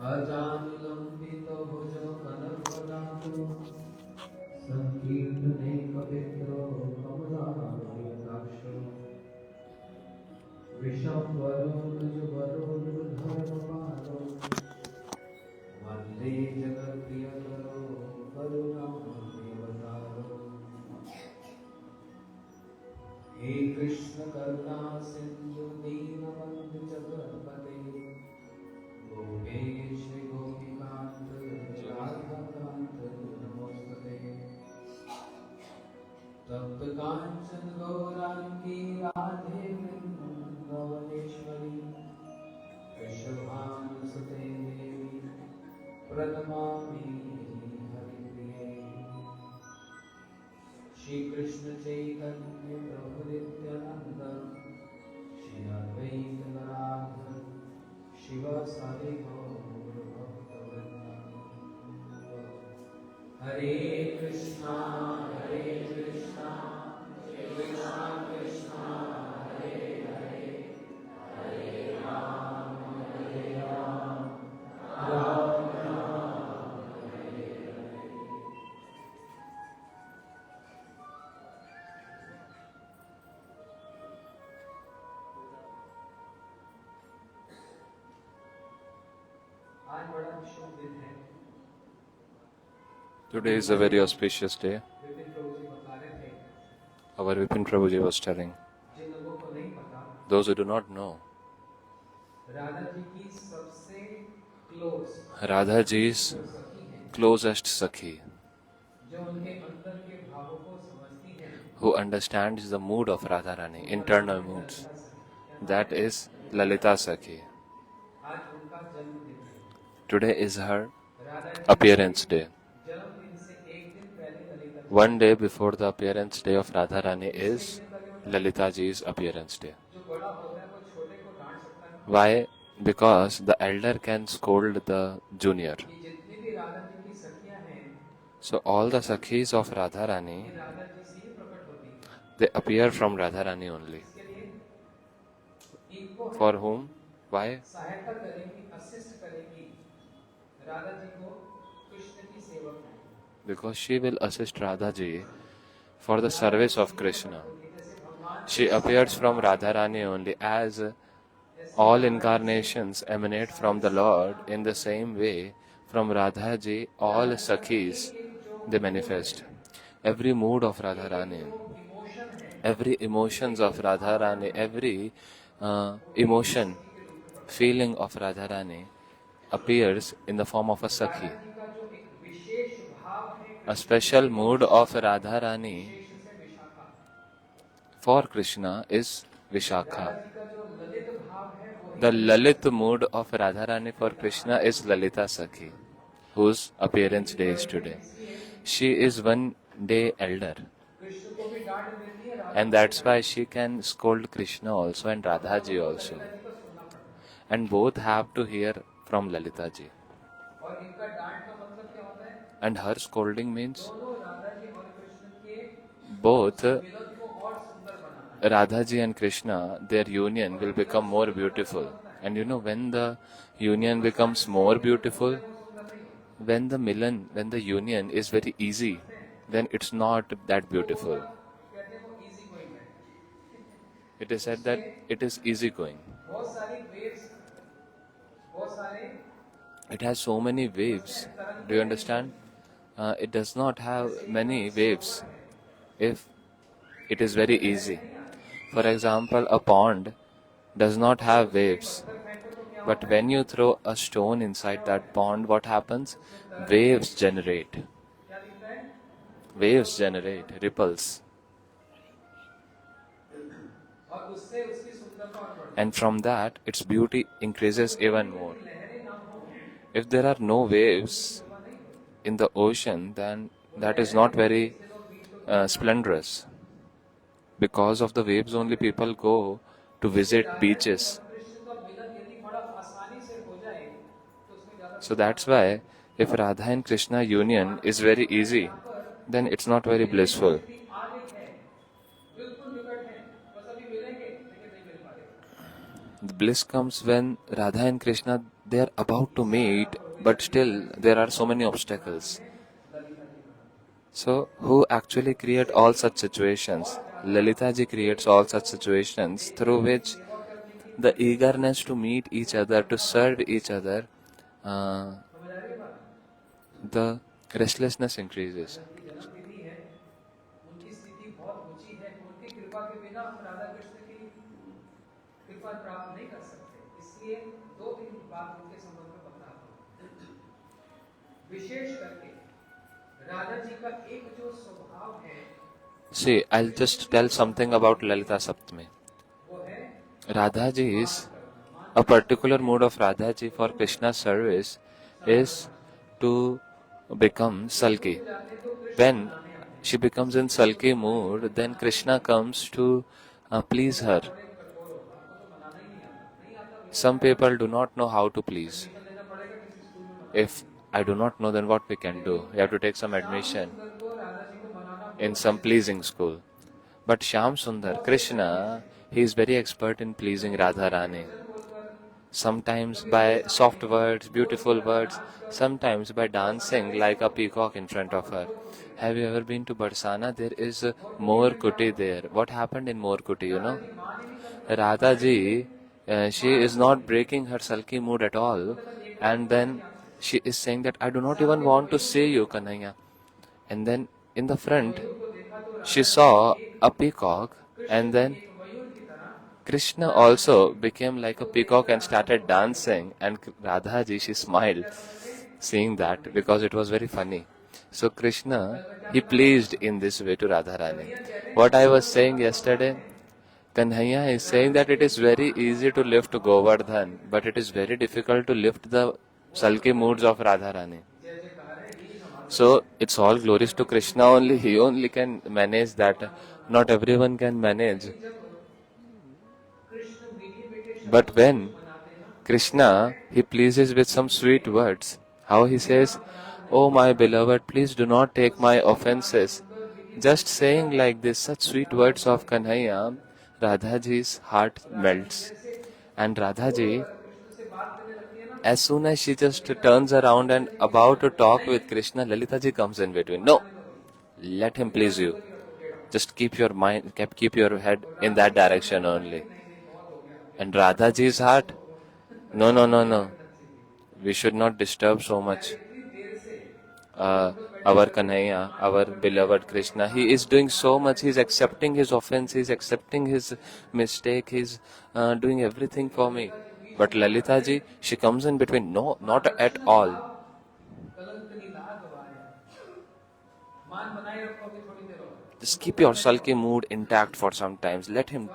अजानुलंबितो भुजो कनकवदातो संकीर्तने पवित्रो कमलायताक्षो विशंवरो द्विजवरो धर्मपालो वन्दे जगत्प्रियकरो करुणावतारो हे कृष्ण करुणा सिंधु दीनबंधु जगत्पते गोपेश गोपिकांत राधाकांत नमोस्तुते तप्त कांचन गौरांगी राधे वृंदावनेश्वरी वृषभानुसुते देवी प्रणमामि हरिप्रिये श्री कृष्ण चैतन्य प्रभु नित्यानंद श्री अद्वैत गदाधर शिवासादि गौर भक्तवृंद हरे कृष्णा कृष्णा कृष्णा हरे हरे हरे राम राम राम हरे हरे। आज बड़ा शुभ दिन है। Today is a very auspicious day. Our Vipin Prabhuji was telling, those who do not know, Radhaji's closest Sakhi, who understands the mood of Radharani, internal moods, that is Lalita Sakhi. Today is her appearance day. One day before the appearance day of Radharani is Lalita Ji's appearance day. Why? Because the elder can scold the junior. So all the Sakhis of Radharani, they appear from Radharani only. For whom? Why? Because she will assist Radhaji for the service of Krishna. She appears from Radharani only, as all incarnations emanate from the Lord. In the same way, from Radhaji, all Sakhis, they manifest. Every mood of Radharani, every emotions of Radharani, every emotion, feeling of Radharani appears in the form of a Sakhi. A special mood of Radharani for Krishna is Vishakha. The Lalit mood of Radharani for Krishna is Lalita Sakhi, whose appearance day is today. She is one day elder, and that's why she can scold Krishna also and Radhaji also. And both have to hear from Lalita Ji. And her scolding means both Radhaji and Krishna, their union will become more beautiful. And you know, when the union becomes more beautiful, when the union is very easy, then it's not that beautiful. It is said that it is easy going. It has so many waves. Do you understand? It does not have many waves if it is very easy. For example, a pond does not have waves. But when you throw a stone inside that pond, what happens? Waves generate. Waves generate, ripples. And from that, its beauty increases even more. If there are no waves in the ocean, then that is not very splendorous. Because of the waves only people go to visit beaches. So that's why if Radha and Krishna union is very easy, then it's not very blissful. The bliss comes when Radha and Krishna, they are about to meet, but still there are so many obstacles. So, who actually create all such situations? Lalita ji creates all such situations through which the eagerness to meet each other, to serve each other, uh, the restlessness increases. की जन्मतिथि है, उनकी स्थिति बहुत ऊंची है, उनकी कृपा के बिना हम राधा कृष्ण की कृपा प्राप्त नहीं कर सकते। इसलिए दो तीन बात उनके संबंध में बताता हूँ। विशेष करके राधा जी का एक जो स्वभाव है, See, I'll just tell something about Lalita Saptami. वो है Radha ji is a particular mood of Radha ji for Krishna's service is to become sulky. When she becomes in sulky mood, then Krishna comes to please her. Some people do not know how to please. If I do not know, then what we can do? We have to take some admission in some pleasing school. But Shyam Sundar, Krishna, he is very expert in pleasing Radha Rani. Sometimes by soft words, beautiful words, sometimes by dancing like a peacock in front of her. Have you ever been to Barsana? There is a More Kuti there. What happened in More Kuti, you know? Radha ji, she is not breaking her sulky mood at all. And then she is saying that I do not even want to see you, Kanhaiya. And then in the front, she saw a peacock, and then Krishna also became like a peacock and started dancing, and Radha ji, she smiled seeing that because it was very funny. So Krishna, he pleased in this way to Radharani. What I was saying yesterday, Kanhaiya is saying that it is very easy to lift Govardhan, but it is very difficult to lift the sulky moods of Radharani. So it's all glories to Krishna only. He only can manage that. Not everyone can manage. But when Krishna, he pleases with some sweet words, how he says, "Oh my beloved, please do not take my offenses." Just saying like this, such sweet words of Kanhaiya, Radhaji's heart melts. And Radhaji, as soon as she just turns around and about to talk with Krishna, Lalitaji comes in between. No, let him please you. Just keep your mind, keep your head in that direction only. And Radhaji's heart, no, no, no, no. We should not disturb so much our Kanhaiya, our beloved Krishna. He is doing so much. He is accepting his offense. He is accepting his mistake. He is doing everything for me. But Lalita ji, she comes in between. No, not at all. Just keep your sulky mood intact for some times. Let him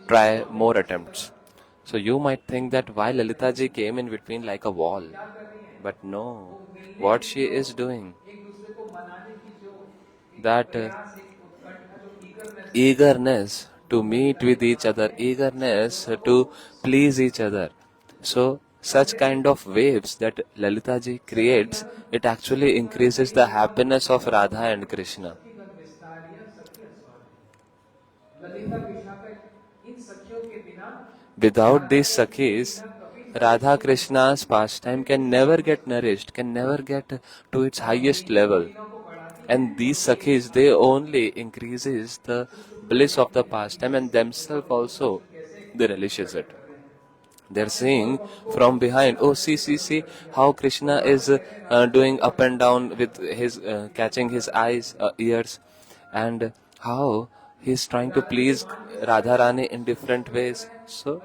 try more attempts. So you might think that why Lalita ji came in between like a wall. But no, what she is doing, that eagerness to meet with each other, eagerness to please each other. So such kind of waves that Lalita ji creates, it actually increases the happiness of Radha and Krishna. Without these Sakhis, Radha Krishna's pastime can never get nourished, can never get to its highest level. And these Sakhis, they only increases the bliss of the pastime, and themselves also, they relishes it. They're seeing from behind, oh, see, how Krishna is doing up and down with his, catching his eyes, ears, and how he's trying to please Radharani in different ways. So,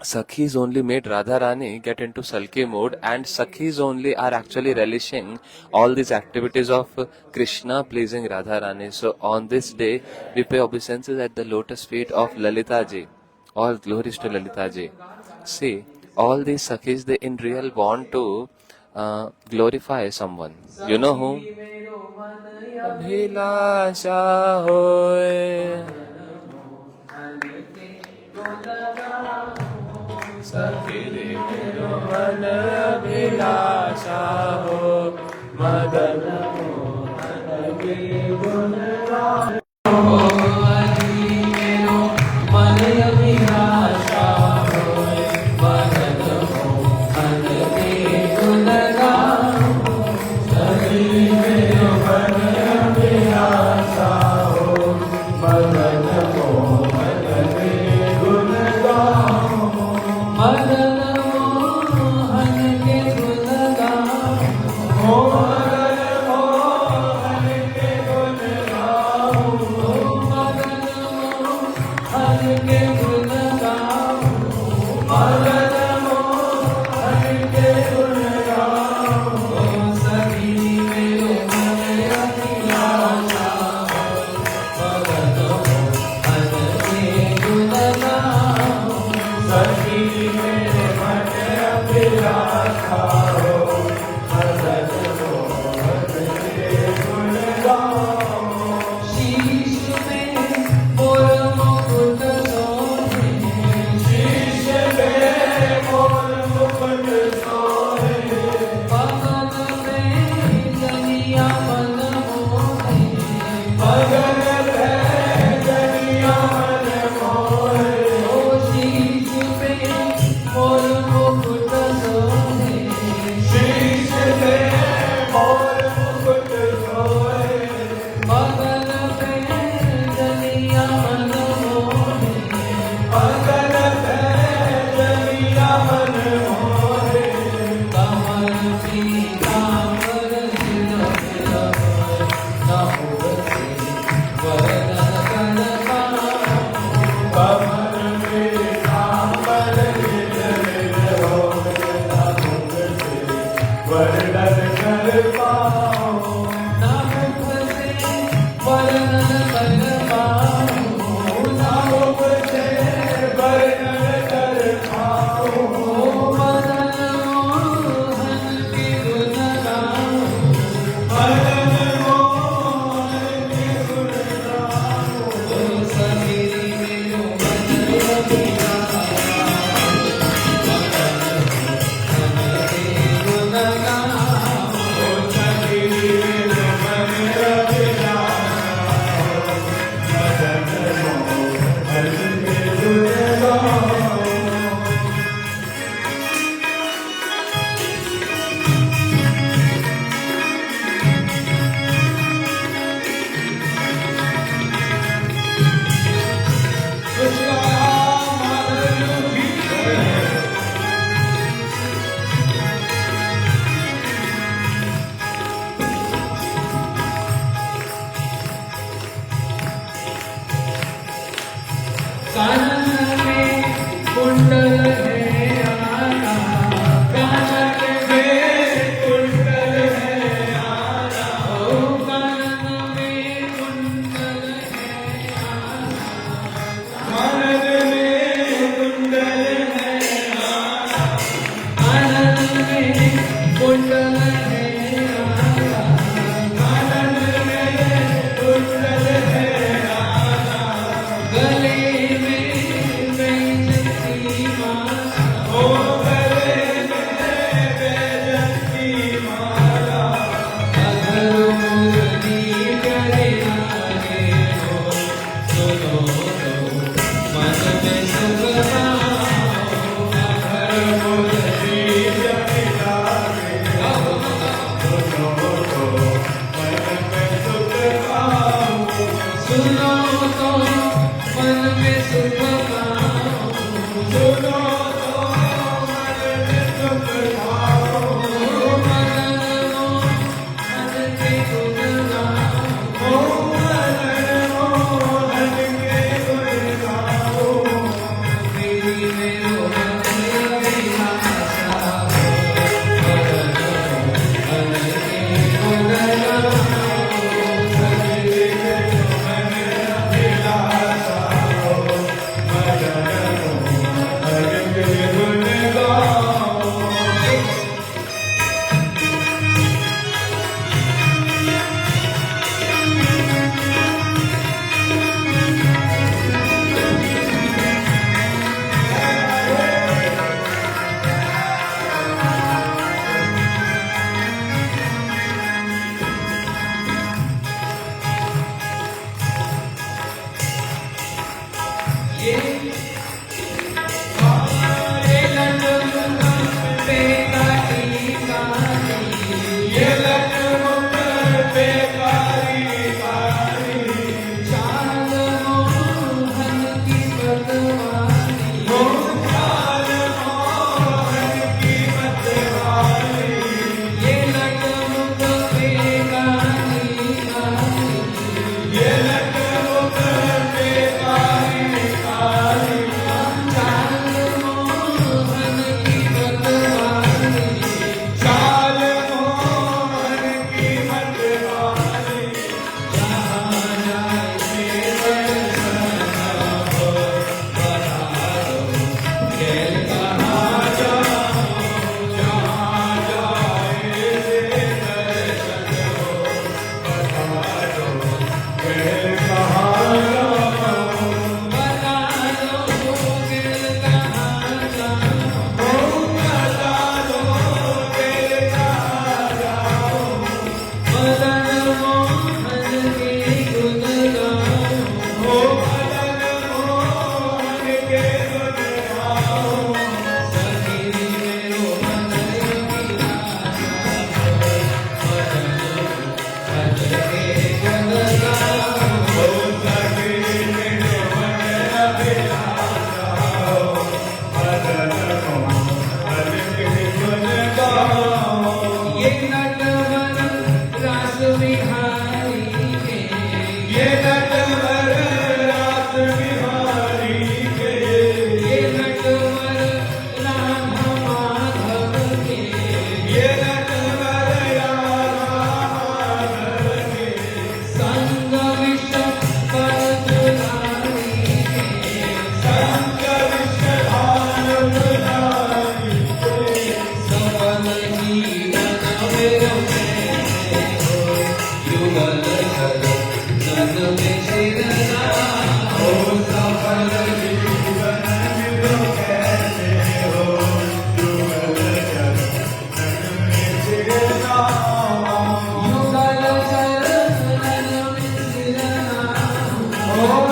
Sakhis only made Radharani get into sulky mood, and Sakhis only are actually relishing all these activities of Krishna pleasing Radharani. So on this day, we pay obeisances at the lotus feet of Lalita ji. All glories to Lalita ji. See, all these Sakhis, they in real want to glorify someone. You know whom? Abhilasha hoye. Sakhi re mero man abhilasha ho, madan mohan ki gunran ho, Sakhi mero man abhilasha ho.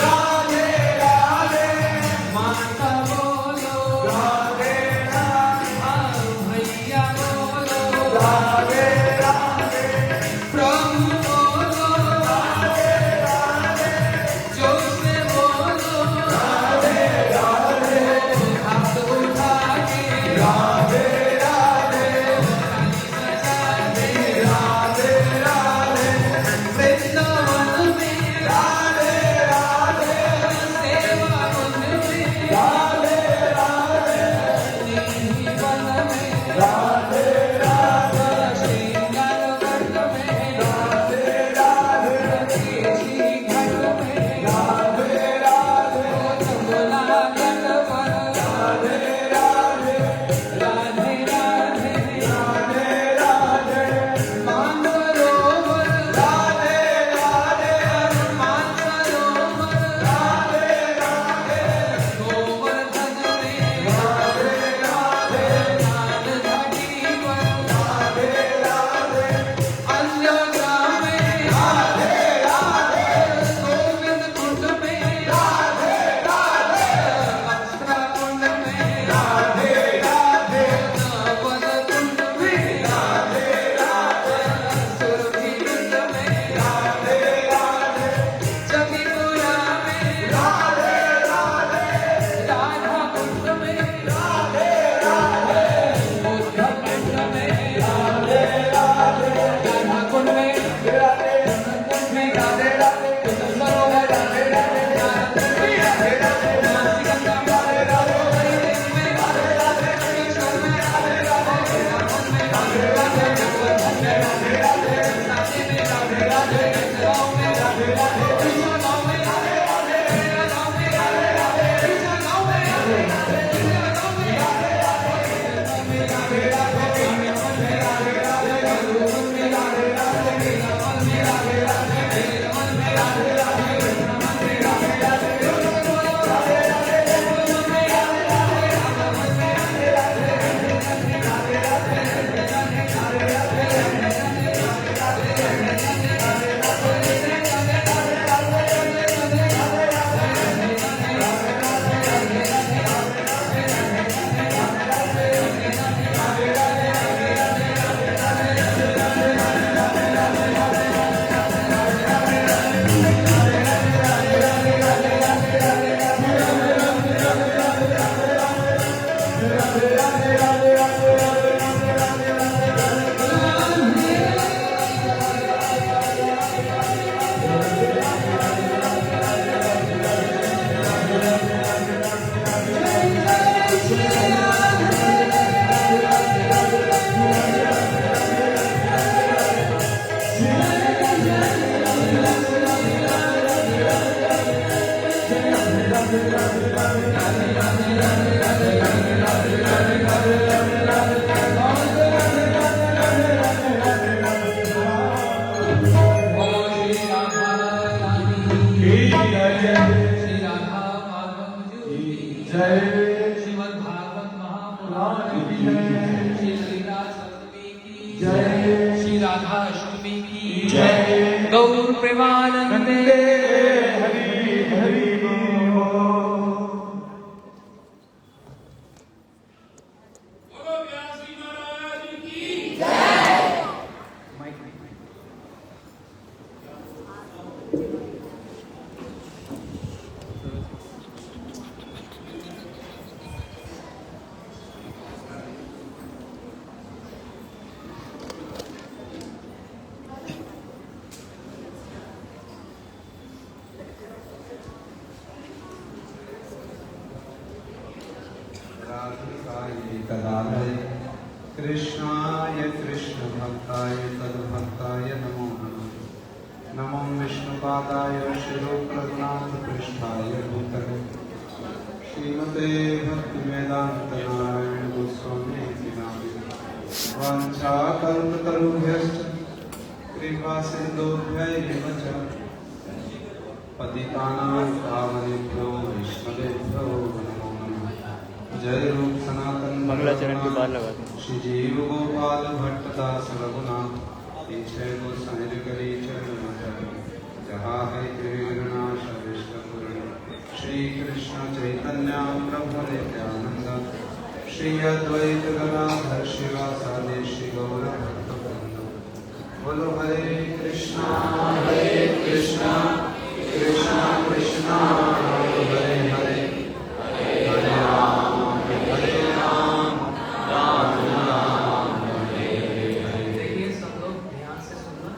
Radhe Radhe माता बोलो लाल की जय, श्री ललिता सप्तमी की जय, श्री राधा अष्टमी की जय, गौर प्रेमानंदे हरि हरि बोल। कृष्णाय कृष्ण भक्ताय तद्भक्ताय नमो नमः। नमो विष्णुपादाय शिरोप्रगुणात् पृष्ठाय भूतले श्रीमते भक्तिवेदांत नारायण गोस्वामी नामिने वाञ्छाकल्पतरुभ्यश्च कृपा सिन्धुभ्यैव च पतितानां पावनेभ्यो वैष्णवेभ्यो नमो नमः। जय रूप सनातन मंगलाचरण के बाद लगा श्री जीव गोपाल भट्टदास रघुनाथ ईश्वर गोसाई करी चरण जहाँ है त्रिविघ्नाश विष्णुपुरी श्री कृष्ण चैतन्य प्रभु नित्यानंद श्री अद्वैत गदाधर शिवासादि श्री गौर भक्तवृंद। बोलो हरे कृष्णा कृष्णा कृष्णा हरे हरे हरे राम देखिए सब लोग ध्यान से सुनना,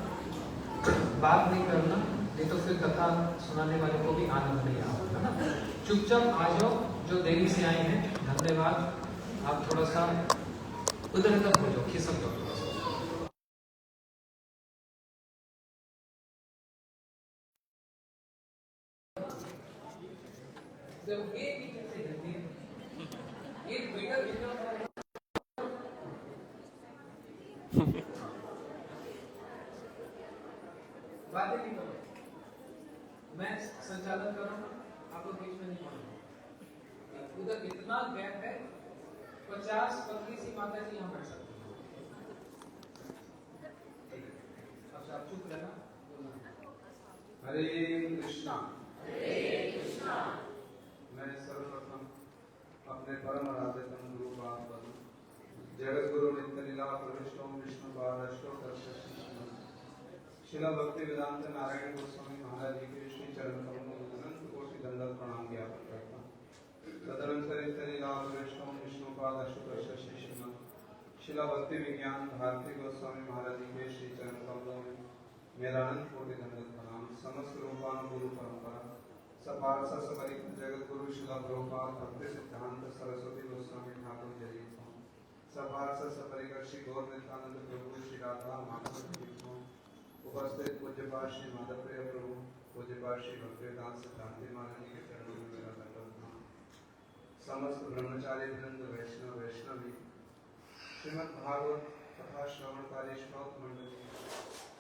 बात नहीं करना, नहीं तो फिर कथा सुनाने वाले को भी आनंद नहीं आएगा, है ना। चुपचाप आ जाओ, जो देरी से आए हैं धन्यवाद। आप थोड़ा सा उधर उधर हो जाओ, खिसक जाओ थोड़ा सा। जब ये पीछे से हिलती है, ये ट्विटर बातें नहीं करो, मैं संचालन कर रहा हूँ, आप लोग बीच में नहीं पढ़ो। उधर इतना गैप है, 50 पतली सी माता जी यहाँ बैठ सकते हैं। अब आप चुप रहना, बोलना। हरे कृष्णा मैं सर्वप्रथम अपने परम आराध्यतम गुरु पाद जगत गुरु नित्य लीला प्रविष्टो विष्णु पाद शिला भक्ति वेदांत नारायण गोस्वामी महाराज जी के श्री चरण कमलों में अनंत कोटि दंडवत प्रणाम ज्ञापन करता हूँ। तदनंतर नित्य लीला प्रविष्टो विष्णु पाद शिला भक्ति विज्ञान भारती गोस्वामी महाराज जी के श्री चरण कमलों में मेरा अनंत कोटि दंडवत प्रणाम। समस्त रूपानुगुरु परंपरा सपार्षद सपरिक जगत गुरु शिला प्रभुपाद भक्ति सिद्धांत सरस्वती गोस्वामी ठाकुर जय सपार्षद सपरिकर श्री गौर नित्यानंद प्रभु श्री राधा माधव उपस्थित पूज्यपाद श्री माधव प्रिय प्रभु पूज्यपाद श्री भक्तिवेदांत सिद्धांति महाराज के चरणों में मेरा दंडवत प्रणाम। समस्त ब्रह्मचारी वृंद वैष्णवी श्रीमद् भागवत तथा श्रवणकारी श्रोत मंडली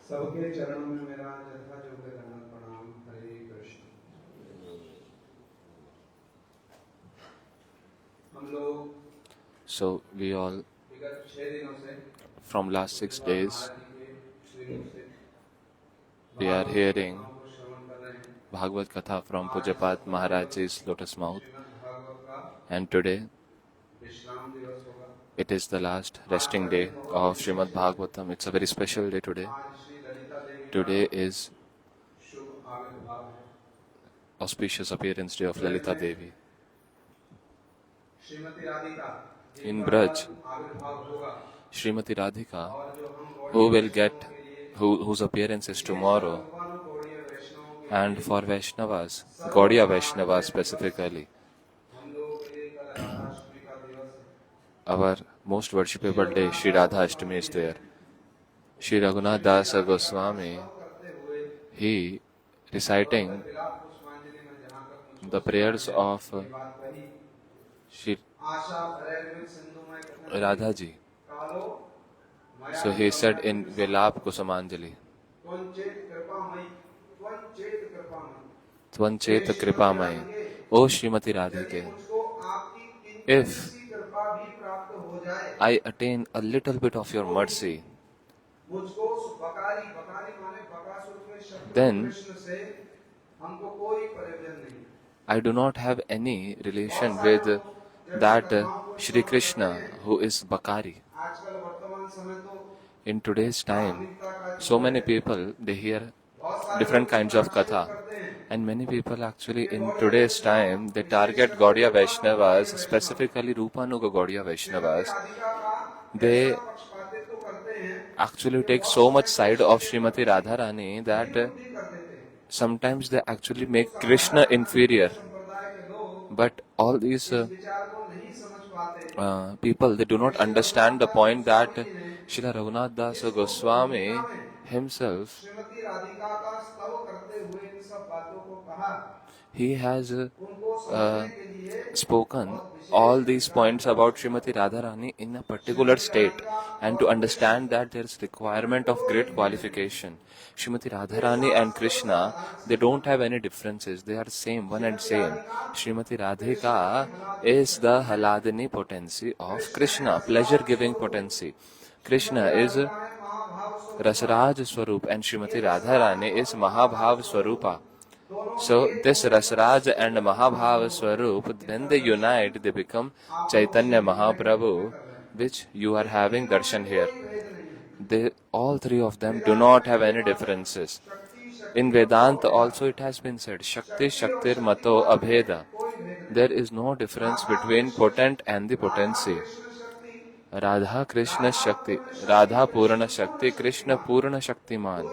सबके चरणों में मेरा यथा योग्य दंडवत प्रणाम। हरे कृष्ण। हम लोग So we all, विगत 6 दिनों से from last 6 days, we are hearing Bhagavat Katha from Pujapad Maharaj's lotus mouth, and today it is the last resting day of Srimad Bhagavatam. It's a very special day today. Today is auspicious appearance day of Lalita Devi. In Braj, Srimati Radhika, whose appearance is tomorrow, and for Vaishnavas, Gaudiya Vaishnavas specifically, our most worshipable day, Shri Radha Ashtami is there. Shri Raghunath Das Goswami, he reciting the prayers of Shri Radha ji. So he said in Vilap Kusumanjali, Tvanchet Kripamai, O Srimati Radhike, if I attain a little bit of your mercy, मुझको उस बकारी बकारी माने बकासुर के शत्रु then Krishna से हमको कोई प्रयोजन नहीं। I do not have any बहुत relation सारे with लोग जब इन that कथाओं को Shri श्रवण करते Krishna हैं, who is Bakari. आजकल वर्तमान समय तो In today's time, आधुनिकता का so युग many है। people they hear बहुत सारे different लोग kinds of आक्षेप katha, करते हैं and many people actually कि in Gaudiya today's Vaishnav time they wishes target करके Gaudiya रूपानुग गौड़िया Vaishnavas, वैष्णव specifically Rupanuga Gaudiya Shrimati Vaishnavas. Radhika का ऐसा They पक्षपातित्व करते हैं actually कि take बहुत so समय much तक side of Shri Srimati Krishna की Radharani that हीन कर देते हैं। sometimes they actually तो make Krishna साधारण inferior. हिंदू संप्रदाय के लोग But all these इस विचार को नहीं समझ पाते people, they do कि not Shri understand Raghunath the Das point that Goswami ji ने Srila Raghunath Das इस उक्त भूमिका Goswami में himself, श्रीमती राधिका का स्तव करते हुए इन सब बातों को कहा। he has उनको uh, समझने के लिए spoken बहुत all विशेष these अधिकार points की about आवश्यकता Srimati पड़ी। Radharani in a particular Shrimati state, Radhika and to और Krishna understand that there is requirement of कोई great भेद नहीं। qualification. Srimati way Radharani and Krishna, सर्वसाधारण they don't संबंध have हैं। any differences. They are same, one and Shrimati same. Radhika Srimati Krishna की Radhika हलादनी is the शक्ति है। Haladini potency of कृष्ण है Krishna, pleasure रसराज giving स्वरूप। potency. Shrimati Krishna is Radhika है महाभाव स्वरूपा। Rasraj Swarup and ये Srimati रसराज Radharani is और महाभाव Mahabhav स्वरूप Swarupa. दोनों So एक this होकर Rasraj and चैतन्य Mahabhava महाप्रभु होते Swarup, हैं। when इनका they Darshan unite, they become आप लोग Chaitanya श्री हृदय ग्रंथ में Mahaprabhu, कर रहे हैं। which you are in having तीनों में darshan here. कोई भेद नहीं है। They, all three of them do Vedanta not में have भी ये any बात है। differences. शक्ति In शक्ति और Vedanta भेदा। also it has been said, Shakti शक्ति और Shaktir Mato शक्तिमान में Abheda. कोई भेद नहीं। There is no difference Radha between Krishna potent and the Radha potency. Krishna शक्ति Radha Krishna राधा Shakti, पूर्ण शक्ति Radha कृष्ण Purana पूर्ण Shakti, Krishna Shaktimaan Purana Shaktiman.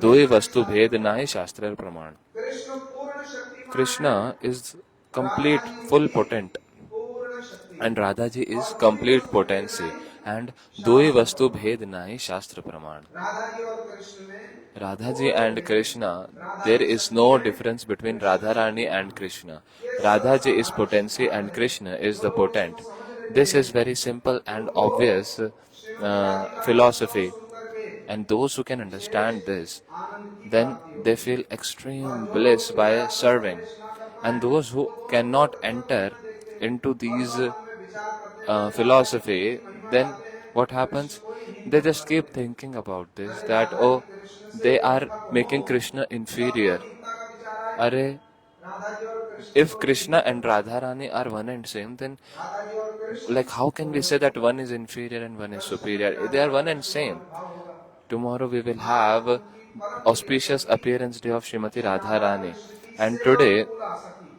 दो ही वस्तु Doi भेद नहीं Vastu शास्त्र Bhed प्रमाण। Nahi Shastra Praman. कृष्ण पूर्ण शक्तिमान है। Krishna is Radha complete, ji full उनकी potent, पूर्ण शक्ति and है। Radhaji is और दो ही complete वस्तु भेद potency. नहीं And Doi शास्त्र Vastu प्रमाण। Bhed Nahi Shastra Praman. Radha ji और कृष्ण में Radhaji कोई and भेद Krishna, नहीं। राधा there जी is शक्ति no है, difference between Krishna Radharani Shaktimaan and है। Krishna. ये Radhaji is सर्वसाधारण सी potency बात and है। Krishna is जो the लोग इसको potent. समझ लेते This हैं is very simple and उनको obvious श्रीमती राधिका का स्तव philosophy. सुन करके And those who can understand wishes this, आनंद की then प्राप्ति they होती है। feel और extreme जो लोग bliss इस by विचार में serving. प्रवेश ना कर पाए And those who वो दोनों को cannot पृथक enter रूप में देखते हैं into और these मन में विचार करते हुए राधा कृष्ण philosophy, की महिमा then गाते हैं। what Krishna happens? को ही हीन They just समझते keep हैं। thinking about this अरे that, राधा जी oh, कृष्ण से they are पृथक हो making Krishna जब तो inferior. हीनता का विचार आए। Are राधा जी और कृष्ण if तो Krishna हीन and है। Radharani are one and same, then Radha ji और Krishna like how can we say that one is inferior and one is जब Shrimati superior? They are Radhika one का and शुभ same. आविर्भाव होगा Tomorrow we will आज have उनकी परम प्रिय auspicious सखी appearance day of Srimati Shri Radha Radharani, Krishna की and सेवा today अनुकूला सखी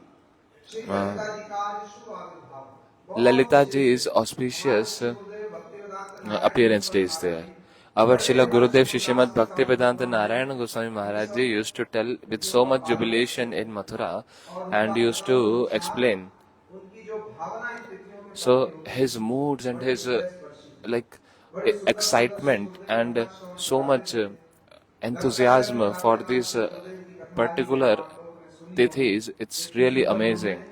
श्री uh, ललिता जी का आज शुभ आविर्भाव बहुत Lalita विशेष ji है। is हमारे auspicious Shri Gurudev Bhaktivedanta Narayan appearance Goswami days Maharaj there. Ji Our बड़े Srila Gurudev हर्षोल्लास Shishimad के साथ Bhaktivedanta Goswami ji Narayana Goswami ये Maharaj ji सब used to tell with उनके so ऊपर much आदर jubilation करते in हैं Mathura और and उनका used प्रबल to उत्साह explain. उनकी जो भावना इन तिथियों में प्रकट So होती his है moods and बड़ी his हृदय स्पर्शी है। like बड़े सुंदर सुंदर श्री excitement गुरुदेव and कथा श्रवण so कराते much थे। लगता है अभी enthusiasm for जाते समय these श्री गुरुदेव की कथाएं particular आप लोगों ने सुनी होंगी। tithis, it's इतनी really सुंदर उन्होंने amazing.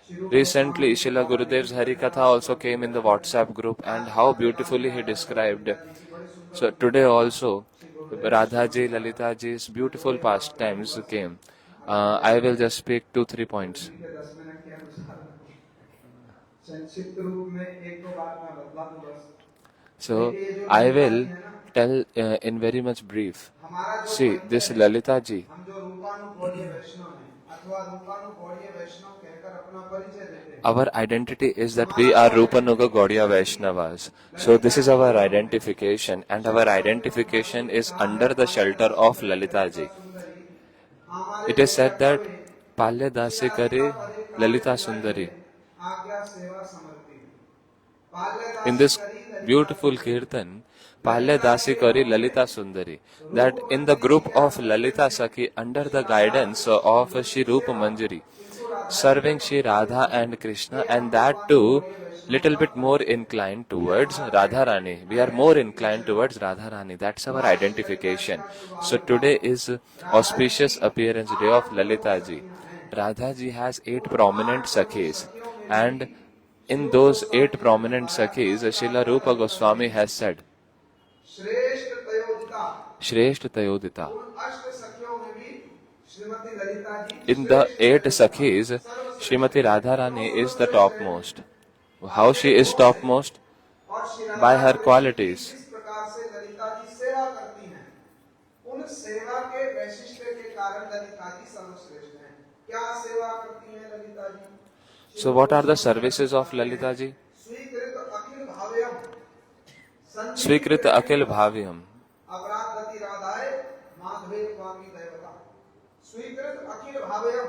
श्री रूप गोस्वामी Recently, जी के Srila बारे में Gurudev's लिखकर Harikatha कहा also Shravan came in the किया है। WhatsApp group, आज and how Satyavan beautifully he व्याख्या श्री described. ललिता जी की बड़ी सुंदर So उनकी today गाथा also, श्री गुरुदेव ने Radha श्रवण ji, कराया। Lalita ji's मैं beautiful थोड़े pastimes वाक्यांश came. Maharaj ji I will अपने just speak 2-3 points. पृथ्वी के 10 मिनट के अनुसार संक्षिप्त रूप में एक दो बात मैं बतला दूं बस। So देखिए ये जो I ललिता जी will है ना tell in very much brief. हमारा जो See, परिचय this है Lalita ji, हम जो रूपानुगौड़ीय वैष्णव हैं अथवा रूपानुगौड़ीय वैष्णव कहकर अपना परिचय देते हैं our identity is that we हमारा are जो Rupanuga Gaudiya identification Vaishnavas. So Lalita this is जी के our रूप में identification, and our Shrimad Bhaktivedanta Thakur identification ने is कहा under है the पाल्या shelter दासी of करे Lalita ललिता ji. सुंदरी हमारे It is भैया said that कवे Palya Dasi शिलाधिका Kare पदे काले Lalita मिलाई Sundari. है आज्ञा सेवा समर्पी पाल्या In दासी this करी ललिता beautiful सुंदरी kirtan, Palya ललिता Dasi के Kari रूप Lalita में Sundari, that रूप in the मंजरी group क्या of करते Lalita थे Sakhi under the Krishna Radha guidance Krishna of Sundari Shri Rupa सेवा Manjari, किंतु राधा जी के serving Shri पक्षपाती Radha नहीं and Krishna, ये and हम that too रूपानुगौड़ीय वैष्णव little का bit more परिचय inclined ये towards हमारा Radharani. We are more inclined identification towards है Radharani. That's our माँ श्री ललिता जी identification. का शुभ So आविर्भाव today is Radha ji auspicious की appearance day of 8 प्रमुख Lalita ji. सखियां हैं Radha ji has 8 उन prominent 8 प्रमुख sakhis, सखियों में भी and श्री in रूप those गोस्वामी 8 जी ने prominent बतलाया था sakhis, Srila Srivastava Rupa Lalita Goswami में has said, श्रेष्ठ तयोदिता Shreshth Tayodita. उन अष्ट सखियों में भी श्रीमती ललिता जी In the श्रेष्ठ 8 तयोदिता sakhis, सर्वश्रेष्ठ Srimati है क्यों Radharani is the सर्वश्रेष्ठ है topmost. How आखिर she is वो है topmost? और by her qualities. जिस प्रकार से ललिता जी सेवा करती हैं, उन सेवा के वैशिष्ट्य के कारण ललिता जी सर्वश्रेष्ठ हैं। क्या सेवा करती हैं Lalita ji? So what are the services of Lalita ji? स्वीकृत अखिल भाव्यम, स्वीकृत अखिल भाव्यम, अपराध गति राधाए माधवे स्वामी देवता। स्वीकृत अखिल भाव्यम,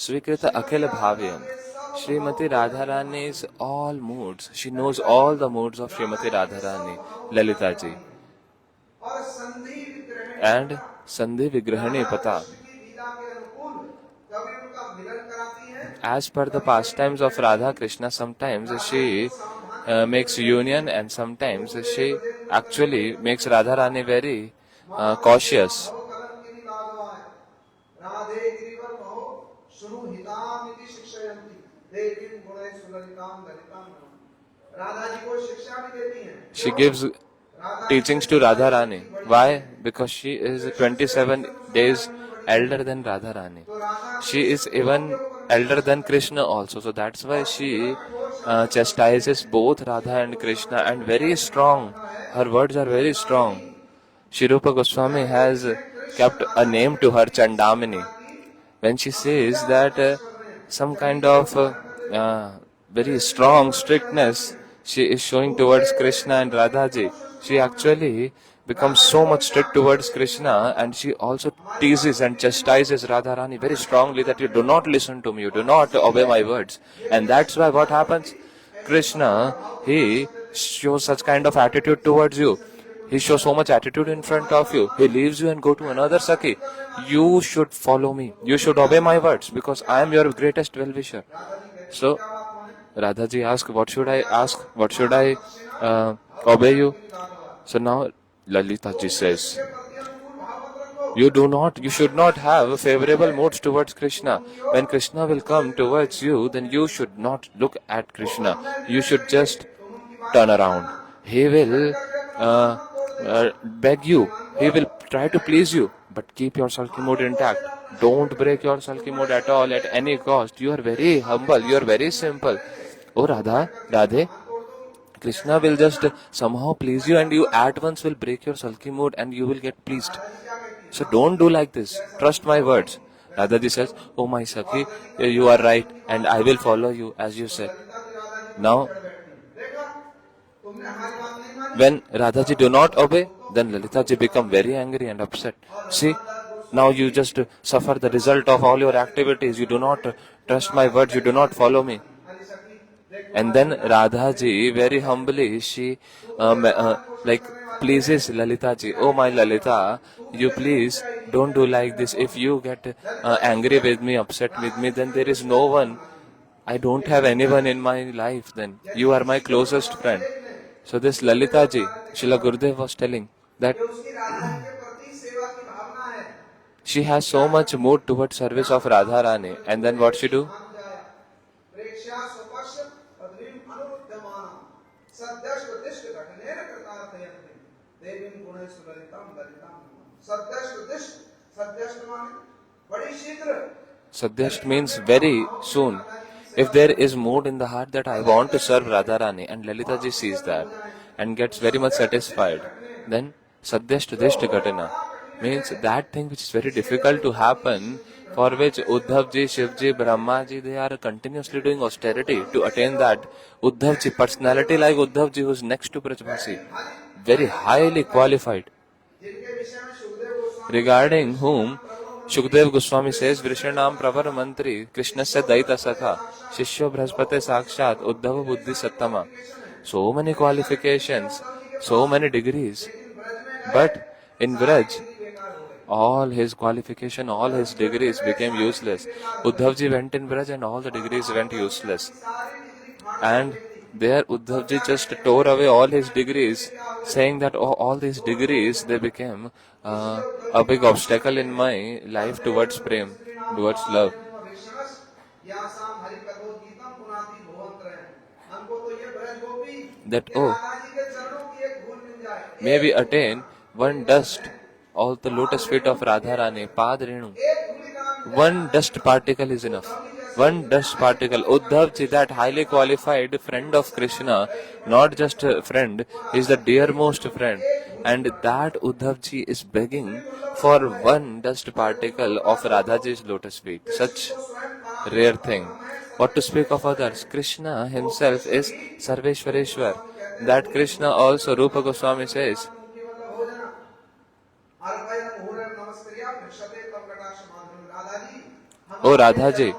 स्वीकृत अखिल भाव्यम. Srimati Radharani's all moods. She knows all the moods of Srimati Radharani, Lalita ji. और संधि विग्रहण And Sandhi Vigrahani Pata. की लीला के अनुकूल कभी उनका मिलन कराती है। As per the pastimes of Radha Krishna, sometimes she makes union and sometimes she actually makes Radharani very cautious. Radhe Girivar महो सुनु हितामिति शिक्षयन्ति देवीं गुणे सुललितां ललितां। राधा जी को शिक्षा भी देती हैं। She gives teachings to Radharani. Why? Because she is 27 days elder than Radharani. She is even elder than Krishna also. So that's why she chastises both Radha and Krishna, and very strong. Her words are very strong. Shri Rupa Goswami has kept a name to her, Chandamini. When she says that some kind of very strong strictness she is showing towards Krishna and Radhaji, she actually becomes so much strict towards Krishna, and she also teases and chastises Radharani very strongly that you do not listen to me, you do not obey my words. And that's why what happens? Krishna, he shows such kind of attitude towards you. He shows so much attitude in front of you. He leaves you and go to another Sakhi. You should follow me. You should obey my words because I am your greatest well-wisher. So, Radhaji asked, what should I ask? What should I obey you? So now Lalita ji says, you should not have favorable moods towards Krishna. When Krishna will come towards you, then you should not look at Krishna. You should just turn around. He will beg you. He will try to please you. But keep your sulky mood intact. Don't break your sulky mood at all, at any cost. You are very humble. You are very simple. Oh Radhe, Krishna will just somehow please you and you at once will break your sulky mood and you will get pleased. So don't do like this. Trust my words. Radhaji says, oh my Sakhi, you are right and I will follow you as you said. Now, when Radhaji do not obey, then Lalitaji become very angry and upset. See, now you just suffer the result of all your activities. You do not trust my words. You do not follow me. And then Radhaji very humbly she pleases Lalitaji. Oh my Lalita, you please don't do like this. If you get angry with me, upset with me, then there is no one. I don't have anyone in my life then. You are my closest friend. So this Lalitaji, Srila Gurudev was telling that she has so much mood towards service of Radharani. And then what she do? Sadyasht means very soon. If there is mood in the heart that I want to serve Radharani, and Lalita ji sees that and gets very much satisfied, then Sadyasht Dishta Gatana means that thing which is very difficult to happen, for which Uddhav ji, Shiv ji, Brahma ji, they are continuously doing austerity to attain that. Uddhav ji, personality like Uddhav ji who is next to Brajbasi, very highly qualified, regarding whom Shukdev Goswami says, Vrishanam Pravar Mantri, Krishna se Daita Sakha, Shishyo Brahspate Sakshat, Uddhava Buddhi Sattama. So many qualifications, so many degrees. But in Vraj, all his qualification, all his degrees became useless. Uddhavji went in Vraj and all the degrees went useless. And there Uddhavji just tore away all his degrees, saying that all these degrees, they became a big obstacle in my life towards prem, towards love. That, may we attain one dust of the lotus feet of Radharani, Pad Renu. One dust particle is enough. one dust particle. Uddhav ji, that highly qualified friend of Krishna, not just a friend, is the dearmost friend. And that Uddhav ji is begging for one dust particle of Radhaji's lotus feet. Such rare thing. What to speak of others? Krishna himself is Sarveshwareshwar. That Krishna also, Rupa Goswami says, O Radhaji,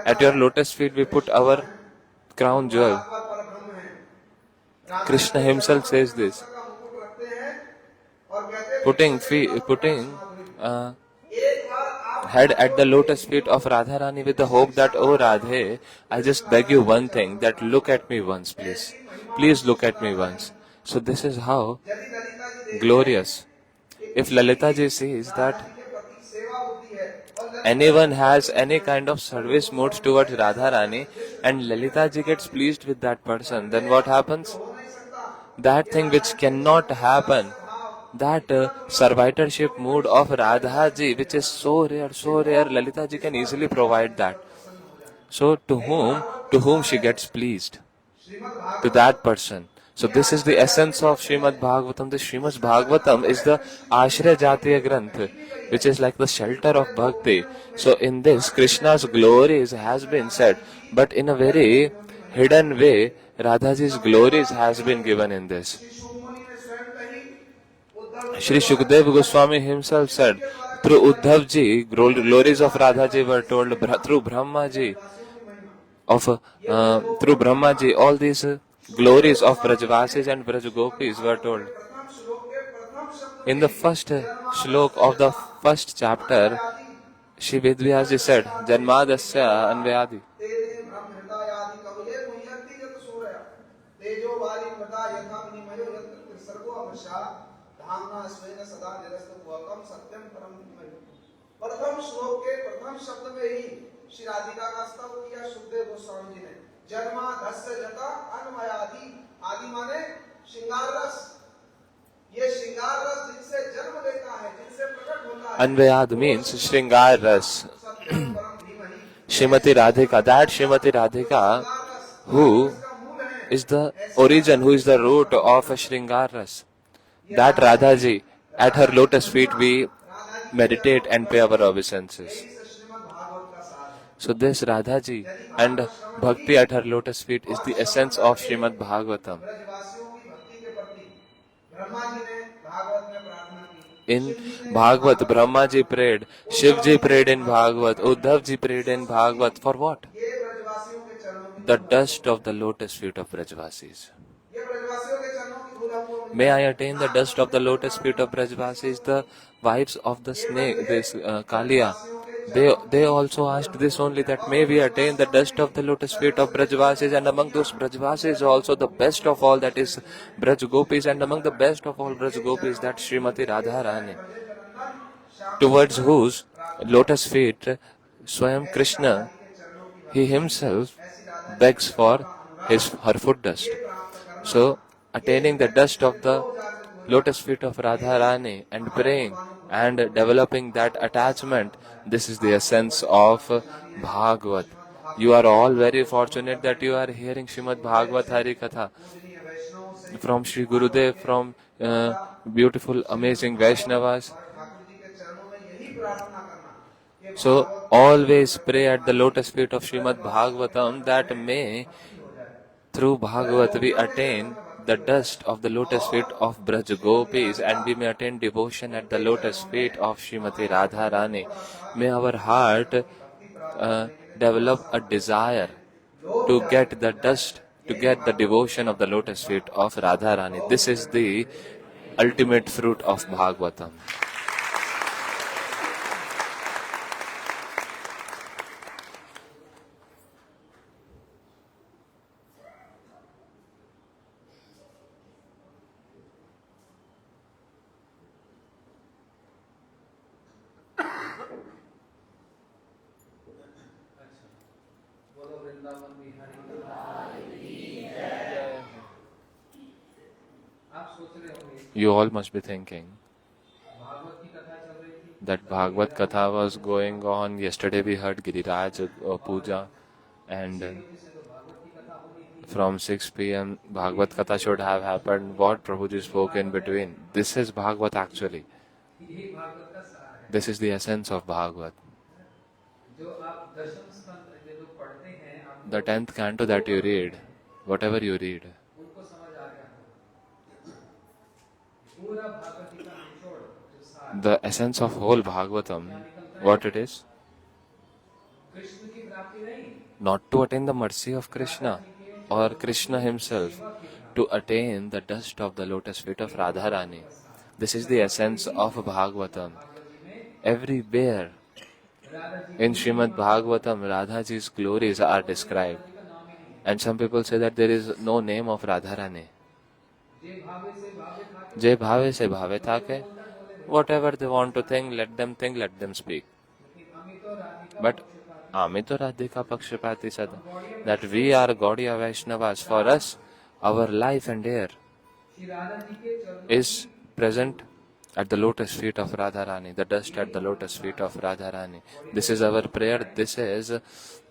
at your lotus feet we put our crown jewel. Krishna himself says this. Putting head at the lotus feet of Radharani with the hope that, oh Radhe, I just beg you one thing, that look at me once, please. Please look at me once. So this is how glorious. If Lalita ji says that anyone has any kind of service modes towards Radharani and Lalita ji gets pleased with that person, then what happens? That thing which cannot happen, that servitorship mood of Radha ji, which is so rare, Lalita ji can easily provide that. So to whom she gets pleased? To that person. So this is the essence of Srimad Bhagavatam. The Srimad Bhagavatam is the Ashraya Jatiya Granth, which is like the shelter of bhakti. So in this, Krishna's glories has been said, but in a very hidden way, Radhaji's glories has been given in this. Shri Shukdev Goswami himself said, through Uddhav ji, glories of Radhaji were told, through Brahma ji, through Brahma ji, all these glories of Brajvasis and Brajgopis were told. In the first shlok of the first chapter, Shri Vedvyas ji said, Janmadasya Anvyadi. प्रथम श्लोक के प्रथम शब्द में ही श्री राधिका का स्तव किया सुखदेव गोस्वामी जी ने। जन्मादस्य जटा अन्वयादि, आदि माने श्रृंगार रस। ये श्रृंगार रस जिनसे जन्म लेता है, जिनसे प्रकट होता है। Anvayad means Shringar Ras. Srimati Radhika, that Srimati Radhika, who is the origin, who is the root of Shringar Ras. That Radhaji, at her lotus feet we meditate and pay our obeisances. So this Radhaji and Bhakti at her lotus feet is the essence of Srimad Bhagavatam. In Bhagavat, Brahma ji prayed, Shiv ji prayed in Bhagavat, Uddhav ji prayed in Bhagavat. For what? The dust of the lotus feet of Brajvasis. May I attain the dust of the lotus feet of Brajvasis? The wives of the snake, this Kaliya, they also asked this only, that may we attain the dust of the lotus feet of Brajvasis, and among those Brajvasis also the best of all, that is Braj Gopis, and among the best of all Braj Gopis, that Srimati Radharani, towards whose lotus feet Swayam Krishna, he himself begs for her foot dust. So attaining the dust of the lotus feet of Radharani and praying and developing that attachment, this is the essence of Bhagavat. You are all very fortunate that you are hearing Srimad Bhagavat Hari Katha from Sri Gurudev, from beautiful, amazing Vaishnavas. So always pray at the lotus feet of Srimad Bhagavatam, that may through Bhagavat we attain the dust of the lotus feet of Braj Gopis, and we may attain devotion at the lotus feet of Srimati Radharani. May our heart develop a desire to get the dust, to get the devotion of the lotus feet of Radharani. This is the ultimate fruit of Bhagavatam. You all must be thinking, that Bhagavat Katha was going on. Yesterday we heard Giriraj Puja, and 6 बजे से तो भागवत की कथा होनी थी। from 6 p.m. Bhagavat Katha should have happened. What Prabhuji spoke in between. This is Bhagavat actually. यही भागवत का सार है। This is the essence of Bhagavat. जो आप दशम स्कंद जो लोग पढ़ते हैं, आप The 10th canto that you read, whatever you read, उनको समझ आ गया होगा। पूरा भागवत जी का निचोड़ जो सार the essence of whole Bhagavatam, what it is? Krishna की प्राप्ति नहीं, Not to attain the mercy of Krishna or Krishna himself, to attain the dust of the lotus feet of Radharani. This is the essence of Bhagavatam. Everywhere in Srimad Bhagavatam, Radhaji's glories are described. And some people say that there is no name of Radharani. Jai bhave se bhave thake. Whatever they want to think, let them speak. But Amito Radhika Pakshapati said that we are Gaudiya Vaishnavas. For us, our life and air is present at the lotus feet of Radharani, the dust at the lotus feet of Radharani. This is our prayer. This is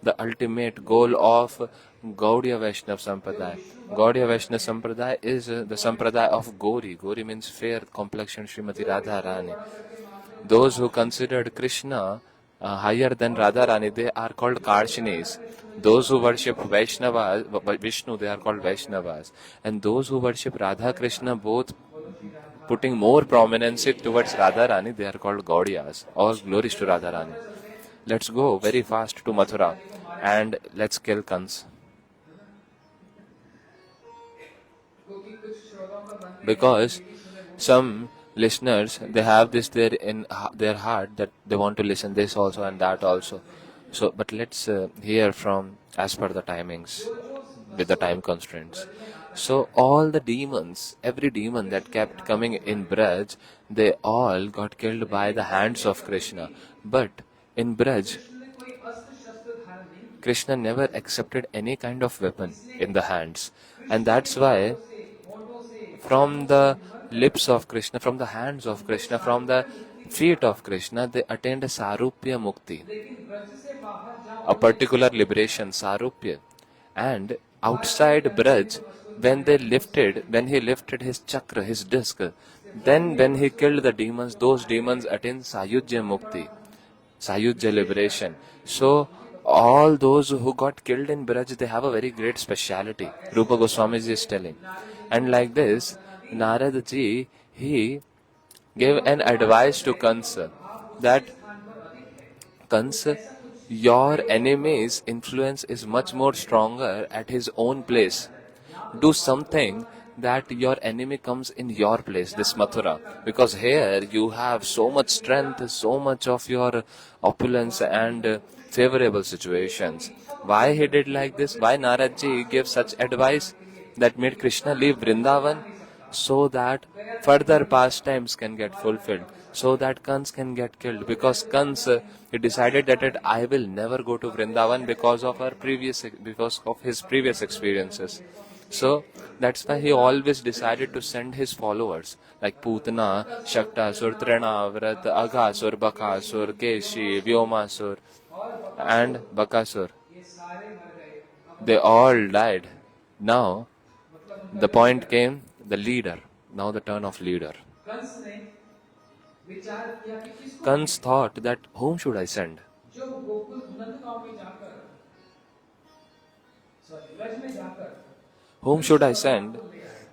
the ultimate goal of Gaudiya Vaishnava Sampradaya. Gaudiya Vaishnava Sampradaya is the Sampradaya of Gauri. Gauri means fair complexion Srimati Radharani. Those who considered Krishna higher than Radharani, they are called Karshinis. Those who worship Vaishnava, Vishnu, they are called Vaishnavas. And those who worship Radha Krishna, both putting more prominence towards Radharani, they are called Gaudiyas. All glories to Radharani. Let's go very fast to Mathura and let's kill Kans. Because some listeners, they have this there in their heart that they want to listen this also and that also. So, but let's hear from as per the timings with the time constraints. So all the demons, every demon that kept coming in Braj, they all got killed by the hands of Krishna. But in Braj, Krishna never accepted any kind of weapon in the hands. And that's why from the lips of Krishna, from the hands of Krishna, from the feet of Krishna, they attained a Sarupya Mukti, a particular liberation, Sarupya. And outside Braj, when he lifted his chakra, his disc, then when he killed the demons, those demons attained Sayujya Mukti, Sayujya liberation. So all those who got killed in Braj, they have a very great speciality. Rupa Goswami is telling. And like this, Narad ji, he gave an advice to Kansa that Kansa, your enemy's influence is much more stronger at his own place. Do something that your enemy comes in your place, this Mathura. Because here you have so much strength, so much of your opulence and favorable situations. Why he did like this? Why Narad ji gave such advice that made Krishna leave Vrindavan? So that further pastimes can get fulfilled, so that Kans can get killed. Because Kans, he decided that I will never go to Vrindavan because of his previous experiences. So that's why he always decided to send his followers like Putana, Shaktasur, Trinavrat, Aghasur, Bakasur, Keshi, Vyomasur and Bakasur. They all died. Now the point came, the leader. Now the turn of leader. Kans thought that whom should I send? Whom should I send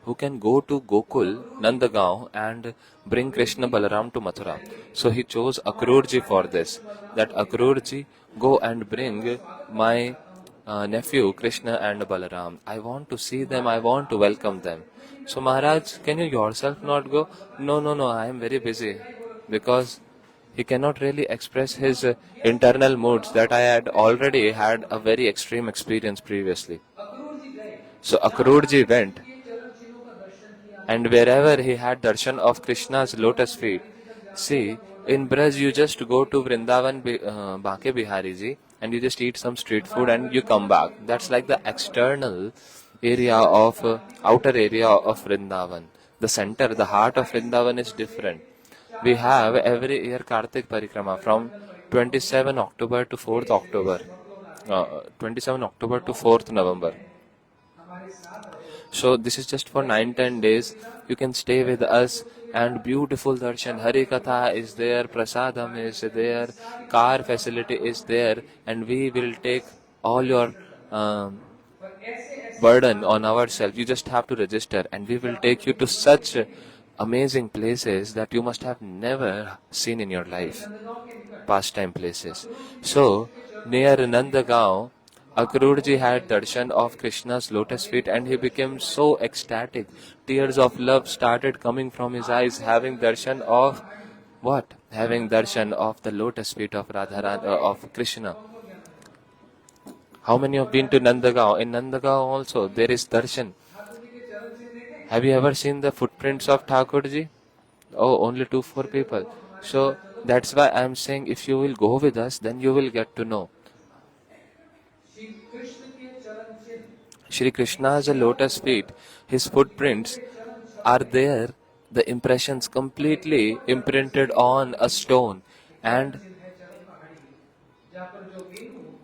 who can go to Gokul, Nandagaon and bring Krishna Balaram to Mathura? So he chose Akrurji for this. That Akrurji, go and bring my nephew Krishna and Balaram. I want to see them, I want to welcome them. So Maharaj, can you yourself not go? No, I am very busy. Because he cannot really express his internal moods that I had already had a very extreme experience previously. So Akrurji went, and wherever he had darshan of Krishna's lotus feet, see, in Braj you just go to Vrindavan Bake Bihari ji and you just eat some street food and you come back. That's like the external area of, outer area of Vrindavan. The center, the heart of Vrindavan is different. we have every year Kartik Parikrama from 27 October to 4th October. 27 October to 4th November. So this is just for 9-10 days. You can stay with us and beautiful darshan. Hari Katha is there, Prasadam is there, car facility is there, and we will take all your burden on ourselves. You just have to register and we will take you to such amazing places that you must have never seen in your life. Pastime places. So, near Nandagaon, Akrurji had darshan of Krishna's lotus feet and he became so ecstatic. Tears of love started coming from his eyes, having darshan of what? Having darshan of the lotus feet of of Krishna. How many have been to Nandagaon? In Nandagaon also there is darshan. Have you ever seen the footprints of Thakurji? Oh, only 2-4 people. So that's why I am saying if you will go with us, then you will get to know. Shri Krishna's lotus feet, his footprints are there, the impressions completely imprinted on a stone. And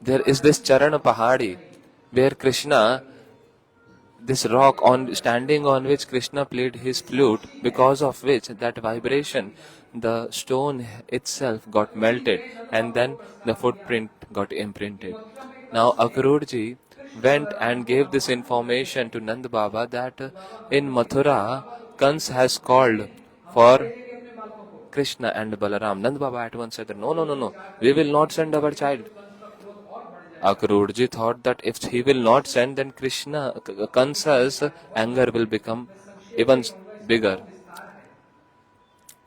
there is this Charan Pahadi where Krishna, this rock standing on which Krishna played his flute, because of which that vibration, the stone itself got melted and then the footprint got imprinted. Now Akrurji went and gave this information to Nand Baba that in Mathura, Kans has called for Krishna and Balaram. Nand Baba at once said that no, we will not send our child. Akrurji thought that if he will not send, then Kansa's anger will become even bigger.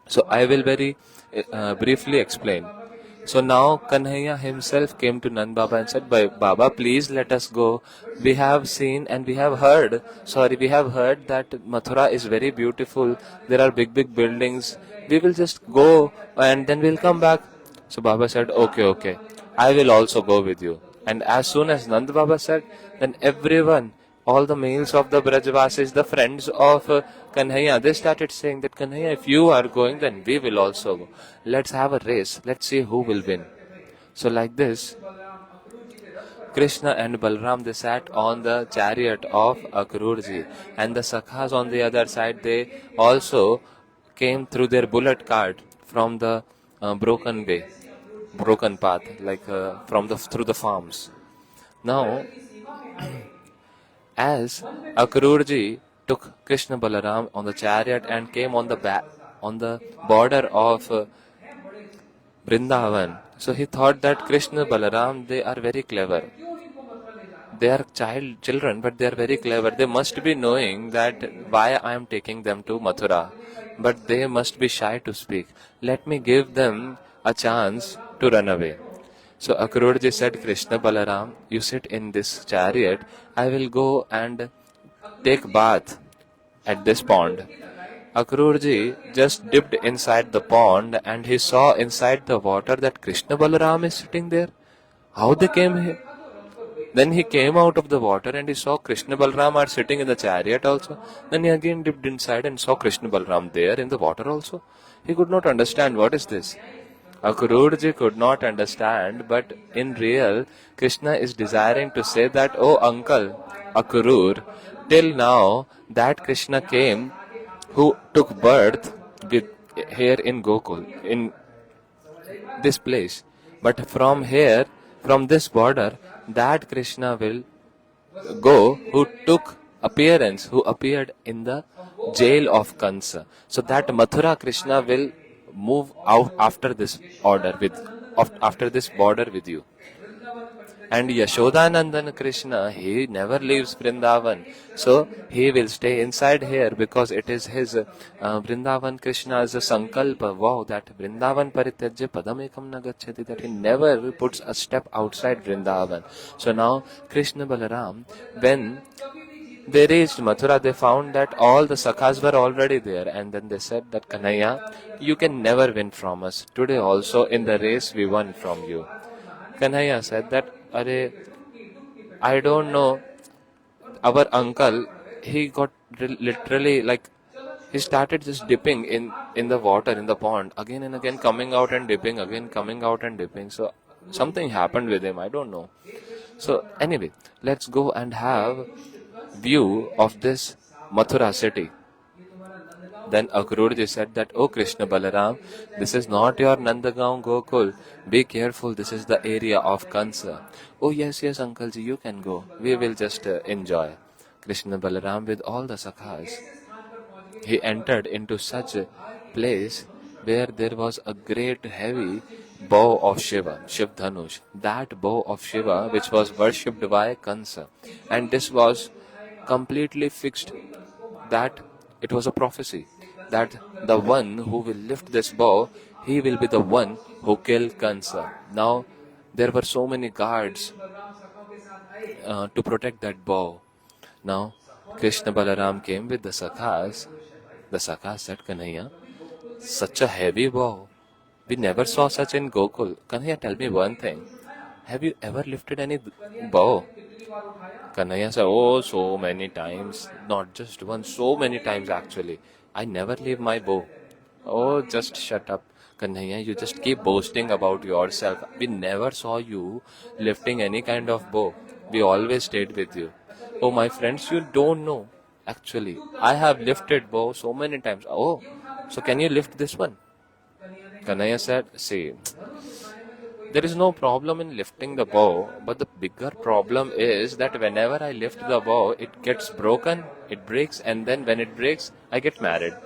So I will very briefly explain. So now Kanhaiya himself came to Nand Baba and said, Baba, please let us go. We have seen and we have heard that Mathura is very beautiful. There are big buildings. We will just go and then we'll come back. So Baba said, okay, I will also go with you. And as soon as Nand Baba said, then everyone, all the males of the Brajvasis, the friends of Kanhaiya, they started saying that Kanhaiya, if you are going, then we will also go. Let's have a race. Let's see who will win. So like this, Krishna and Balram, they sat on the chariot of Akrurji. And the Sakhas on the other side, they also came through their bullet cart from the broken path, like through the farms. Now, as Akrurji took Krishna Balaram on the chariot and came on the border of Vrindavan, so he thought that Krishna Balaram, they are very clever. They are children, but they are very clever. They must be knowing that why I am taking them to Mathura, but they must be shy to speak. Let me give them a chance to run away. So Akrurji said, Krishna Balaram, you sit in this chariot. I will go and take bath at this pond. Akrurji just dipped inside the pond and he saw inside the water that Krishna Balaram is sitting there. How they came here? Then he came out of the water and he saw Krishna Balaram are sitting in the chariot also. Then he again dipped inside and saw Krishna Balaram there in the water also. He could not understand what is this. Akrurji could not understand, but in real, Krishna is desiring to say that, oh uncle, Akrur, till now that Krishna came who took birth here in Gokul, in this place. But from here, from this border, that Krishna will go who appeared in the jail of Kansa. So that Mathura Krishna will move out after this border with you. And Yashodanandan Krishna, he never leaves Vrindavan. So he will stay inside here because it is his Vrindavan Krishna's sankalpa. Wow, that Vrindavan parityajya padamekam nagacchati, that he never puts a step outside Vrindavan. So now Krishna Balaram, when they reached Mathura, they found that all the Sakhas were already there. And then they said that, Kanhaiya, you can never win from us. Today also in the race we won from you. Kanhaiya said that, I don't know, our uncle, he got literally he started just dipping in the water, in the pond, again and again, coming out and dipping, again coming out and dipping. So something happened with him, I don't know. So anyway, let's go and have view of this Mathura city. Then Akrurji said that, "Oh Krishna Balaram, this is not your Nandagaon Gokul. Be careful, this is the area of Kansa." "Oh yes, yes, Uncle ji, you can go. We will just enjoy." Krishna Balaram with all the sakhas, he entered into such a place where there was a great heavy bow of Shiva, Shiv Dhanush. That bow of Shiva which was worshipped by Kansa. And this was completely fixed, that it was a prophecy that the one who will lift this bow, he will be the one who killed Kansa. Now, there were so many guards to protect that bow. Now, Krishna Balaram came with the sakhas. The sakhas said, "Kanhaiya, such a heavy bow. We never saw such in Gokul. Kanhaiya, tell me one thing. Have you ever lifted any bow?" Kanhaiya said, "Oh, so many times. Not just once, so many times actually. I never leave my bow." "Oh, just shut up. Kanhaiya, you just keep boasting about yourself. We never saw you lifting any kind of bow. We always stayed with you." "Oh, my friends, you don't know. Actually, I have lifted bow so many times." "Oh, so can you lift this one?" Kanhaiya said, "See, there is no problem in lifting the bow, but the bigger problem is that whenever I lift the bow, it gets broken, it breaks, and then when it breaks, I get married.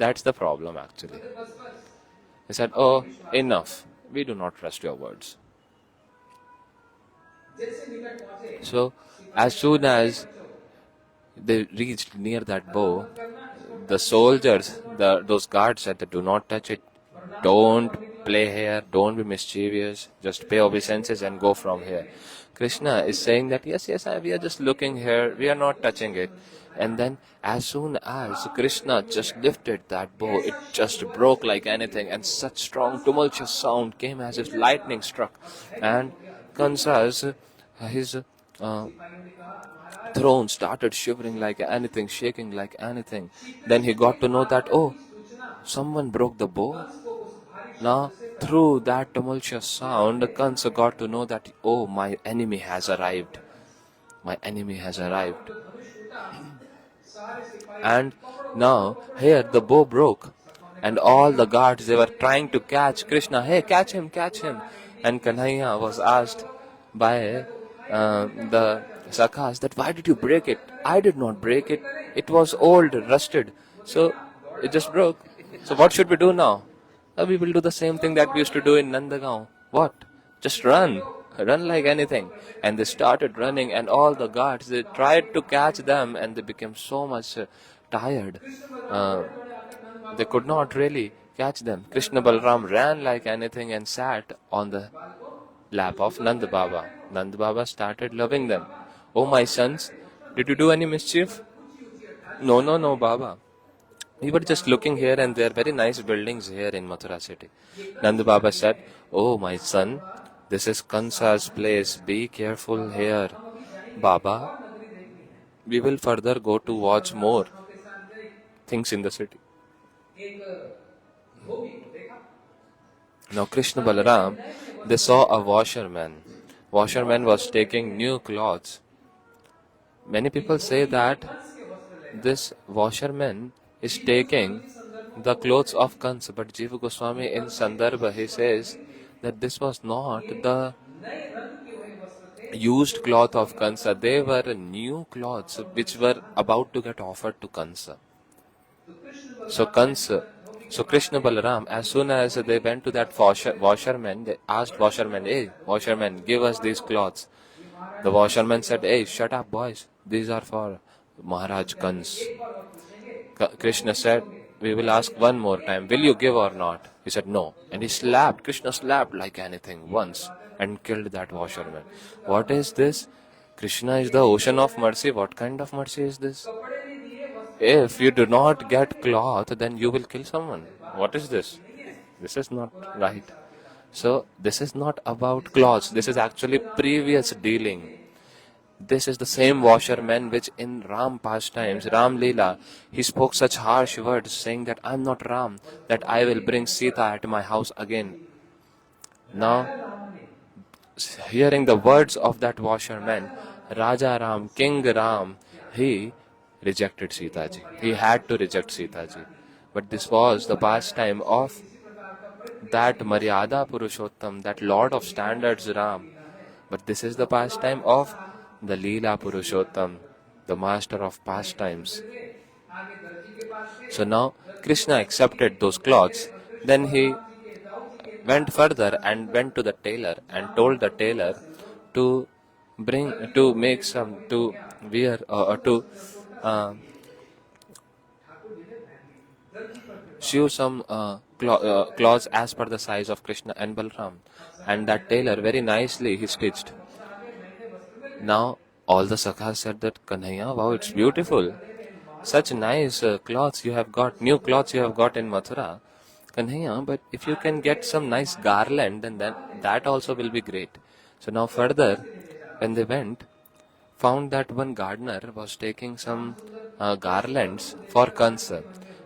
That's the problem actually." He said, "Oh, enough. We do not trust your words." So, as soon as they reached near that bow, the soldiers, those guards said, "Do not touch it. Don't play here. Don't be mischievous. Just pay obeisances and go from here." Krishna is saying that, "Yes, yes, we are just looking here. We are not touching it." And then as soon as Krishna just lifted that bow, it just broke like anything, and such strong tumultuous sound came as if lightning struck. And Kansa's, his throne started shivering like anything, shaking like anything. Then he got to know that, oh, someone broke the bow. Now, through that tumultuous sound, Kansa got to know that, oh, my enemy has arrived. My enemy has arrived. And now, here the bow broke. And all the guards, they were trying to catch Krishna. "Hey, catch him, catch him." And Kanhaiya was asked by the sakhas that, "Why did you break it?" "I did not break it. It was old, rusted. So, it just broke. So what should we do now?" "We will do the same thing that we used to do in Nandagaon." "What?" "Just run. Run like anything." And they started running, and all the guards, they tried to catch them, and they became so much tired. They could not really catch them. Krishna Balram ran like anything and sat on the lap of Nanda Baba. Nanda Baba started loving them. "Oh, my sons, did you do any mischief?" "No, no, no, Baba. We were just looking here and there, very nice buildings here in Mathura city." Nanda Baba said, "Oh, my son, this is Kansa's place. Be careful here. Baba, we will further go to watch more things in the city." Now Krishna Balaram, they saw a washerman. Washerman was taking new clothes. Many people say that this washerman is taking the clothes of Kansa, but Jiva Goswami in Sandarbha, he says that this was not the used cloth of Kansa. They were new clothes which were about to get offered to Kansa. So Krishna Balaram, as soon as they went to that washerman, they asked washerman, "Hey, washerman, give us these clothes." The washerman said, "Hey, shut up, boys. These are for Maharaj Kans." Krishna said, "We will ask one more time. Will you give or not?" He said, "No." And Krishna slapped like anything once and killed that washerman. What is this? Krishna is the ocean of mercy. What kind of mercy is this? If you do not get cloth, then you will kill someone. What is this? This is not right. So, this is not about clothes. This is actually previous dealing. This is the same washerman which in Ram pastimes, Ram Leela, he spoke such harsh words saying that I am not Ram, that I will bring Sita at my house again. Now, hearing the words of that washerman, Raja Ram, King Ram, he rejected Sita ji. He had to reject Sita ji. But this was the pastime of that Maryada Purushottam, that Lord of Standards Ram. But this is the pastime of the Leela Purushottam, the master of pastimes. So now Krishna accepted those clothes. Then he went further and went to the tailor and told the tailor to make some, to wear or to sew some clothes as per the size of Krishna and Balram. And that tailor very nicely he stitched. Now all the sakhas said that, Kanhaiya, wow, it's beautiful. Such nice cloths you have got, new cloths you have got in Mathura. Kanhaiya, but if you can get some nice garland, then that also will be great. So now further, when they went, found that one gardener was taking some garlands for Kansa.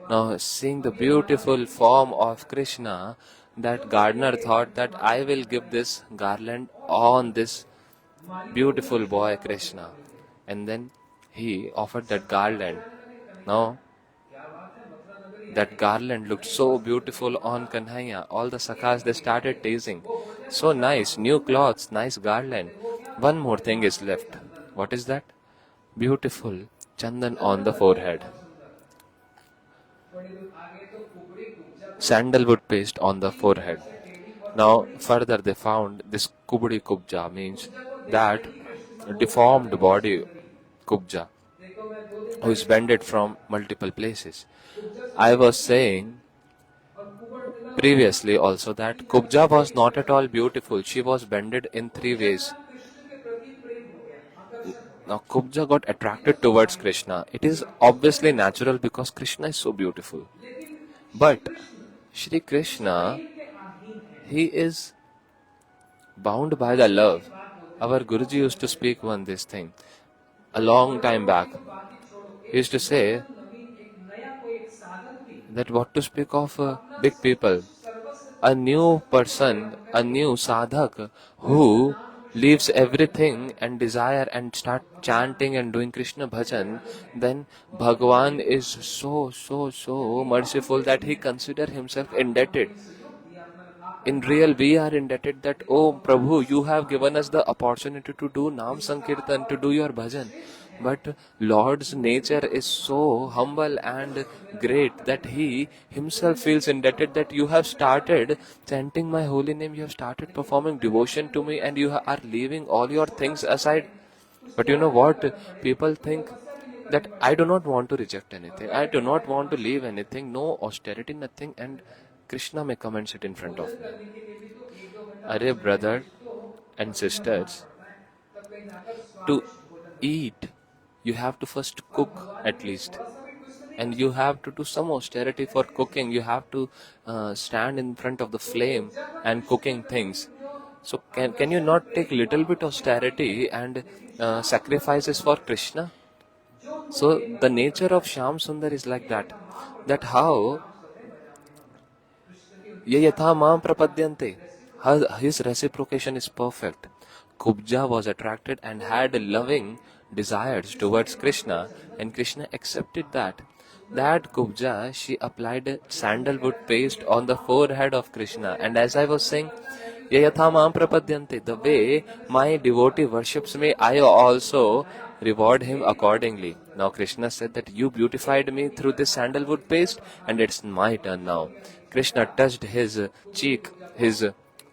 Now seeing the beautiful form of Krishna, that gardener thought that I will give this garland on this beautiful boy Krishna. And then he offered that garland. Now that garland looked so beautiful on Kanhaiya. All the sakhas, they started teasing. So nice, new clothes, nice garland. One more thing is left. What is that? Beautiful chandan on the forehead. Sandalwood paste on the forehead. Now further they found this kubdi kubja, means that deformed body kubja, who is bended from multiple places. I was saying previously also that Kubja was not at all beautiful. She was bended in three ways. Now Kubja got attracted towards Krishna. It is obviously natural because Krishna is so beautiful. But Shri Krishna, he is bound by the love. Our Guruji used to speak this thing a long time back. He used to say that what to speak of big people. A new person, a new sadhak who leaves everything and desire and start chanting and doing Krishna bhajan, then Bhagavan is so merciful that he consider himself indebted. In real, we are indebted that, oh Prabhu, you have given us the opportunity to do Nam Sankirtan, to do your bhajan. But Lord's nature is so humble and great that He Himself feels indebted that you have started chanting my holy name, you have started performing devotion to me, and you are leaving all your things aside. But you know what? People think that I do not want to reject anything, I do not want to leave anything, no austerity, nothing, and Krishna may come and sit in front of me. Arey brother and sisters, to eat, you have to first cook at least. And you have to do some austerity for cooking. You have to stand in front of the flame and cooking things. So can you not take little bit austerity and sacrifices for Krishna? So the nature of Shyam Sundar is like that. That how Ye yatha mam prapadyante. His reciprocation is perfect. Kubja was attracted and had loving desires towards Krishna, and Krishna accepted that. That Kubja, she applied sandalwood paste on the forehead of Krishna, and as I was saying, Ye yatha mam prapadyante, the way my devotee worships me, I also reward him accordingly. Now Krishna said that you beautified me through this sandalwood paste, and it's my turn now. Krishna touched his cheek, his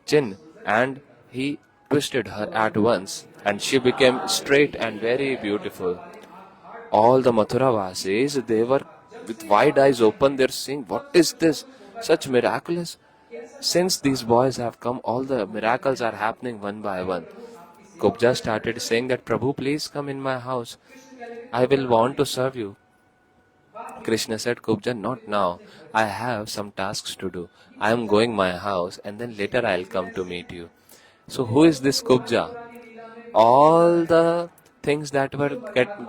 chin, and he twisted her at once, and she became straight and very beautiful. All the Mathuravasis, they were with wide eyes open, they're saying, what is this? Such miraculous. Since these boys have come, all the miracles are happening one by one. Kubja started saying that, Prabhu, please come in my house. I will want to serve you. Krishna said, Kubja, not now. I have some tasks to do. I am going my house and then later I will come to meet you. So who is this Kubja? All the things that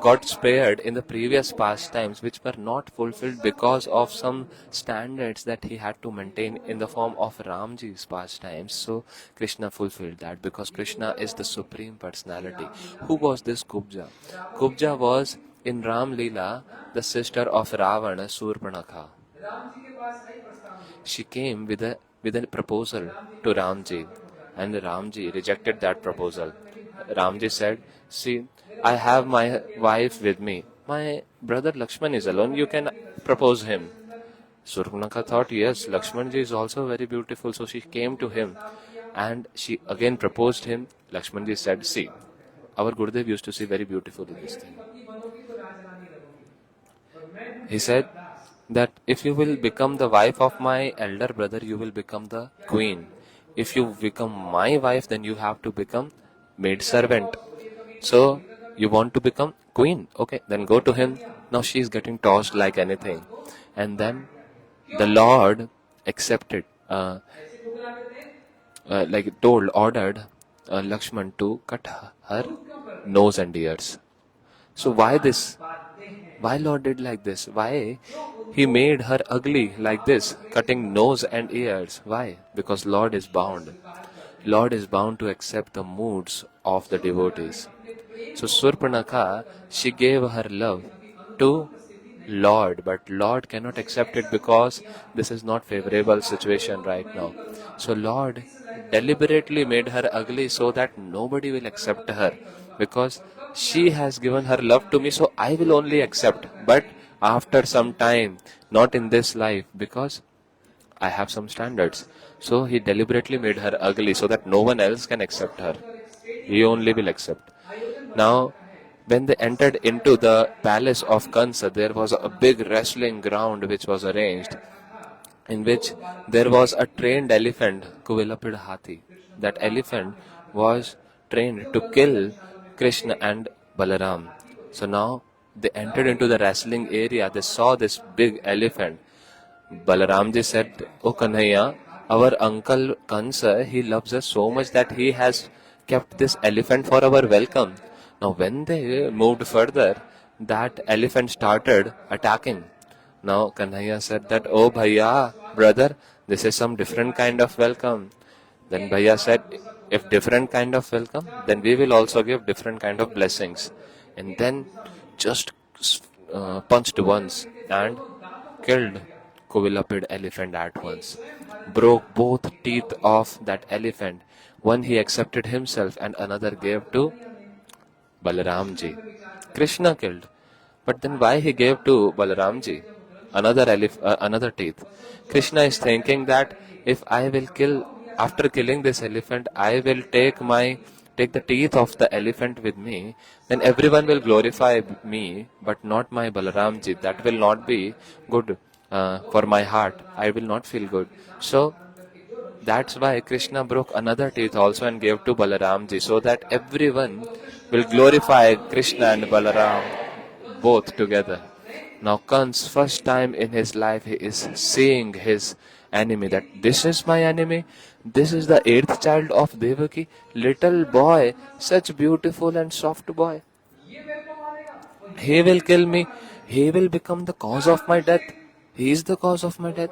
got spared in the previous pastimes, which were not fulfilled because of some standards that he had to maintain in the form of Ramji's pastimes. So Krishna fulfilled that because Krishna is the supreme personality. Who was this Kubja? Kubja was in Ram Leela the sister of Ravana, Surpanakha. She came with a proposal to Ramji, and Ramji rejected that proposal. Ramji said, "See, I have my wife with me. My brother Lakshman is alone. You can propose him." Surpanakha thought, yes, Lakshmanji is also very beautiful, so she came to him and she again proposed him. Lakshmanji said, "See, our Gurudev used to see very beautiful in this thing." He said that if you will become the wife of my elder brother, you will become the queen. If you become my wife, then you have to become maid servant. So you want to become queen? Okay, then go to him. Now she is getting tossed like anything. And then the Lord accepted, ordered Lakshman to cut her nose and ears. So why this? Why Lord did like this? Why he made her ugly like this, cutting nose and ears? Why? Because Lord is bound. Lord is bound to accept the moods of the devotees. So Surpanakha, she gave her love to Lord, but Lord cannot accept it because this is not favorable situation right now. So Lord deliberately made her ugly so that nobody will accept her, because she has given her love to me, so I will only accept, but after some time, not in this life, because I have some standards. So he deliberately made her ugly so that no one else can accept her. He only will accept. Now, when they entered into the palace of Kansa, there was a big wrestling ground which was arranged, in which there was a trained elephant, Kuvilapid Hathi. That elephant was trained to kill Krishna and Balaram. So now they entered into the wrestling area. They saw this big elephant. Balaramji said, "Oh Kanhaiya, our uncle Kansa, he loves us so much that he has kept this elephant for our welcome." Now when they moved further, that elephant started attacking. Now Kanhaiya said that, "Oh Bhaiya, brother, this is some different kind of welcome." Then Bhaiya said, "If different kind of welcome, then we will also give different kind of blessings." And then just punched once and killed Kuvilapid elephant at once. Broke both teeth of that elephant. One he accepted himself and another gave to Balaramji. Krishna killed. But then why he gave to Balaramji another teeth? Krishna is thinking that if I will kill, after killing this elephant, I will take the teeth of the elephant with me, then everyone will glorify me, but not my Balaramji. That will not be good for my heart. I will not feel good. So that's why Krishna broke another teeth also and gave to Balaramji, so that everyone will glorify Krishna and Balaram both together. Now Kans, first time in his life, he is seeing his enemy, that this is my enemy, this is the eighth child of Devaki, little boy, such beautiful and soft boy. He will kill me, he will become the cause of my death, he is the cause of my death.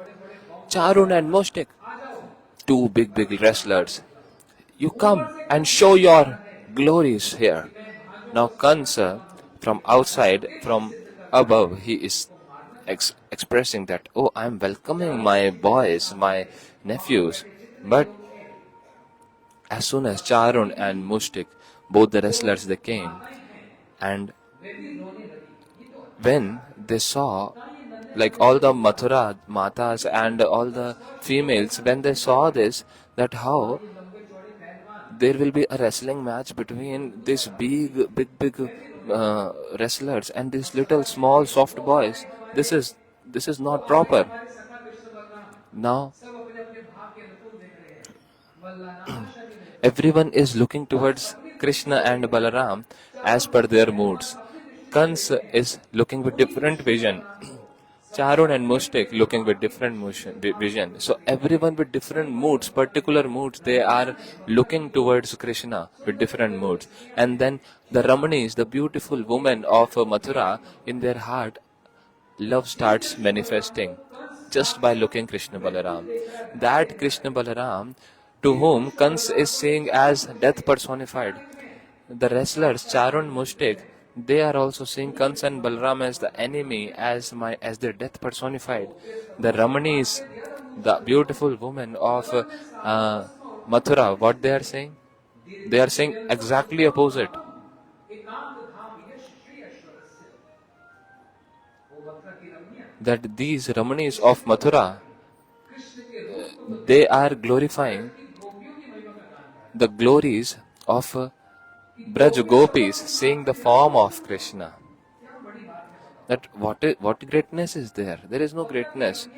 Charun and Mostik, two big wrestlers, you come and show your glories here. Now Kansa, from outside, from above, he is expressing that, oh, I am welcoming my boys, my nephews. But as soon as Charun and Mushtik, both the wrestlers, they came, and when they saw, like all the Mathura Matas and all the females, when they saw this, that how there will be a wrestling match between these big wrestlers and these little small soft boys. This is not proper. Now everyone is looking towards Krishna and Balaram as per their moods. Kans is looking with different vision. Charun and Mustik looking with different vision. So everyone with different moods, particular moods, they are looking towards Krishna with different moods. And then the Ramanis, the beautiful women of Mathura, in their heart, love starts manifesting just by looking Krishna Balaram. That Krishna Balaram, to whom Kans is seeing as death personified. The wrestlers Charun Mustik, they are also seeing Kans and Balram as the enemy, as their death personified. The Ramanis, the beautiful women of Mathura, what they are saying? They are saying exactly opposite. That these Ramanis of Mathura, they are glorifying the glories of Braj Gopis, seeing the form of Krishna. That what greatness is there? There is no greatness.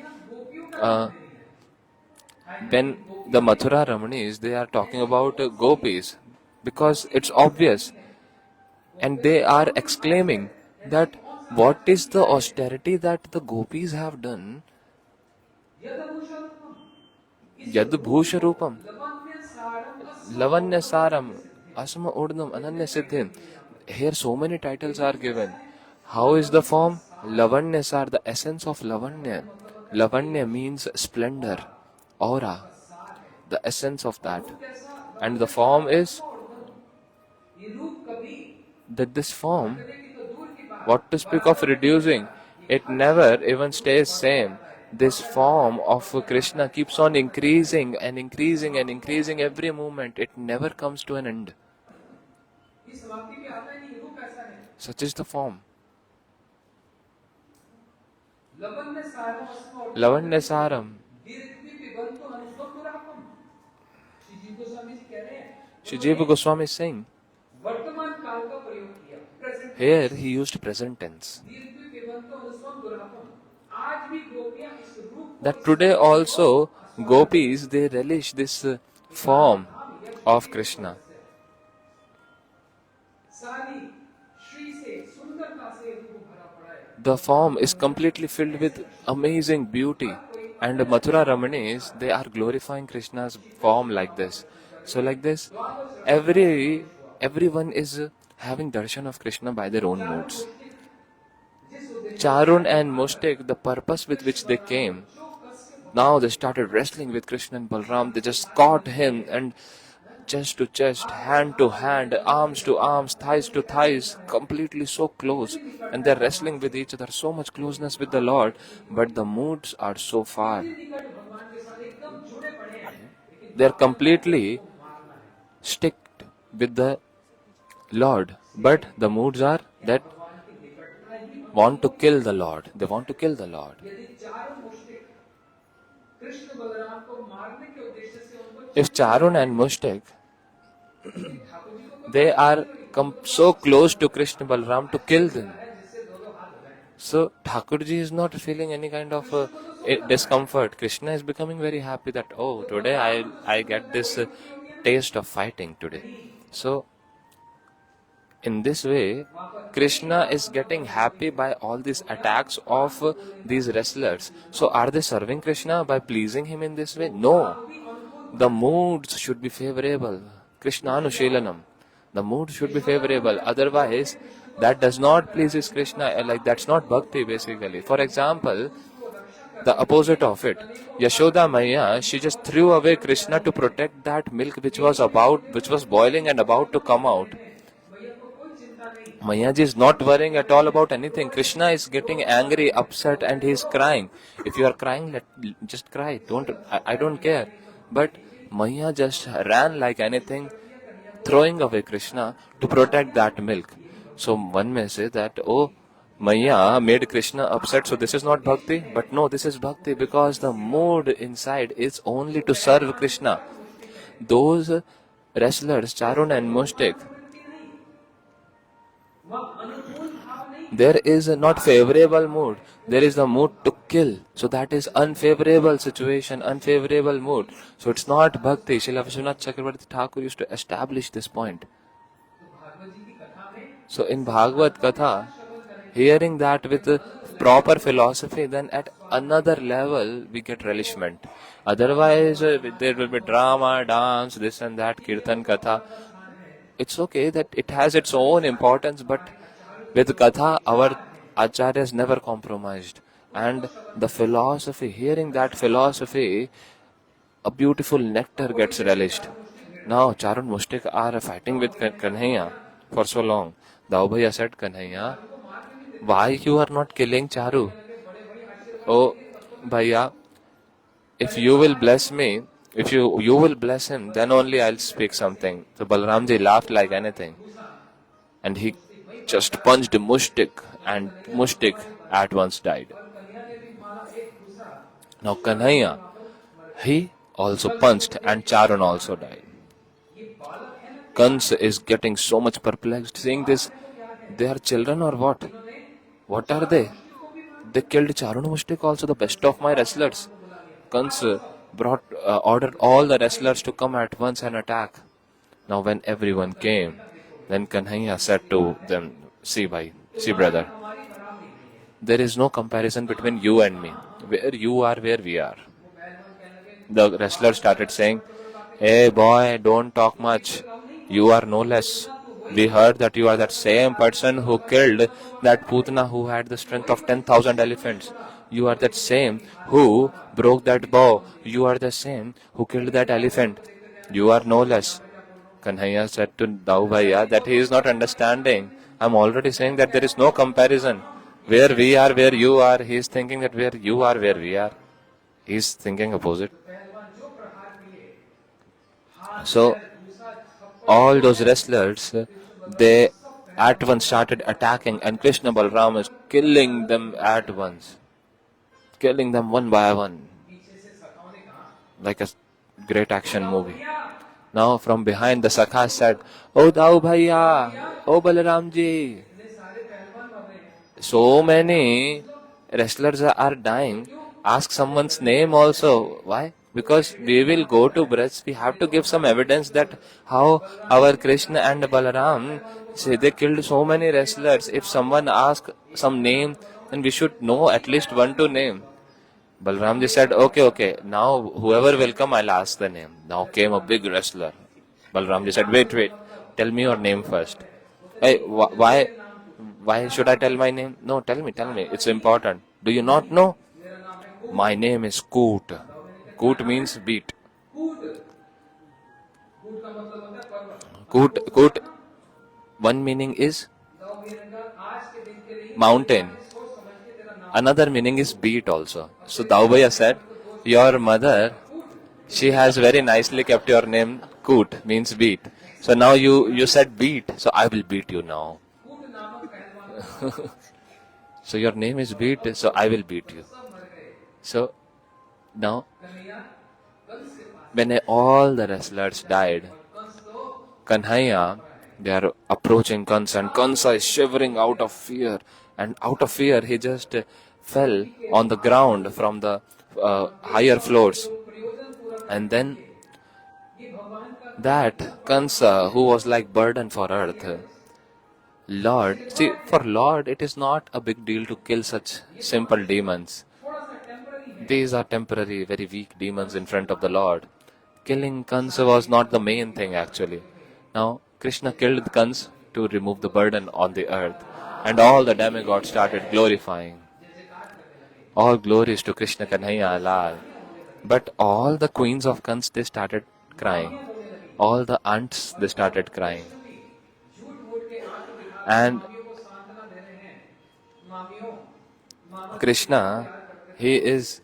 When the Mathura Ramanis, they are talking about gopis, because it's obvious, and they are exclaiming that what is the austerity that the gopis have done? Yad bhusharupam, lavanya saram, asma urdam, ananya siddhim. Here so many titles are given. How is the form? Lavanya sar, the essence of lavanya. Lavanya means splendor, aura, the essence of that. And the form is that this form, what to speak of reducing, it never even stays same. This form of Krishna keeps on increasing and increasing and increasing every moment. It never comes to an end. Such is the form. Lavanya saram. Shijiva Goswami is saying, here he used present tense. That today also gopis, they relish this form of Krishna. The form is completely filled with amazing beauty. And Mathura Ramanis, they are glorifying Krishna's form like this. So like this, everyone is having darshan of Krishna by their own modes. Charun and Mustik, the purpose with which they came, now they started wrestling with Krishna and Balram. They just caught him, and chest to chest, hand to hand, arms to arms, thighs to thighs, completely so close. And they're wrestling with each other, so much closeness with the Lord, but the moods are so far. They're completely sticked with the Lord, but the moods are that want to kill the Lord. They want to kill the Lord. If Charun and Mustik, they are so close to Krishna Balram to kill them. So Thakurji is not feeling any kind of discomfort. Krishna is becoming very happy that, oh, today I get this taste of fighting today. So in this way, Krishna is getting happy by all these attacks of these wrestlers. So are they serving Krishna by pleasing him in this way? No. The moods should be favorable. Krishnanushilanam. The mood should be favorable. Otherwise, that does not please Krishna. Like, that's not bhakti basically. For example, the opposite of it. Yashoda Maya, she just threw away Krishna to protect that milk which was boiling and about to come out. Mayaji is not worrying at all about anything. Krishna is getting angry, upset, and he is crying. If you are crying, just cry. I don't care. But Maya just ran like anything, throwing away Krishna to protect that milk. So one may say that, oh, Maya made Krishna upset, so this is not bhakti. But no, this is bhakti, because the mood inside is only to serve Krishna. Those wrestlers, Charun and Mustik, there is a not favorable mood. There is the mood to kill. So that is unfavorable situation, unfavorable mood. So it's not bhakti. Srila Vishwanath Chakravarti Thakur used to establish this point. So in Bhagavat Katha, hearing that with proper philosophy, then at another level we get relishment. Otherwise, there will be drama, dance, this and that, kirtan, katha. It's okay that it has its own importance, but with Katha, our acharyas never compromised. And the philosophy, hearing that philosophy, a beautiful nectar gets relished. Now, Charun Mushtik are fighting with Kanhaiya for so long. Daubhaiya said, Kanhaiya, why you are not killing Charu? Oh, Bhaiya, if you will bless me, if you will bless him, then only I'll speak something. So Balramji laughed like anything. And he just punched Mushtik, and Mushtik at once died. Now Kanhaiya, he also punched, and Charan also died. Kans is getting so much perplexed, seeing this. They are children or what? What are they? They killed Charun Mushtik also, the best of my wrestlers. Kans ordered all the wrestlers to come at once and attack. Now when everyone came, then Kanhaiya said to them, see brother, there is no comparison between you and me. Where you are, where we are. The wrestler started saying, hey boy, don't talk much. You are no less. We heard that you are that same person who killed that Putana who had the strength of 10,000 elephants. You are that same who broke that bow. You are the same who killed that elephant. You are no less. Kanhaiya said to Daubhaiya that he is not understanding. I am already saying that there is no comparison. Where we are, where you are, he is thinking that where you are, where we are. He is thinking opposite. So, all those wrestlers, they at once started attacking, and Krishna Balram is killing them at once. Killing them one by one. Like a great action movie. Now from behind the Sakha said, Oh Daubhaiya, oh Balaramji. So many wrestlers are dying. Ask someone's name also. Why? Because we will go to Braj. We have to give some evidence that how our Krishna and Balaram, say they killed so many wrestlers. If someone asks some name, then we should know at least one to name. Balramji said, okay, now whoever will come, I'll ask the name. Now came a big wrestler. Balramji said, wait, tell me your name first. Hey, why should I tell my name? No, tell me, it's important. Do you not know? My name is Koot. Koot means beat. Koot, one meaning is mountain. Another meaning is beat also. So Daubhaiya said, your mother, she has very nicely kept your name Koot, means beat. So now you said beat, so I will beat you now. So your name is beat, so I will beat you. So now, when all the wrestlers died, Kanhaiya, they are approaching Kansa, and Kansa is shivering out of fear. And out of fear, he just fell on the ground from the higher floors. And then that Kansa, who was like burden for earth, Lord, see, for Lord, it is not a big deal to kill such simple demons. These are temporary, very weak demons in front of the Lord. Killing Kansa was not the main thing actually. Now, Krishna killed Kansa to remove the burden on the earth. And all the demigods started glorifying. All glories to Krishna Kanhaiya Lal. But all the queens of Kans, they started crying. All the aunts, they started crying. And Krishna, he is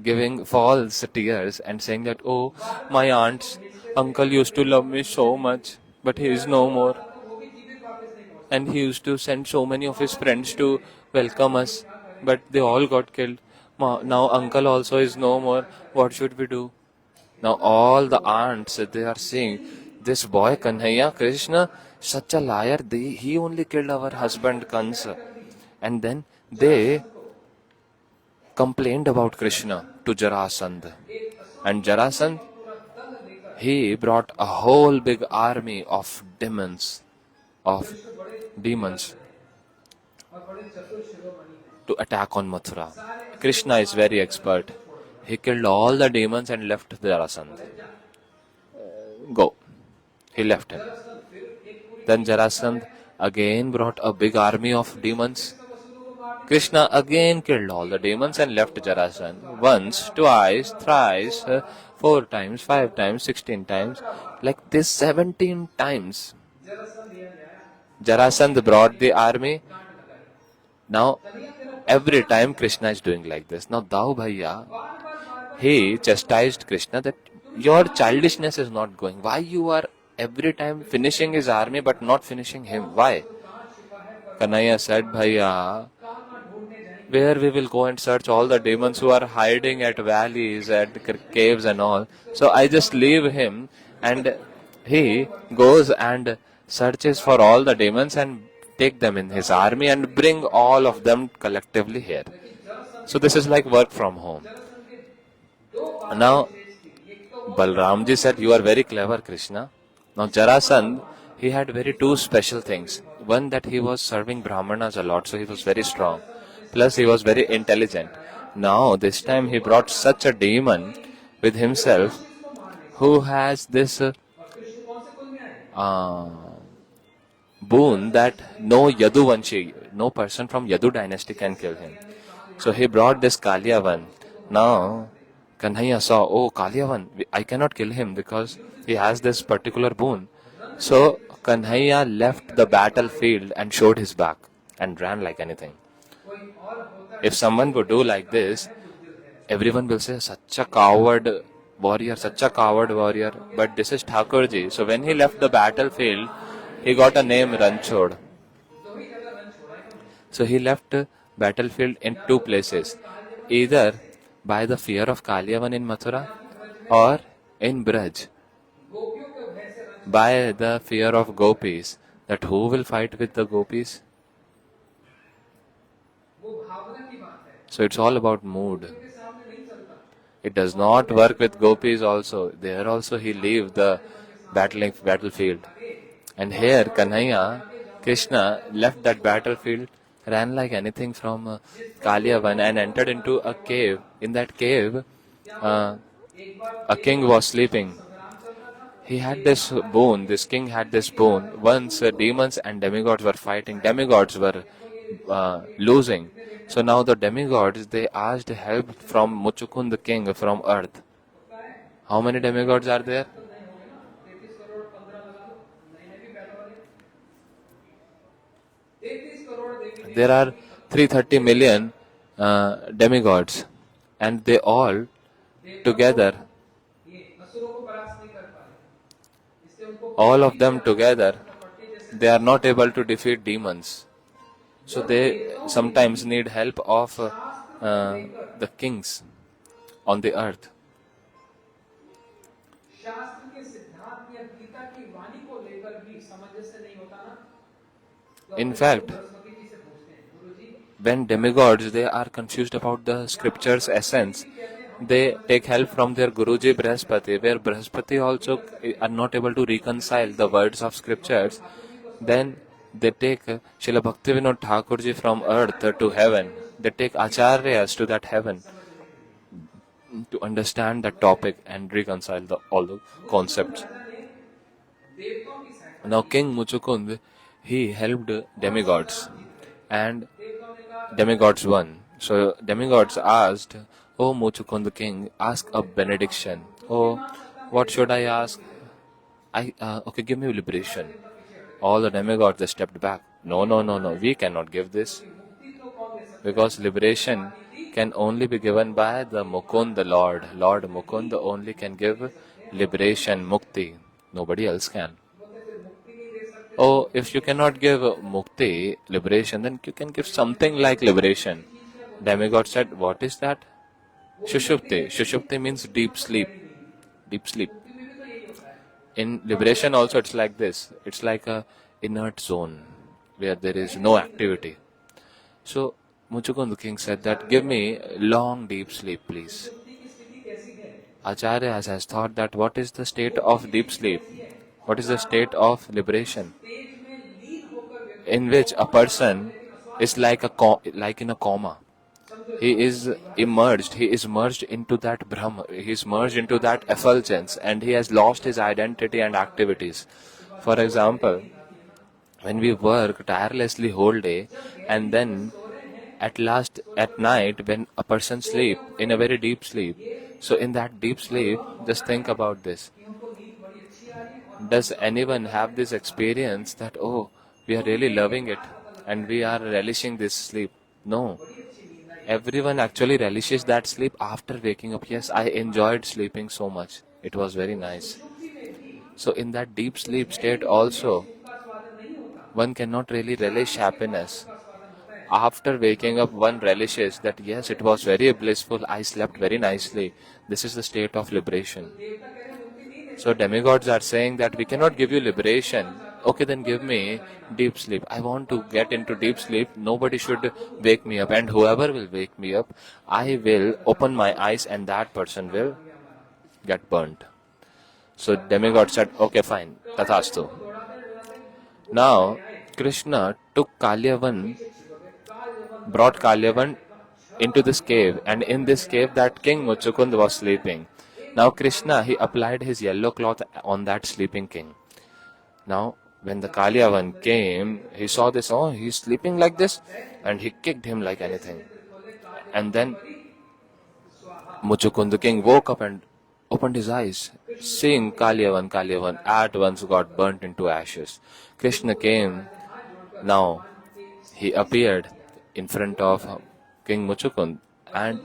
giving false tears and saying that, oh, my aunts, uncle used to love me so much, but he is no more. And he used to send so many of his friends to welcome us, but they all got killed. Now uncle also is no more. What should we do? Now all the aunts, they are saying, this boy Kanhaiya, Krishna, such a liar. He only killed our husband Kansa. And then they complained about Krishna to Jarasandha. And Jarasandha, he brought a whole big army of demons. to attack on Mathura. Krishna is very expert. He killed all the demons and left Jarasandha. Go. He left him. Then Jarasandha again brought a big army of demons. Krishna again killed all the demons and left Jarasandha. Once, twice, thrice, 4 times, 5 times, 16 times. Like this 17 times. Jarasandha brought the army. Now, every time Krishna is doing like this. Now, Dao Bhaiya, he chastised Krishna that your childishness is not going. Why you are every time finishing his army but not finishing him? Why? Kanhaiya said, Bhaiya, where we will go and search all the demons who are hiding at valleys, at caves and all. So I just leave him and he goes and searches for all the demons and take them in his army and bring all of them collectively here. So this is like work from home. Now, Balramji said, you are very clever, Krishna. Now, Jarasandha, he had very 2 special things. One, that he was serving Brahmanas a lot, so he was very strong. Plus, he was very intelligent. Now, this time he brought such a demon with himself who has this boon that no Yaduvanshi, no person from Yadu dynasty can kill him. So he brought this Kalyavan. Now, Kanhaiya saw, oh, Kalyavan, I cannot kill him because he has this particular boon. So Kanhaiya left the battlefield and showed his back and ran like anything. If someone would do like this, everyone will say, such a coward warrior, such a coward warrior. But this is Thakurji. So when he left the battlefield, he got a name Ranchod. So he left battlefield in 2 places. Either by the fear of Kalyavan in Mathura or in Braj. By the fear of gopis. That who will fight with the gopis? So it's all about mood. It does not work with gopis also. There also he leave the battlefield. And here Kanhaiya, Krishna left that battlefield, ran like anything from Kalyavan and entered into a cave. In that cave, a king was sleeping. He had this boon, this king had this boon. Once demons and demigods were fighting, demigods were losing. So now the demigods, they asked help from Muchukund the king from earth. How many demigods are there? There are 330 million demigods, and they all together, all of them together, they are not able to defeat demons. So they sometimes need help of the kings on the earth. In fact, when demigods, they are confused about the scripture's essence, they take help from their Guruji Brihaspati, where Brihaspati also are not able to reconcile the words of scriptures. Then they take Srila Bhaktivinoda Thakurji from earth to heaven. They take acharyas to that heaven to understand that topic and reconcile all the concepts. Now King Muchukund, he helped demigods, and demigods won. So demigods asked, "Oh Muchukund the king, ask a benediction." "Oh, what should I ask?" Okay, give me liberation." All the demigods, they stepped back. No, we cannot give this. Because liberation can only be given by the Mukund, the Lord. Lord Mukund only can give liberation, mukti. Nobody else can. Oh, if you cannot give mukti, liberation, then you can give something like liberation. Demigod said, what is that? Shushupti. Shushupti means deep sleep. Deep sleep. In liberation also it's like this. It's like a inert zone where there is no activity. So Muchukund the king said that, give me long deep sleep, please. Acharya has thought that what is the state of deep sleep? What is the state of liberation? In which a person is like like in a coma. He is immersed. He is merged into that Brahma. He is merged into that effulgence, and he has lost his identity and activities. For example, when we work tirelessly whole day, and then at last at night when a person sleep in a very deep sleep, so in that deep sleep, just think about this. कि हमको नींद बड़ी अच्छी आ रही है और Does anyone have this experience that, oh, we are really loving it and we are relishing this sleep? No. बड़ी अच्छी नींद आई Everyone actually relishes that sleep after waking up. Yes, I enjoyed sleeping so much. It was very nice. सुषुप्ति में भी So in that deep sleep state also, सुख का स्वादन नहीं होता one cannot really relish happiness. सुख का स्वादन होता है After waking up, one relishes that yes, it was very blissful. I slept very nicely. This is the state of liberation. देवता कह रहे हैं मुक्ति नहीं दे So demigods are saying that we cannot give you liberation. Okay, then give me deep sleep. I want to get into deep sleep. Nobody should wake me up. And whoever will wake me up, I will open my eyes and that person will get burnt. So demigod said, okay, fine. Tathastu. Now, Krishna took Kalyavan, brought Kalyavan into this cave, and in this cave that King Muchukund was sleeping. Now Krishna, he applied his yellow cloth on that sleeping king. Now, when the Kalyavan came, he saw this, oh, he's sleeping like this, and he kicked him like anything. And then Muchukund the king woke up and opened his eyes, seeing Kalyavan at once got burnt into ashes. Krishna came. Now, he appeared in front of King Muchukund, and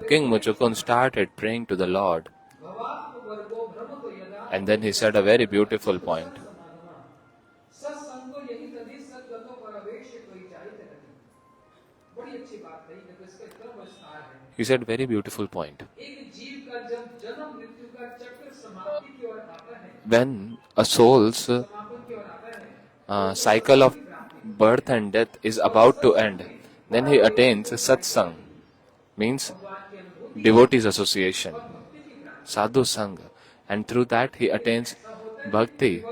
King Muchukund started praying to the Lord. And then he said a very beautiful point. सत्संग यही तभी सद्गतो परवेश कोई चाहिए नहीं बड़ी अच्छी बात कही कि इसका इतना विस्तार है He said very beautiful point. एक जीव का जब जन्म मृत्यु का चक्र समाप्ति की ओर आता है When a soul's समापन की ओर आता है cycle of birth and death is about to end, then he attains satsang, means devotees association, sadhu sangha, and through that he attains bhakti.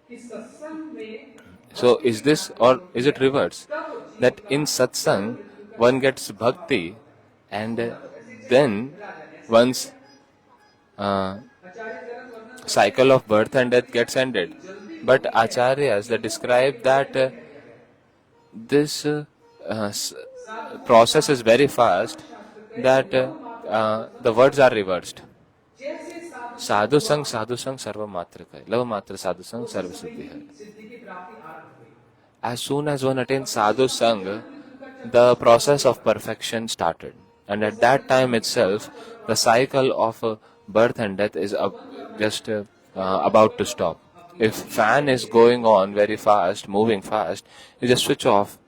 कि सत्संग में So is this or is it reverse? That in satsang one gets bhakti and then one's cycle of birth and death gets ended. But acharyas they describe that this process is very fast, that the words are reversed. Sadhu sang sarva matra kai. Lava matra sadhu sang sarva siddhi hai. सिद्धि की प्राप्ति आरंभ हुई As soon as one attains sadhu sang, the process of perfection started. And at that time itself, the cycle of birth and death is just about to stop. If fan is going on very fast, moving fast, you just switch off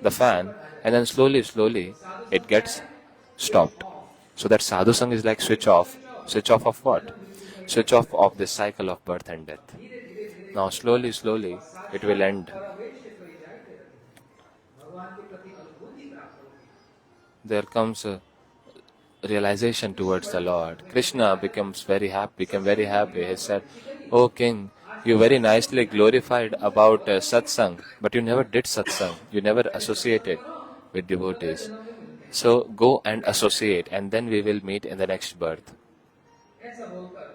the fan and then slowly it gets stopped. So that sadhu sang is like switch off. Switch off of what? Switch off of this cycle of birth and death. Now slowly it will end. There comes a realization towards the Lord. Krishna became very happy. He said, "O King, you very nicely glorified about satsang, but you never did satsang. You never associated with devotees. So go and associate, and then we will meet in the next birth." ऐसा बोलकर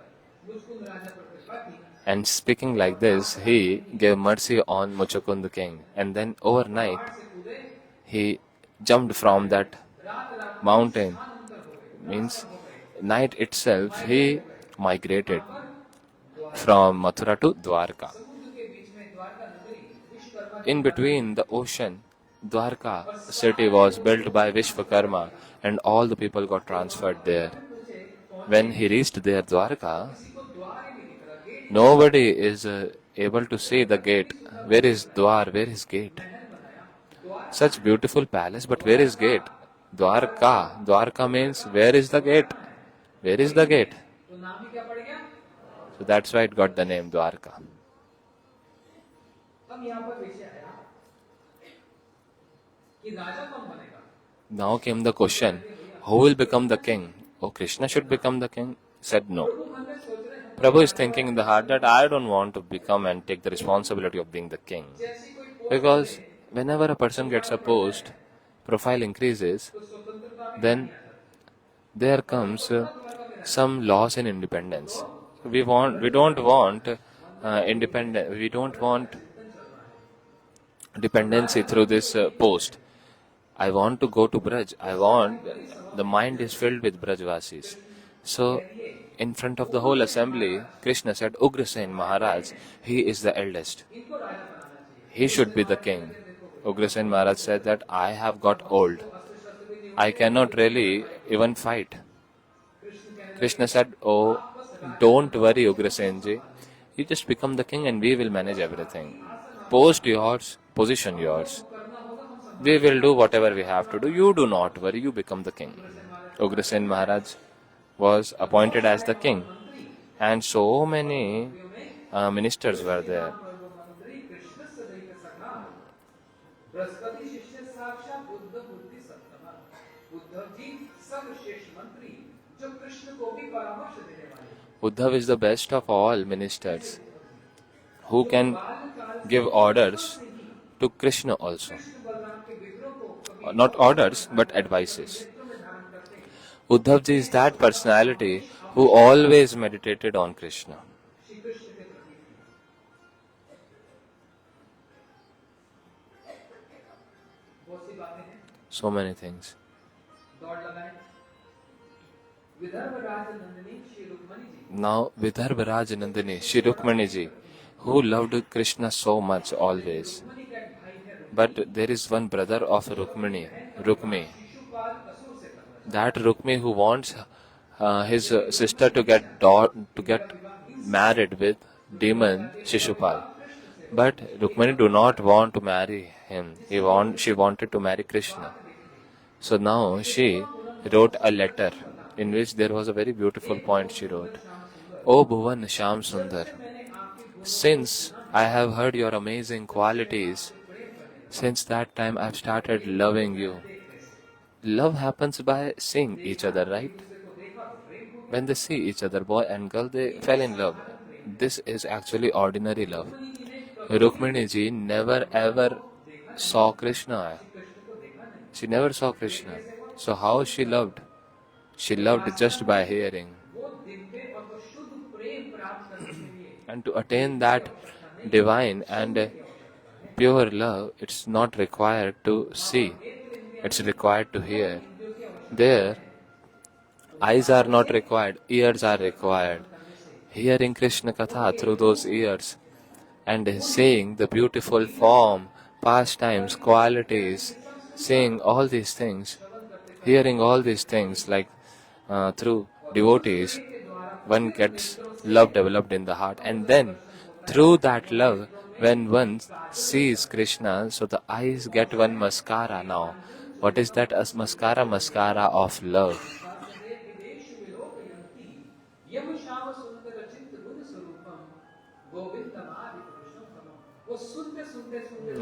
मुचकुंद राजा पर कृपा की And speaking like this, he gave mercy on Muchukund king. And then overnight, से कूदे he jumped from that रात रात mountain. अंतर हो गए Means night itself, he migrated from Mathura to Dwarka. समुद्र के बीच में द्वारका नगरी Vishwakarma In between the ocean, Dwarka city was built by Vishwakarma, and all the people got transferred there. When he reached there, Dwarka, को द्वार ही नहीं दिख रहा gate nobody is able to see the gate. Where is Dwar? Where is gate? Such beautiful palace, but where is gate? Dwarka. Dwarka means where is the gate? Where is the gate? तो नाम ही क्या पड़ गया So that's why it got the name Dwarka. अब यहाँ पर विषय आया कि राजा कौन बनेगा Now came the question, who will become the king? Oh, Krishna should become the king? Said no. प्रभु मन में सोच रहे हैं Prabhu is thinking in the heart that I don't want to become and take the responsibility of being the king. जैसी कोई Because whenever a person gets a post, profile increases, then there comes some loss in independence. We don't want we don't want dependency through this post. I want to go to Braj. The mind is filled with Brajvasis. So, in front of the whole assembly, Krishna said, Ugrasen Maharaj, he is the eldest. He should be the king. Ugrasen Maharaj said that I have got old. I cannot really even fight. Krishna said, oh, don't worry, Ugrasenji. You just become the king and we will manage everything. Post yours, position yours. We will do whatever we have to do. You do not worry, you become the king. Ugrasen Maharaj was appointed as the king. And so many ministers were there. Uddhav is the best of all ministers who can give orders to Krishna also. Not orders, but advices. Uddhavji is that personality who always meditated on Krishna. So many things. Now, Vidarbha Rajanandini, Shri Rukmani ji, who loved Krishna so much always. But there is one brother of Rukmini, that Rukmi who wants his sister to get married with demon Shishupal. But Rukmini do not want to marry him. She wanted to marry Krishna. So now she wrote a letter in which there was a very beautiful point she wrote. O Bhuvan Shyam Sundar, since I have heard your amazing qualities, since that time I have started loving you. Love happens by seeing each other, right? When they see each other, boy and girl, they fell in love. This is actually ordinary love. Rukmini ji never ever saw Krishna. She never saw Krishna. So how she loved? She loved just by hearing. And to attain that divine and pure love, it's not required to see. It's required to hear. There, eyes are not required, ears are required. Hearing Krishna Katha through those ears and seeing the beautiful form, pastimes, qualities, seeing all these things, hearing all these things like through devotees, one gets love developed in the heart. And then through that love, when one sees Krishna, so the eyes get one mascara now. What is that? As mascara? Mascara of love.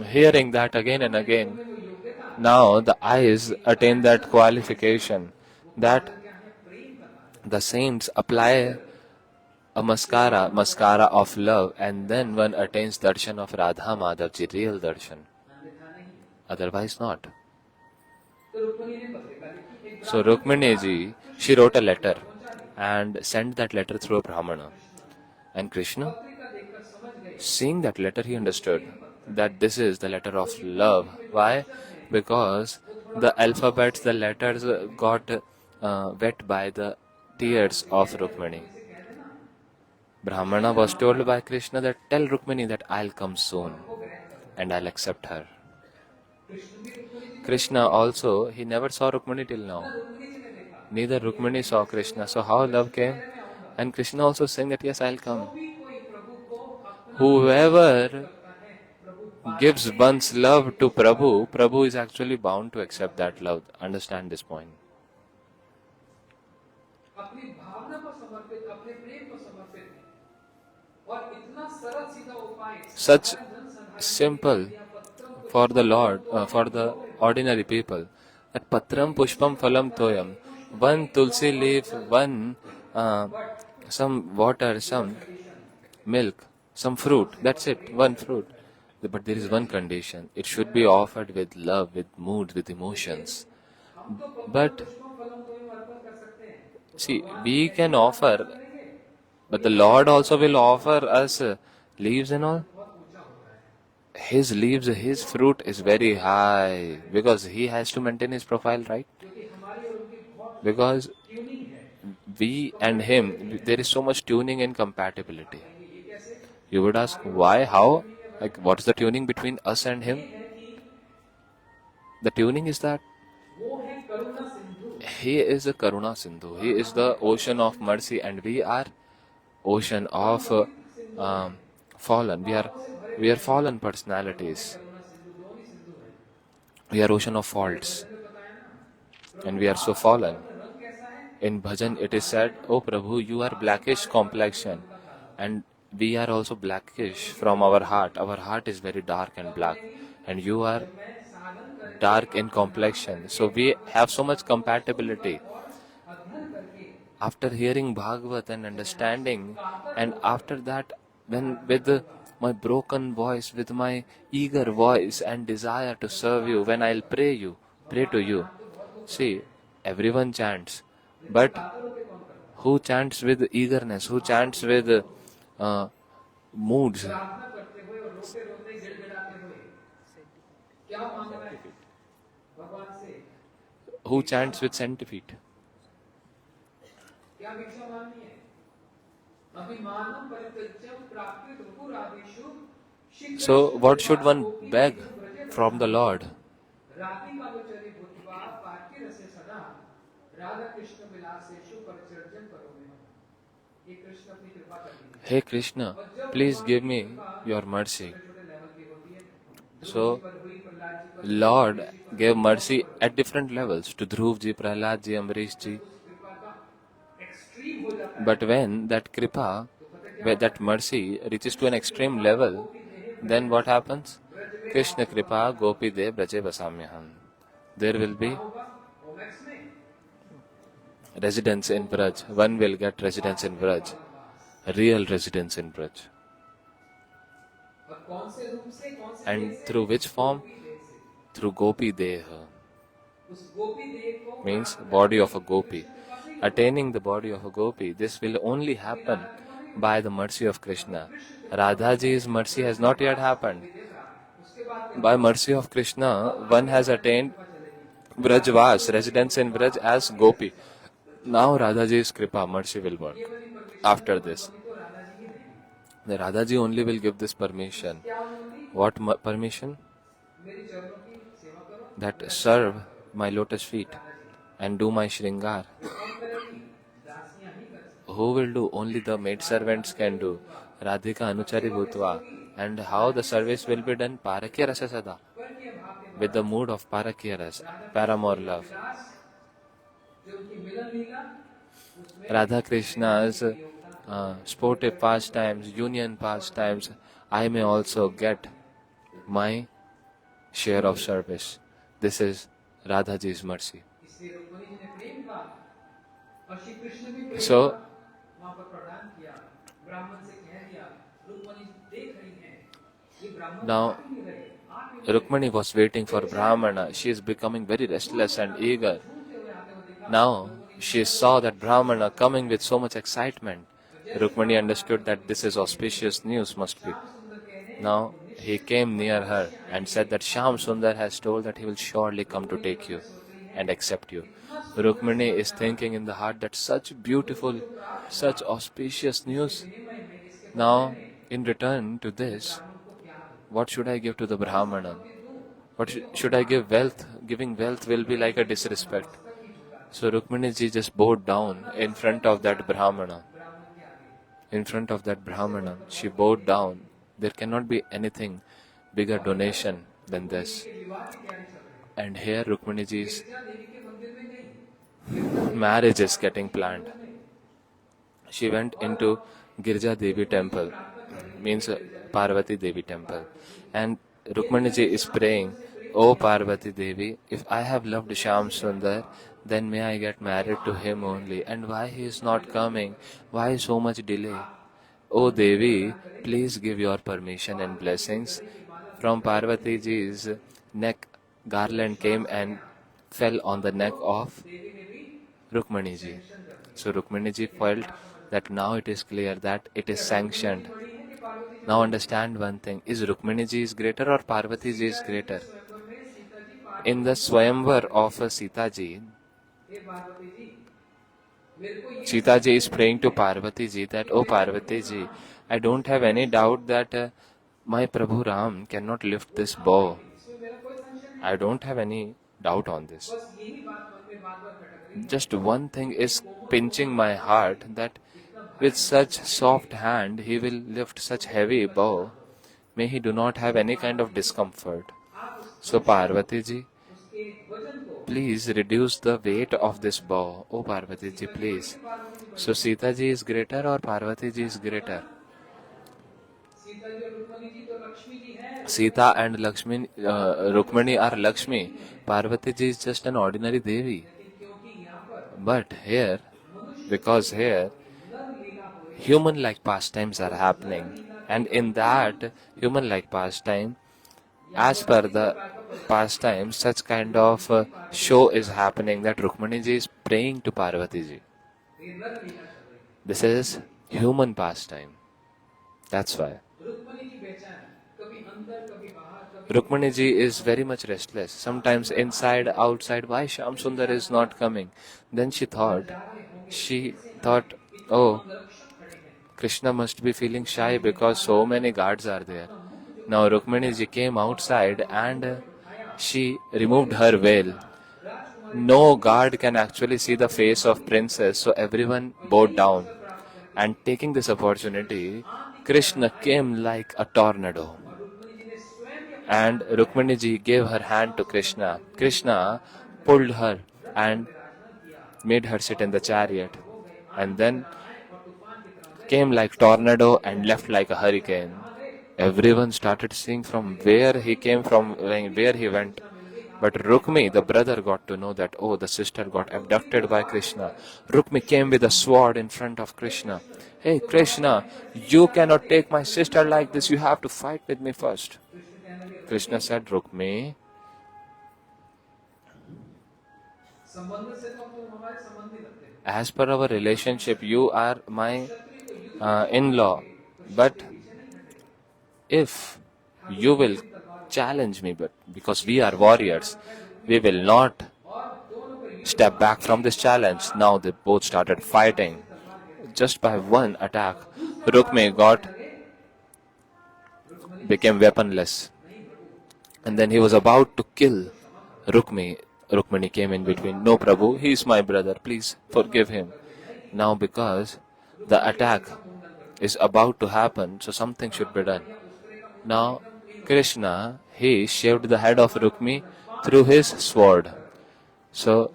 Hearing that again and again, now the eyes attain that qualification that the saints apply a mascara of love, and then one attains darshan of Radha Madhavji, real darshan. Otherwise not. So Rukmini ji, she wrote a letter and sent that letter through a Brahmana. And Krishna, seeing that letter, he understood that this is the letter of love. Why? Because the alphabets, the letters got wet by the tears of Rukmini. Brahmana was told by Krishna that tell Rukmini that I'll come soon and I'll accept her. Krishna also, he never saw Rukmini till now. Neither Rukmini saw Krishna. So how love came? And Krishna also saying that yes, I'll come. Whoever gives one's love to Prabhu, Prabhu is actually bound to accept that love. Understand this point. Such simple for the Lord, for the ordinary people, that patram pushpam phalam toyam, one tulsi leaf, one some water, some milk, some fruit, that's it, one fruit. But there is one condition. It should be offered with love, with mood, with emotions. हम तो फलों But पुष्पों फलों को ही अर्पण कर सकते हैं, तो see, भगवान को we कैसे can अर्पण offer, करेंगे? but the Lord also will offer us leaves and all. बहुत ऊंचा होता है, His leaves, his fruit is very high because he has to maintain his profile, right? क्योंकि हमारी और उनकी बहुत Because ट्यूनिंग है. we and him, there is so much tuning and compatibility. ये कैसे? You would ask, why, how? Like, what's the tuning between us and ये him? है कि The tuning is that वो है करुणा Sindhu. he is a Karuna Sindhu. He is the ocean of mercy, and we are ocean of fallen. We are fallen personalities. करुणा सिंधु दो ही सिंधु है. We are ocean of faults, मैंने बताया ना, and we are so fallen. रंग कैसा है? In bhajan, it is said, "O Prabhu, you are blackish complexion, and we are also blackish from our heart. Our heart is very dark and black, and you are मैं साधन करके dark in complexion. So we have so much compatibility." और अध्ययन करके After hearing Bhagavat and understanding, and after that, when with my broken voice, with my eager voice and desire to serve you, when I'll pray to you. See, everyone chants, but who chants with eagerness, who chants with moods, प्रार्थना करते हुए और रोते रोते गिड़गिड़ाते हुए क्या मांग रहे हैं भगवान से? who chants with centipede? क्या भिक्षा मांगनी है? अभिमानम परित्यज्य प्राप्ति रुपुरादिषु शीघ्र So, what should one beg from the Lord? राधिकालोचरी भूत्वा पार्थिरस्य सदा राधा कृष्ण विलासेषु परिचर्जन करोमि. ये कृष्ण अपनी कृपा कर दीजिए. Hey Krishna, please give me your mercy. छोटे लेवल की होती है. So, Lord gave mercy at different levels to Dhruv ji, Prahlad ji, Amrish ji. कृपा का एक्सट्रीम हो जाता है. But when that kripa, where that mercy reaches to an extreme level, then what happens? Krishna kripa gopi de braje basamyaham. There will be होगा ओमेक्स में residence in Braj. One will get residence in Braj. Real residence in Braj. और कौन से रूप से कौन से And देह से? through which form? गोपी देह से. Through gopi deha. उस गोपी देह को Means body of a gopi. Attaining the body of a gopi, this will only happen by the mercy of Krishna. Radhaji's mercy has not yet happened. By mercy of Krishna, one has attained Brajvas, residence in Braj as gopi. Now Radhaji's kripa, mercy will work. After this, the Radhaji only will give this permission. What permission? मेरी चरणों की सेवा करो. That serve my lotus feet and do my shringar. कौन करेगी? दासियां ही कर सकती. Who will do? Only the maidservants can do. Radhika Anuchari Bhutva. And how the service will be done? Parakya Rasa Sada. करके भाव के With the mood of Parakya Rasa, paramour love. विलास जो उनकी मिलन लीला उसमें Radha Krishna's sportive pastimes, union pastimes, I may also get my share of service. This is Radhaji's mercy. इसलिए रुक्मिणी जी ने प्रेम का और श्री कृष्ण भी प्रेम So, का वहां पर प्रदान किया. ब्राह्मण से कह दिया रुक्मिणी देख रही हैं ये ब्राह्मण Now, आ नहीं रहे, आ नहीं रहे. Rukmani was waiting for Brahmana. She is becoming very restless and eager. ढूंढते हुए आते हुए देखा. Now, she saw that Brahmana coming with so much excitement. Rukmani understood that this is auspicious news must be. सुंदर कह रहे Now, he came near her and said that Shyam Sundar has told that he will surely come to take you and accept you. Rukmini is thinking in the heart that such beautiful, such auspicious news. Now, in return to this, what should I give to the Brahmana? What should I give? Wealth? Giving wealth will be like a disrespect. So Rukmini ji just bowed down in front of that Brahmana. In front of that Brahmana, she bowed down. There cannot be anything bigger donation than this. And here Rukmini ji's marriage is getting planned. She went into Girja Devi temple, means Parvati Devi temple. And Rukmini ji is praying, "O Parvati Devi, if I have loved Shyam Sundar, then may I get married to him only. And why he is not coming? Why so much delay? O Devi, please give your permission and blessings from Parvati ji's neck, garland came and fell on the neck of Rukmani ji. So Rukmani ji felt that now it is clear that it is sanctioned. Now understand one thing, is Rukmani ji is greater or Parvati ji is greater? In the Swayamvar of Sita ji, Sita ji is praying to Parvati ji that, oh Parvati ji, I don't have any doubt that my Prabhu Ram cannot lift this bow. I don't have any doubt on this. Just one thing is pinching my heart, that with such soft hand he will lift such heavy bow. May he do not have any kind of discomfort. So Parvati ji, please reduce the weight of this bow. Oh Parvati ji, please. So Sita ji is greater or Parvati ji is greater? Sita and Rukmani are Lakshmi. Parvati ji is just an ordinary Devi. But here, because here, human-like pastimes are happening. And in that human-like pastime, as per the pastime, such kind of show is happening that Rukmani ji is praying to Parvati ji. This is human pastime. That's why. Rukmani ji is very much restless. Sometimes inside, outside, why Shyam Sundar is not coming? Then she thought, oh, Krishna must be feeling shy because so many guards are there. Now Rukmani ji came outside and she removed her veil. No guard can actually see the face of princess, so everyone bowed down. And taking this opportunity, Krishna came like a tornado. And Rukmani ji gave her hand to Krishna. Krishna pulled her and made her sit in the chariot. And then came like tornado and left like a hurricane. Everyone started seeing from where he came from, where he went. But Rukmi, the brother, got to know that, oh, the sister got abducted by Krishna. Rukmi came with a sword in front of Krishna. Hey, Krishna, you cannot take my sister like this. You have to fight with me first. Krishna said, Rukmi, as per our relationship, you are my in-law. But if you will challenge me, but because we are warriors, we will not step back from this challenge. Now they both started fighting. Just by one attack, Rukmi became weaponless. And then he was about to kill Rukmi. Rukmani came in between. No, Prabhu, he is my brother. Please forgive him. Now because the attack is about to happen, so something should be done. Now Krishna, he shaved the head of Rukmi through his sword. So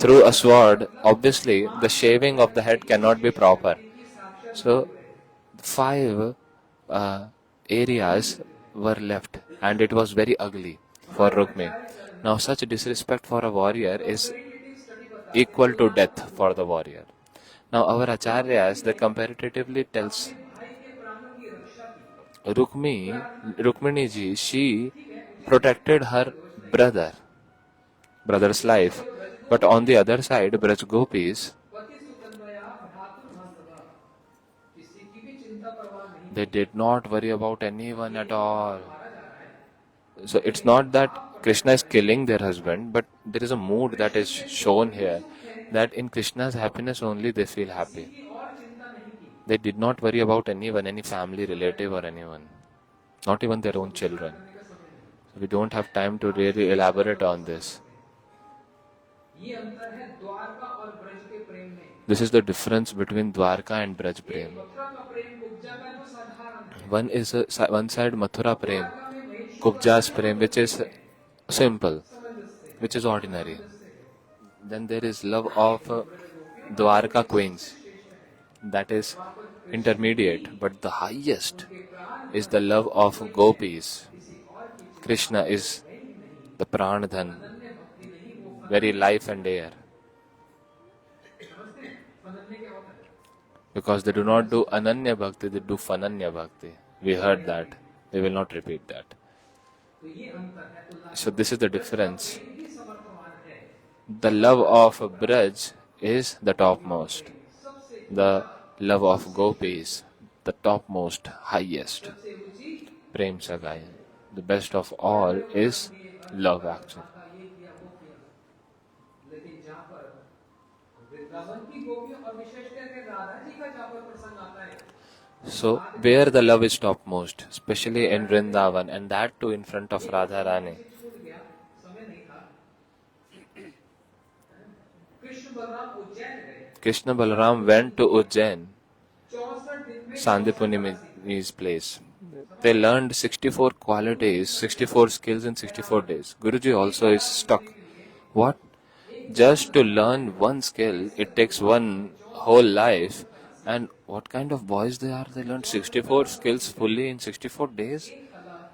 through a sword, obviously the shaving of the head cannot be proper. So 5 areas were left and it was very ugly for Rukmi. Now such disrespect for a warrior is equal to death for the warrior. Now our acharyas, they comparatively tells Rukmini ji, she protected her brother's life. But on the other side, Braj Gopis, they did not worry about anyone at all. So it's not that Krishna is killing their husband, but there is a mood that is shown here, that in Krishna's happiness only they feel happy. They did not worry about anyone, any family, relative or anyone, not even their own children. We don't have time to really elaborate on this. This is the difference between Dwarka and Braj Prem. One side Mathura Prem, Kubja's Prem, which is simple, which is ordinary. Then there is love of Dwarka queens, that is intermediate, but the highest is the love of gopis. Krishna is the pranadhan, very life and air. Because they do not do ananya bhakti, they do fananya bhakti. We heard that. We will not repeat that. तो ये अंतर है तुलना So this is the difference. प्रेम ही समर्थवान है The love of Braj is the topmost. सबसे The love of gopis, the topmost, highest. सबसे ऊंची Prem Sagai. The best of all is love actually. माता ये किया वो किया लेकिन जहाँ पर वृंदावन की गोपियों और विशेष करके राधा जी का जहाँ पर प्रसंग आता है So where the love is topmost, especially in Vrindavan, and that too in front of Radharani. छूट गया समय नहीं था कृष्ण बलराम उज्जैन गए Krishna Balaram went to Ujjain, 64 दिन में Sandipuni's place. They learned 64 qualities, 64 skills in 64 days. Guruji also is stuck. What? Just to learn one skill, it takes one whole life. And what kind of boys they are? They learned 64 skills fully in 64 days.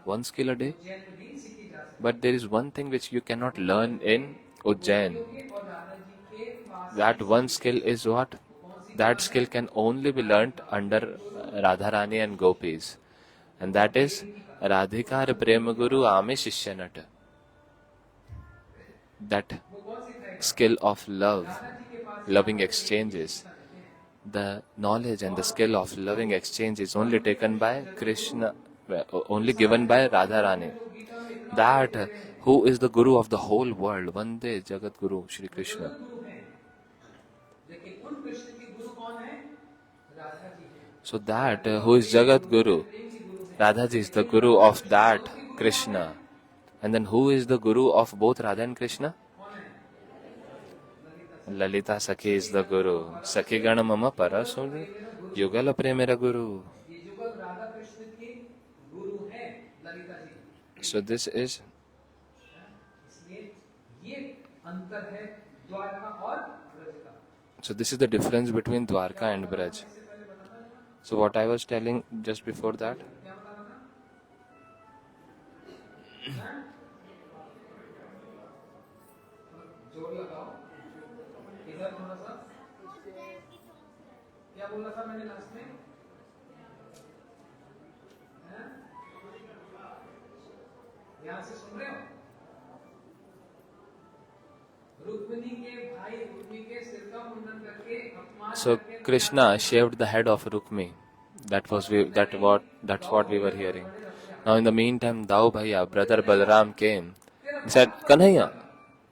One skill a day. Ujjain में नहीं सीखी जा सकती But there is one thing which you cannot learn in Ujjain. और राधा जी के पास That one skill is what? That skill can only be learnt under Radharani and Gopis. And that is Radhikar Prema Guru Ame Shishyanat. That skill of love, loving exchanges. The knowledge and the skill of loving exchange is only taken by Krishna, only given by Radharani. That who is the Guru of the whole world, Vande Jagat Guru, Shri Krishna. गुरु हैं लेकिन उन कृष्ण के गुरु कौन है राधा जी हैं So that who is Jagat Guru, Radhaji is the Guru of that Krishna. And then who is the Guru of both Radha and Krishna? Lalita Sakhi is the Guru. Sakhi Gana Mama Parasuni Yugala Premera Guru. ये युगल राधा कृष्ण के गुरु हैं Lalita ji So this is, इसलिए ये अंतर है द्वारका और ब्रज का so this is the difference between Dwarka and Braj. So what I was telling just before that, क्या बताना था जोर लगाओ इधर थोड़ा सा क्या बोला था मैंने लास्ट में हैं? यहाँ से सुन रहे हो रुक्मिणी के भाई रुक्मिणी के सिर का मुंडन करके अपमान so Krishna shaved the head of Rukmi. That's what we were hearing. Now in the meantime, Dao Bhaiya, brother Balaram came. He said, Kanhaiya,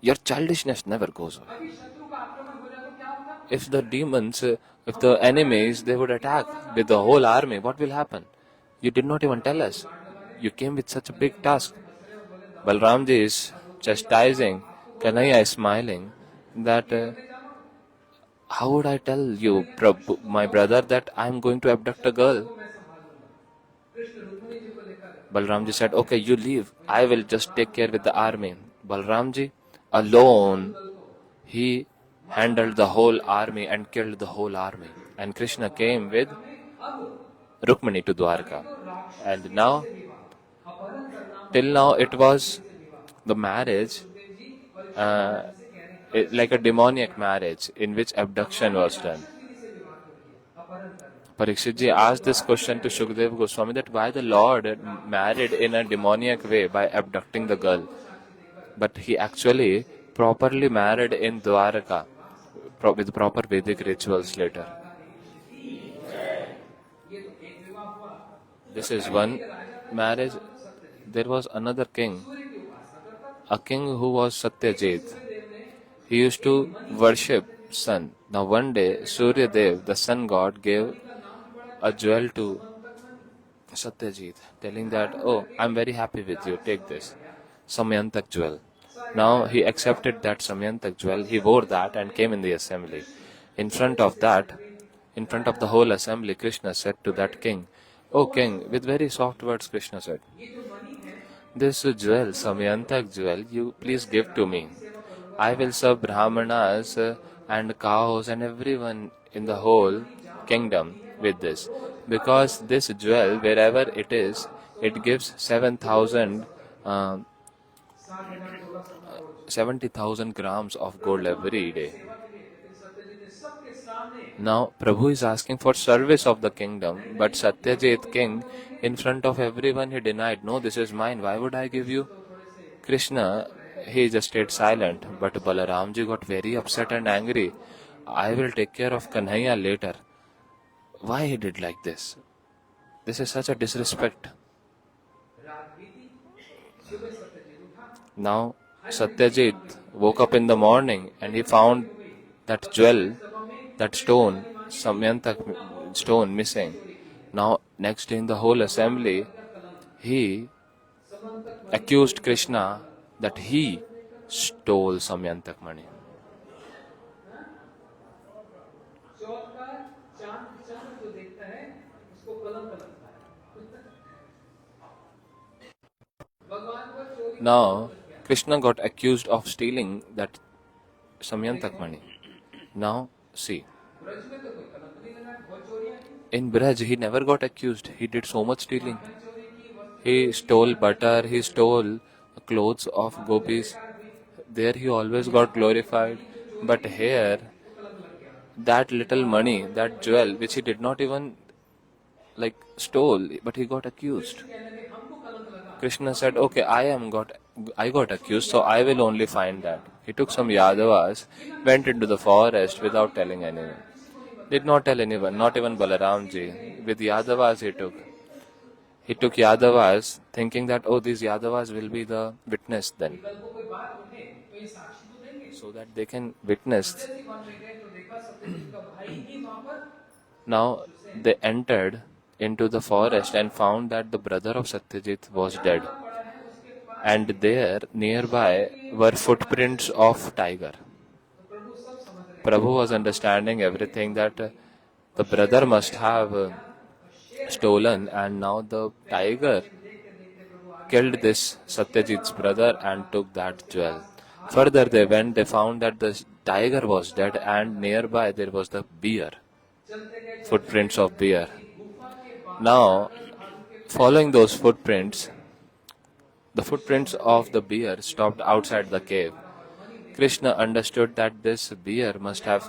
your childishness never goes away. अभी शत्रु का आक्रमण हो जाए तो क्या होगा If the demons, if the enemies, they would attack with the whole army, what will happen? You did not even tell us. You came with such a big task. Balramji is chastising. Kanhaiya is smiling that how would I tell you, my brother, that I am going to abduct a girl? Krishna Rukmini ji को लेकर Balramji said, okay, you leave. I will just take care with the army. Balramji, alone, he handled the whole army and killed the whole army. And Krishna came with Rukmini to Dwarka. And now, till now, it was the marriage, like a demoniac marriage in which abduction was done. Parikshit ji asked this question to Shukdev Goswami that why the Lord married in a demoniac way by abducting the girl. But he actually properly married in Dwaraka with proper Vedic rituals later. This is one marriage. There was another king, a king who was Satyajit. He used to worship sun. Now one day, Surya Dev, the sun god, gave a jewel to Satyajit, telling that, oh, I'm very happy with you, take this, Samyantak jewel. Now he accepted that Samyantak jewel, he wore that and came in the assembly. In front of the whole assembly, Krishna said to that king, oh king, with very soft words Krishna said, this jewel, Samyantak jewel, you please give to me. I will serve Brahmanas and cows and everyone in the whole kingdom with this. Because this jewel, wherever it is, it gives 70,000 grams of gold every day. Now Prabhu is asking for service of the kingdom, but Satyajit king, in front of everyone, he denied, no, this is mine, why would I give you? Krishna, he just stayed silent, but Balaramji got very upset and angry. I will take care of Kanhaiya later. Why he did like this? This is such a disrespect. Now Satyajit woke up in the morning and he found that jewel, that stone, Samyantak stone missing. Now next day in the whole assembly, he accused Krishna that he stole Samyantak money. Now Krishna got accused of stealing that Samyantak money. Now see, in Braj he never got accused. He did so much stealing. He stole butter, he stole clothes of gopis. There he always got glorified. But here, that little money, that jewel, which he did not even stole, but he got accused. Krishna said, okay, I got accused, so I will only find that. He took some Yadavas, went into the forest without telling anyone. Did not tell anyone, not even Balaramji. With Yadavas he took Yadavas thinking that, oh, these Yadavas will be the witness then, so that they can witness. Now they entered into the forest and found that the brother of Satyajit was dead. And there, nearby, were footprints of tiger. Prabhu was understanding everything, that the brother must have stolen, and now the tiger killed this Satyajit's brother and took that jewel. Further they went, they found that the tiger was dead, and nearby there was the bear, footprints of bear. Now, following those footprints, the footprints of the bear stopped outside the cave. Krishna understood that this bear must have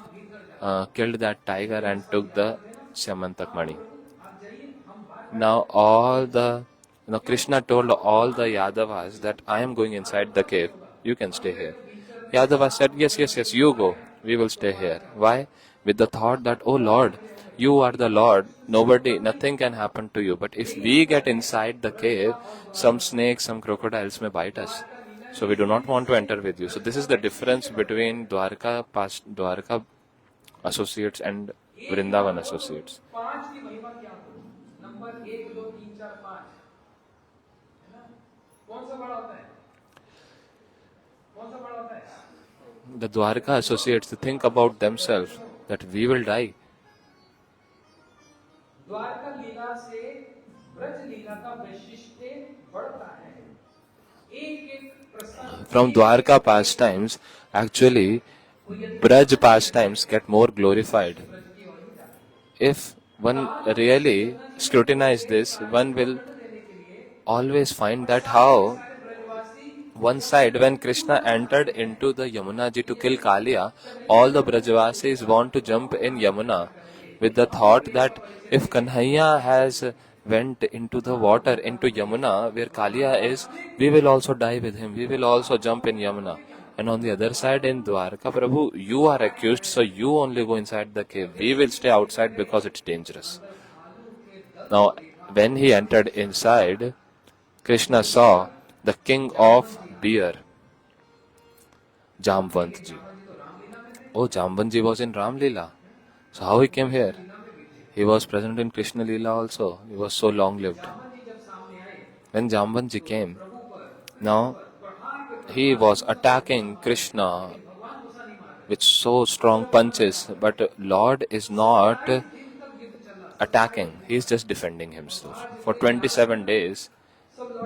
killed that tiger and took the Samantak money. Now Krishna told all the Yadavas that I am going inside the cave. You can stay here. Yadava said, yes, you go. We will stay here. Why? With the thought that, oh Lord, you are the Lord. Nothing can happen to you. But if we get inside the cave, some snakes, some crocodiles may bite us. So we do not want to enter with you. So this is the difference between Dwarka associates and Vrindavan associates. The Dwarka associates think about themselves that we will die. From Dwarka pastimes, actually, Braj pastimes get more glorified. If one really scrutinize this, one will always find that how one side, when Krishna entered into the Yamuna ji to kill Kaliya, all the Brajavasis want to jump in Yamuna with the thought that if Kanhaiya has went into the water, into Yamuna, where Kaliya is, we will also die with him. We will also jump in Yamuna. And on the other side, in Dwarka, Prabhu, you are accused, so you only go inside the cave. We will stay outside because it's dangerous. Now, when he entered inside, Krishna saw the king of bear, Jamvantji. Oh, Jamvantji was in Ram Leela. So how he came here? He was present in Krishna Leela also. He was so long-lived. When Jamvantji came, now he was attacking Krishna with so strong punches, but Lord is not attacking. He is just defending himself. For 27 days,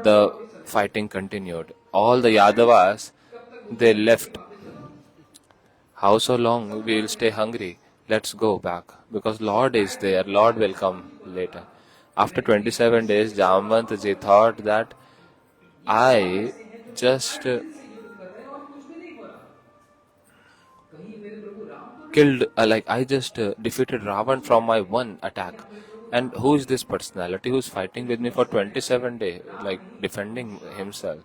the fighting continued. All the Yadavas, they left. How so long? We will stay hungry. Let's go back. Because Lord is there. Lord will come later. After 27 days, Jamvantji thought that I just कहीं मेरे प्रभु राम तो नहीं killed, like I just defeated Ravan from my one attack. And who is this personality who's fighting with me for 27 days, like defending himself?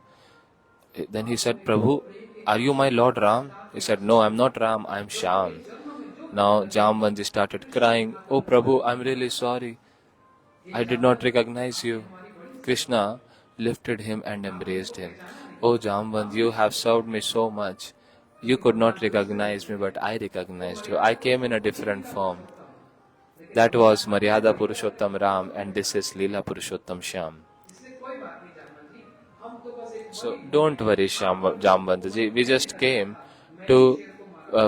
Then he said, Prabhu, are you my Lord Ram? He said, no, I'm not Ram, I'm Shyam. Now Jambanji started crying, oh Prabhu, I'm really sorry. I did not recognize you. Krishna lifted him and embraced him. Oh Jamban, you have served me so much. You could not recognize me, but I recognized you. I came in a different form. That was Maryada Purushottam Ram, and this is Leela Purushottam Shyam. इसलिए कोई बात नहीं जामवंत जी, हम तो बस एक So बड़ी don't worry, Jambantaji. We just came to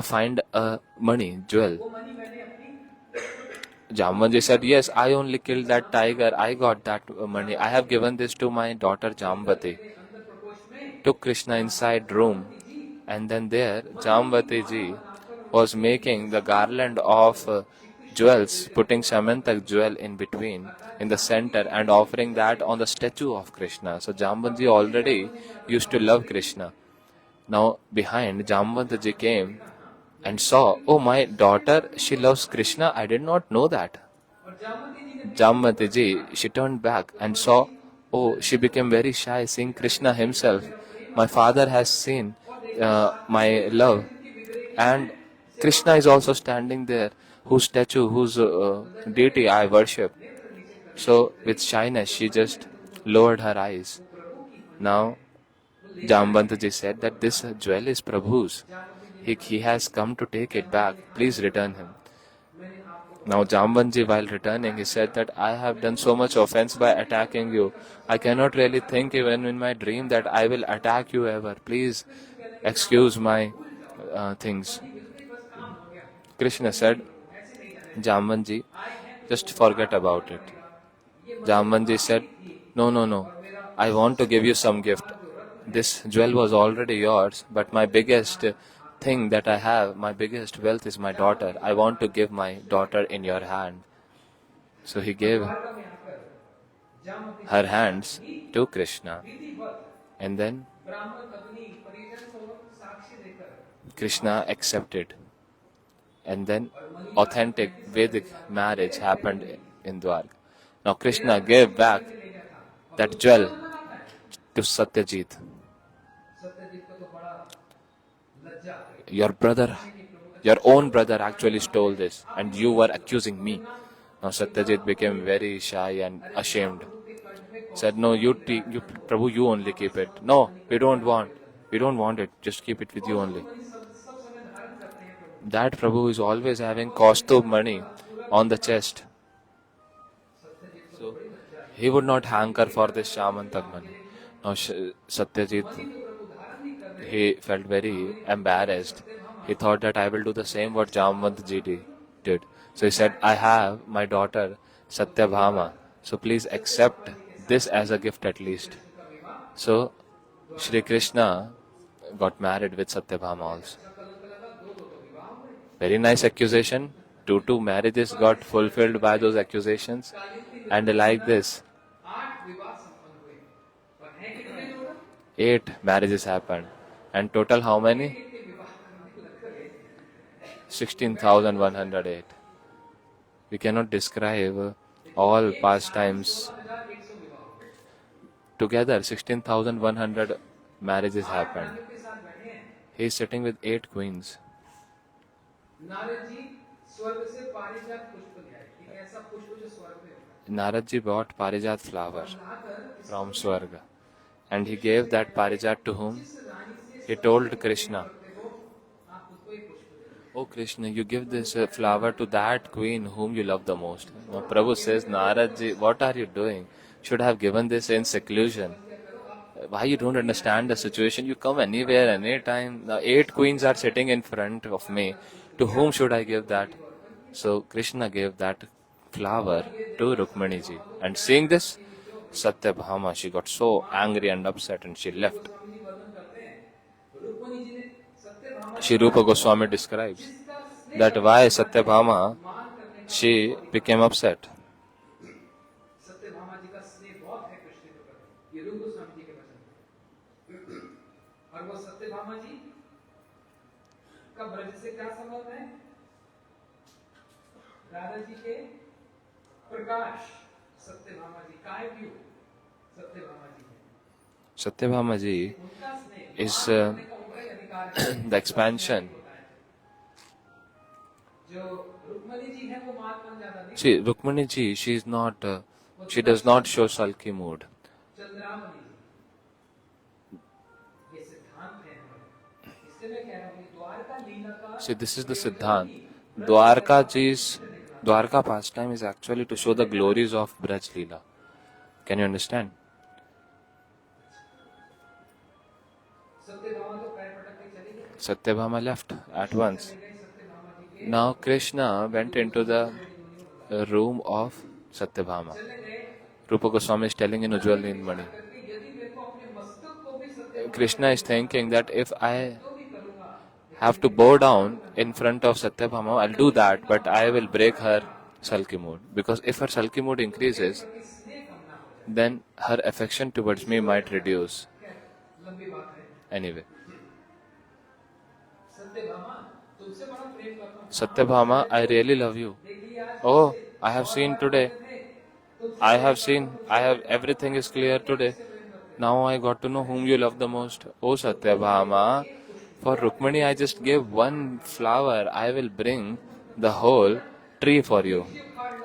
find a money, jewel. वो मनी मैंने अपनी Jambanji said, yes, I only killed that tiger. I got that money. I have given this to my daughter Jambati. अंदर प्रकोष्ठ में Took Krishna inside room. And then there, Jambati ji was making the garland of jewels, putting Samantak jewel in between, in the center, and offering that on the statue of Krishna. So Jambanji already used to love Krishna. Now behind, Jambantaji came and saw, oh, my daughter, she loves Krishna. I did not know that. और जामवंती जी ने Jambanti ji, she turned back and saw, oh, she became very shy seeing Krishna himself. My father has seen my love, and Krishna is also standing there, whose statue, whose deity I worship. So with shyness, she just lowered her eyes. Now, Jambantaji said that this jewel is Prabhu's. He has come to take it back. Please return him. Now Jambanji, while returning, he said that I have done so much offense by attacking you. I cannot really think even in my dream that I will attack you ever. Please excuse my things. Krishna said, Jambanji, just forget about it. Jambanji said, no. I want to give you some gift. This jewel was already yours, but my biggest thing that I have, my biggest wealth is my daughter. I want to give my daughter in your hand. So he gave her hands to Krishna. And then Krishna accepted. And then authentic Vedic marriage happened in Dwarka. Now Krishna gave back that jewel to Satyajit. Your brother, your own brother actually stole this, and you were accusing me. Now Satyajit became very shy and ashamed. Said, no, Prabhu, you only keep it. No, we don't want it. Just keep it with you only. That Prabhu is always having kaustubh money on the chest. So he would not hanker for this Shamantak money. Now Satyajit, he felt very embarrassed. He thought that I will do the same what Jamvantji did. So he said, I have my daughter Satyabhama. So please accept this as a gift at least. So Shri Krishna got married with Satyabhama also. Very nice accusation. Two marriages got fulfilled by those accusations. And like this, 8 marriages happened. And total how many? 16,108. We cannot describe all pastimes. Together, 16,100 marriages happened. He is sitting with 8 queens. Naradji bought Parijat flower from Swarga. And he gave that Parijat to whom? He told Krishna, oh Krishna, you give this flower to that queen whom you love the most. Now Prabhu says, Naradji, what are you doing? Should have given this in seclusion. Why you don't understand the situation? You come anywhere, anytime. Now 8 queens are sitting in front of me. To whom should I give that? So Krishna gave that flower to Rukmani ji. And seeing this, Satyabhama, she got so angry and upset and she left. Shri Rupa Goswami describes that why Satyabhama, she became upset. का ब्रज से क्या संबंध है? राधा जी के प्रकाश सत्यभामा जी काय view Satyabhama जी है। Satyabhama ji उनका स्नेह is करने का उनका ही अधिकार है। the expansion. जो रुक्मणी जी है वो महात्मा ज्यादा नहीं। See, Rukmani ji, she is not, she does not show sulky mood. Chandravali जी ये सिद्धांत है हमारे। इसलिए मैं कह रहा हूँ कि द्वारका लीला का See, this is the Siddhant. Dwarka pastime is actually to show the glories of Braj Leela. Can you understand? Satyabhama तो पैर पटक के चली गई। Satyabhama left at once. Now Krishna went into the room of Satyabhama. Rupa Goswami is telling in Ujjwal Neelmani. Krishna is thinking that if I have to bow down in front of Satyabhama, I'll do that, but I will break her sulky mood. Because if her sulky mood increases, then her affection towards me might reduce. Anyway. Satyabhama, I really love you. Oh, I have seen today. Everything is clear today. Now I got to know whom you love the most. Oh Satyabhama, for Rukmani I just gave one flower. I will bring the whole tree for you.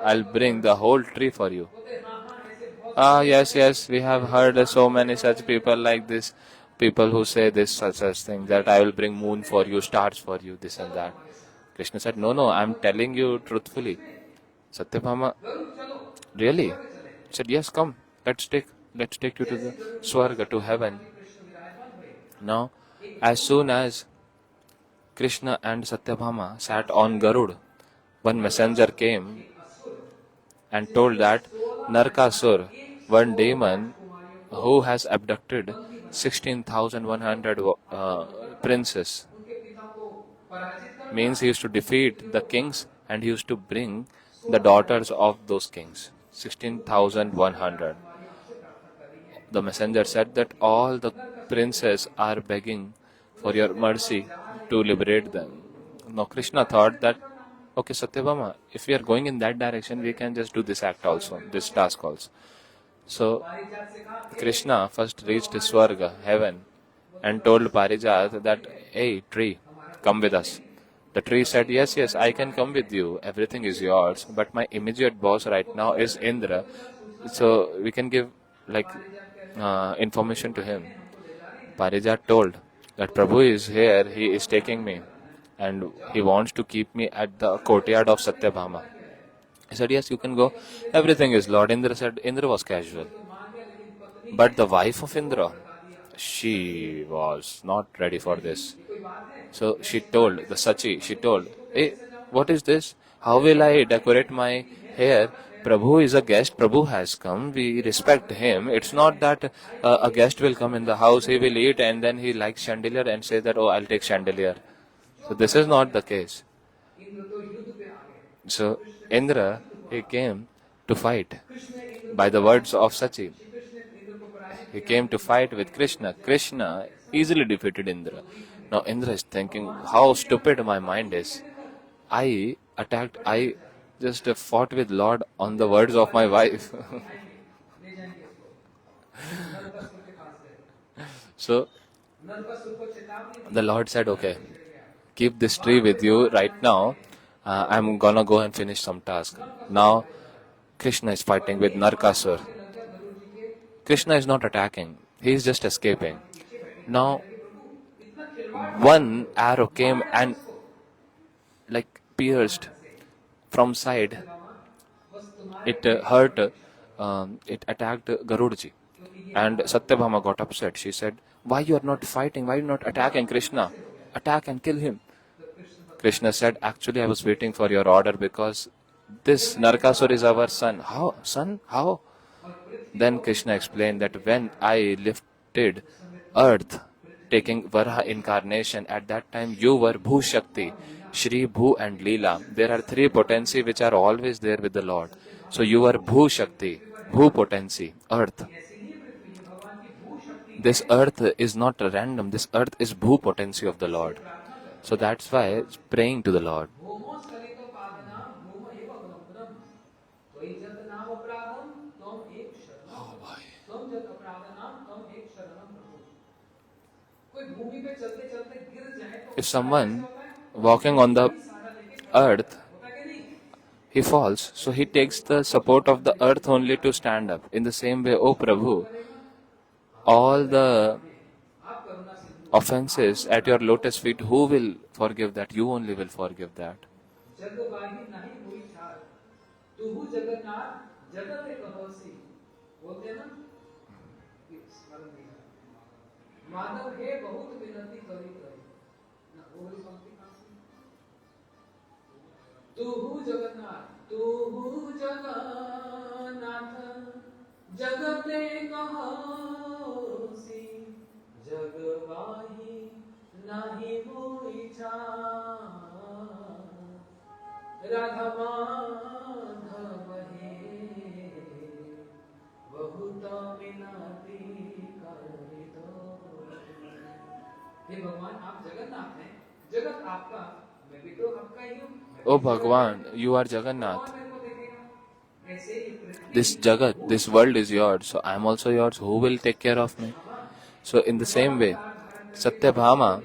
I'll bring the whole tree for you. Ah, yes, we have heard so many such people like this. People who say this such thing, that I will bring moon for you, stars for you, this and that. Krishna said, no, I'm telling you truthfully. Satyabhama, really? Said, yes, come, let's take you to the Swarga, to heaven. Now, as soon as Krishna and Satyabhama sat on Garud, one messenger came and told that Narkasur, one demon who has abducted 16,100 princes, means he used to defeat the kings and he used to bring the daughters of those kings. 16,100. The messenger said that all the princes are begging for your mercy to liberate them. Now Krishna thought that, okay, Satyabhama, if we are going in that direction, we can just do this act also, this task also. So Krishna first reached Swarga, heaven, and told Parijat that, hey, tree, come with us. The tree said, yes, I can come with you. Everything is yours. But my immediate boss right now is Indra. So we can give information to him. Parijat told that Prabhu is here. He is taking me. And he wants to keep me at the courtyard of Satyabhama. He said, yes, you can go. Everything is Lord. Indra said, Indra was casual. But the wife of Indra, she was not ready for this. So she told, the Sachi, hey, what is this? How will I decorate my hair? Prabhu is a guest. Prabhu has come. We respect him. It's not that a guest will come in the house, he will eat, and then he likes chandelier and say that, oh, I'll take chandelier. So this is not the case. So Indra, he came to fight by the words of Sachi. He came to fight with Krishna. Krishna easily defeated Indra. Now Indra is thinking, how stupid my mind is. I just fought with Lord on the words of my wife. So the Lord said, okay, keep this tree with you right now. I'm gonna go and finish some task. Now Krishna is fighting with Narkasur. Krishna is not attacking. He is just escaping. Now one arrow came and pierced from side. It hurt. It attacked Garudji. And Satyabhama got upset. She said, why you are not fighting? Why you are not attacking Krishna? Attack and kill him. Krishna said, actually I was waiting for your order because this Narkasur is our son. How? Son? How? Then Krishna explained that when I lifted earth, taking Varaha incarnation, at that time you were Bhu Shakti, Shri, Bhu and Leela. There are three potency which are always there with the Lord. So you are Bhu Shakti, Bhu potency, earth. This earth is not random. This earth is Bhu potency of the Lord. So that's why it's praying to the Lord. भूमो स्खलितो पादनां Bhoom एव अवलंबनम् त्वयि जत नाम अपराधं त्वं एक शरणं त्वं जत अपराधनां त्वं एक शरणं प्रभु। कोई भूमि पे चलते चलते गिर जाए तो If someone walking on the earth, he falls, so he takes the support of the earth only to stand up. In the same way, O Prabhu, all the offenses at your lotus feet, who will forgive that? You only will forgive that. जगबाही नहीं हुई छाड़ तुहु जगन्नाथ जगत कहोसी बोलते हैं ना ये स्मरण नहीं है। माधव हे बहुत विनती करी करी ना वो वाली पंक्ति कहाँ से? तुहु जगन्नाथ जगते कहोसी जगबाही नहीं हुई छाड़ राधा माधव हे बहुत विनती करी दो। हे भगवान आप जगन्नाथ हैं, जगत आपका, मैं भी तो आपका ही हूँ। Oh Bhagavan, you are Jagannath. कौन मेरे को देखेगा? ऐसे ही पृथ्वी This Jagat, this world is yours, so I am also yours. Who will take care of me? So in the same way, Satyabhama,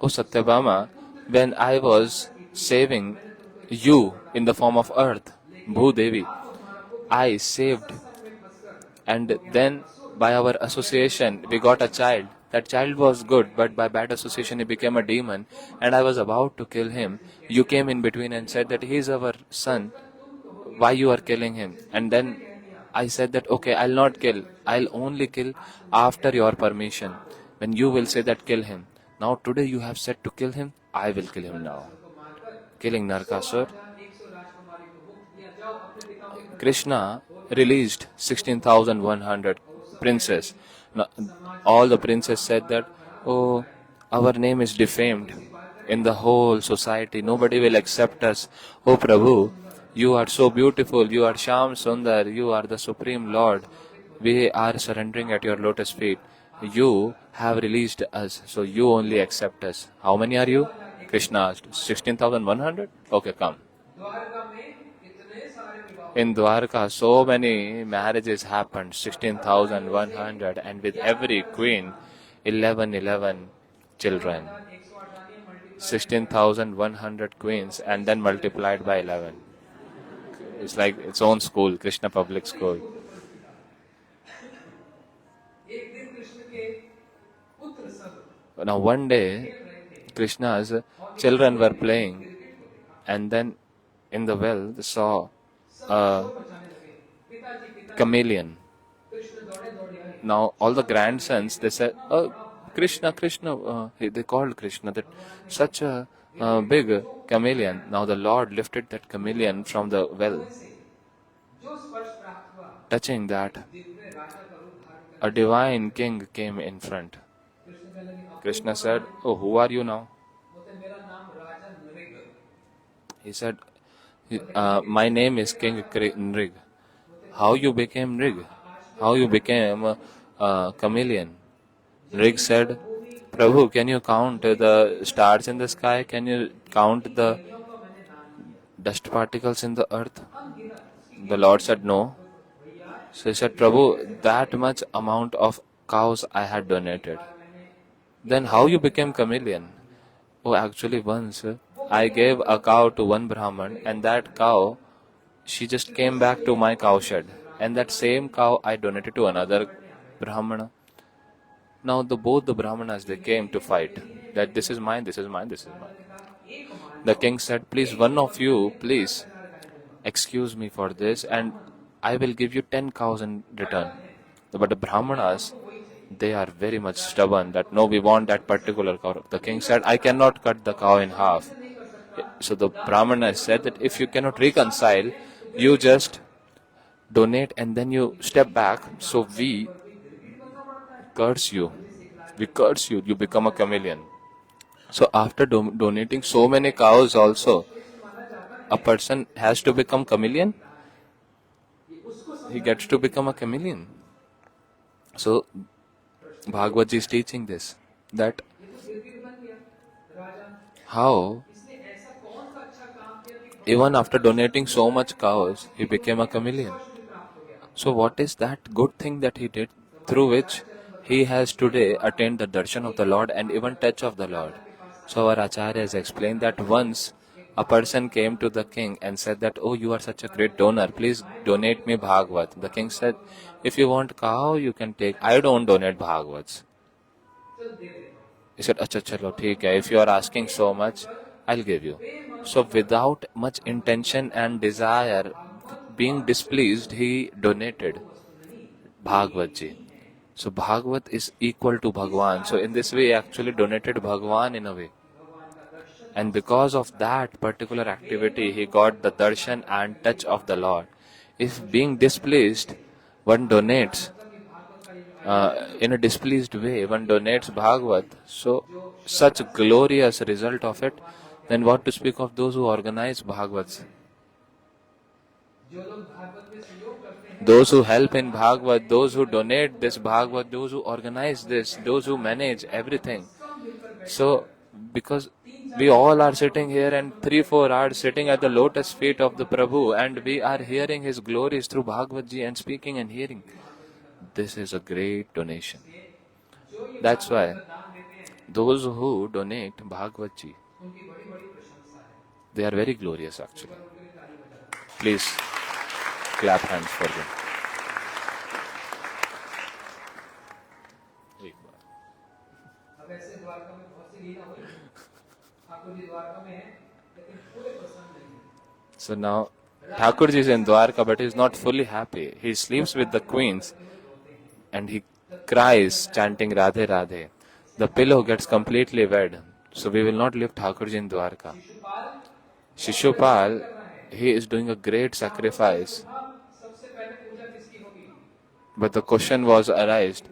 oh Satyabhama, when I was saving you in the form of earth, Bhudevi, I saved, and then by our association we got a child. That child was good, but by bad association he became a demon, and I was about to kill him. You came in between and said that he is our son. Why you are killing him? And then I said that okay, I'll not kill. I'll only kill after your permission. When you will say that kill him. Now today you have said to kill him, I will kill him now. Killing Narkasur. Krishna released 16,100 princes. Now, all the princes said that, oh, our name is defamed in the whole society. Nobody will accept us. Oh Prabhu, you are so beautiful. You are Sham Sundar. You are the Supreme Lord. We are surrendering at your lotus feet. You have released us, so you only accept us. How many are you? Krishna asked. 16,100? Okay, come. In Dwarka, so many marriages happened, 16,100, and with every queen, 11 children. 16,100 queens, and then multiplied by 11. It's like its own school, Krishna Public School. Now one day, Krishna's children were playing, and then in the well they saw a chameleon. Now all the grandsons, they said, oh, Krishna, they called Krishna, that such a big chameleon. Now the Lord lifted that chameleon from the well. Touching that, a divine king came in front. Krishna said, oh, who are you now? He said, my name is King Nrig. How you became Nrig? How you became a chameleon? Nrig said, Prabhu, can you count the stars in the sky? Can you count the dust particles in the earth? The Lord said, no. So he said, Prabhu, that much amount of cows I had donated. Then how you became chameleon? Oh, actually once I gave a cow to one Brahman, and that cow, she just came back to my cowshed. And that same cow I donated to another Brahmana. Now both the Brahmanas, they came to fight. That this is mine, this is mine, this is mine. The king said, please, one of you, please, excuse me for this, and I will give you 10 cows in return. But the Brahmanas, they are very much stubborn that no, we want that particular cow. The king said, I cannot cut the cow in half. So the Brahmana said that if you cannot reconcile, you just donate and then you step back. So we curse you. We curse you. You become a chameleon. So after donating so many cows also, a person has to become chameleon. He gets to become a chameleon. So Bhagavat is teaching this, that how इसने ऐसा कौन सा अच्छा काम किया कि even भगवान after donating so much cows, he became a chameleon. स्पर्श भी प्राप्त हो गया। So what is that good thing that he did through which he has today attained the darshan of the Lord and even touch of the Lord? So our Acharya has explained that once a person came to the king and said that, oh, you are such a great donor, please donate me Bhagavat. The king said, if you want cow, you can take. I don't donate Bhagavats. चल दे देता हूँ। He said, Acha chalo, theek hai. If you are asking so much, I'll give you. So without much intention and desire, being displeased, he donated Bhagavat ji. So Bhagavat is equal to Bhagwan. So in this way, he actually donated Bhagwan in a way. And because of that particular activity, he got the darshan and touch of the Lord. If being displeased, one donates in a displeased way, one donates Bhagavat, so such glorious result of it, then what to speak of those who organize Bhagavats? जो लोग भागवत में सहयोग करते हैं, Those who help in Bhagavat, those who donate this Bhagavat, those who organize this, those who manage everything. So, because we all are sitting here and 3-4 hours sitting at the lotus feet of the Prabhu and we are hearing his glories through Bhagavat ji and speaking and hearing. This is a great donation. That's why those who donate Bhagavat ji, उनकी बड़ी बड़ी प्रशंसा है। they are very glorious actually. Please clap hands for them. अब ऐसे द्वारका में बहुत सी लीला हुई, ठाकुर जी द्वारका में है लेकिन पूरे प्रसन्न नहीं है। So now Thakurji is in Dwarka but he is not fully happy. He sleeps with the queens and he cries chanting Radhe Radhe. The pillow gets completely wet. So we will not leave Thakurji in Dwarka. Shishupal, he is doing a great sacrifice. सबसे पहले पूजा किसकी होगी? But the question was arised,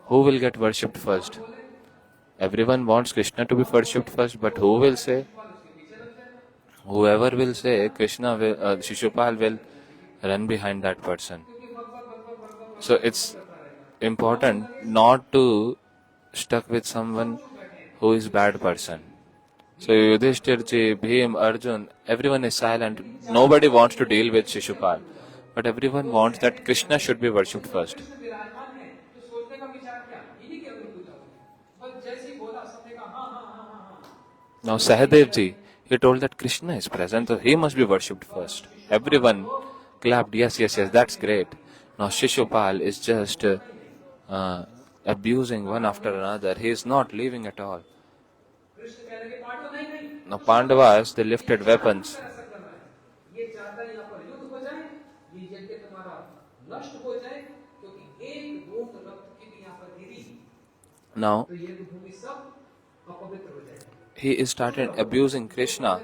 who will get worshipped first? Everyone wants Krishna to be worshipped first, but who will say? Whoever will say, Shishupal will run behind that person. So it's important not to stuck with someone who is bad person. So Yudhishthir ji, Bhim, Arjun, everyone is silent. Nobody wants to deal with Shishupal. But everyone wants that Krishna should be worshipped first. Krishna विराजमान है तो सोचने का विचार क्या? इन्हीं की अगर पूजा होगी। बस जैसे ही बोला सबने कहा हाँ हाँ हाँ हाँ हाँ। Now Sahadev ji, he told that Krishna is present, so he must be worshipped first. Everyone clapped, yes, yes, yes, that's great. Now Shishupal is just abusing one after another. He is not leaving at all. Krishna कहने लगे पांडव नहीं नहीं, Now Pandavas, they lifted weapons. ऐसा कर रहा है। ये चाहता है यहाँ पर युद्ध हो जाए, ये यज्ञ तुम्हारा नष्ट हो जाए, क्योंकि एक बूंद रक्त की भी यहाँ पर गिरी Now तो ये भूमि सब अपवित्र हो जाएगी। he is started abusing Krishna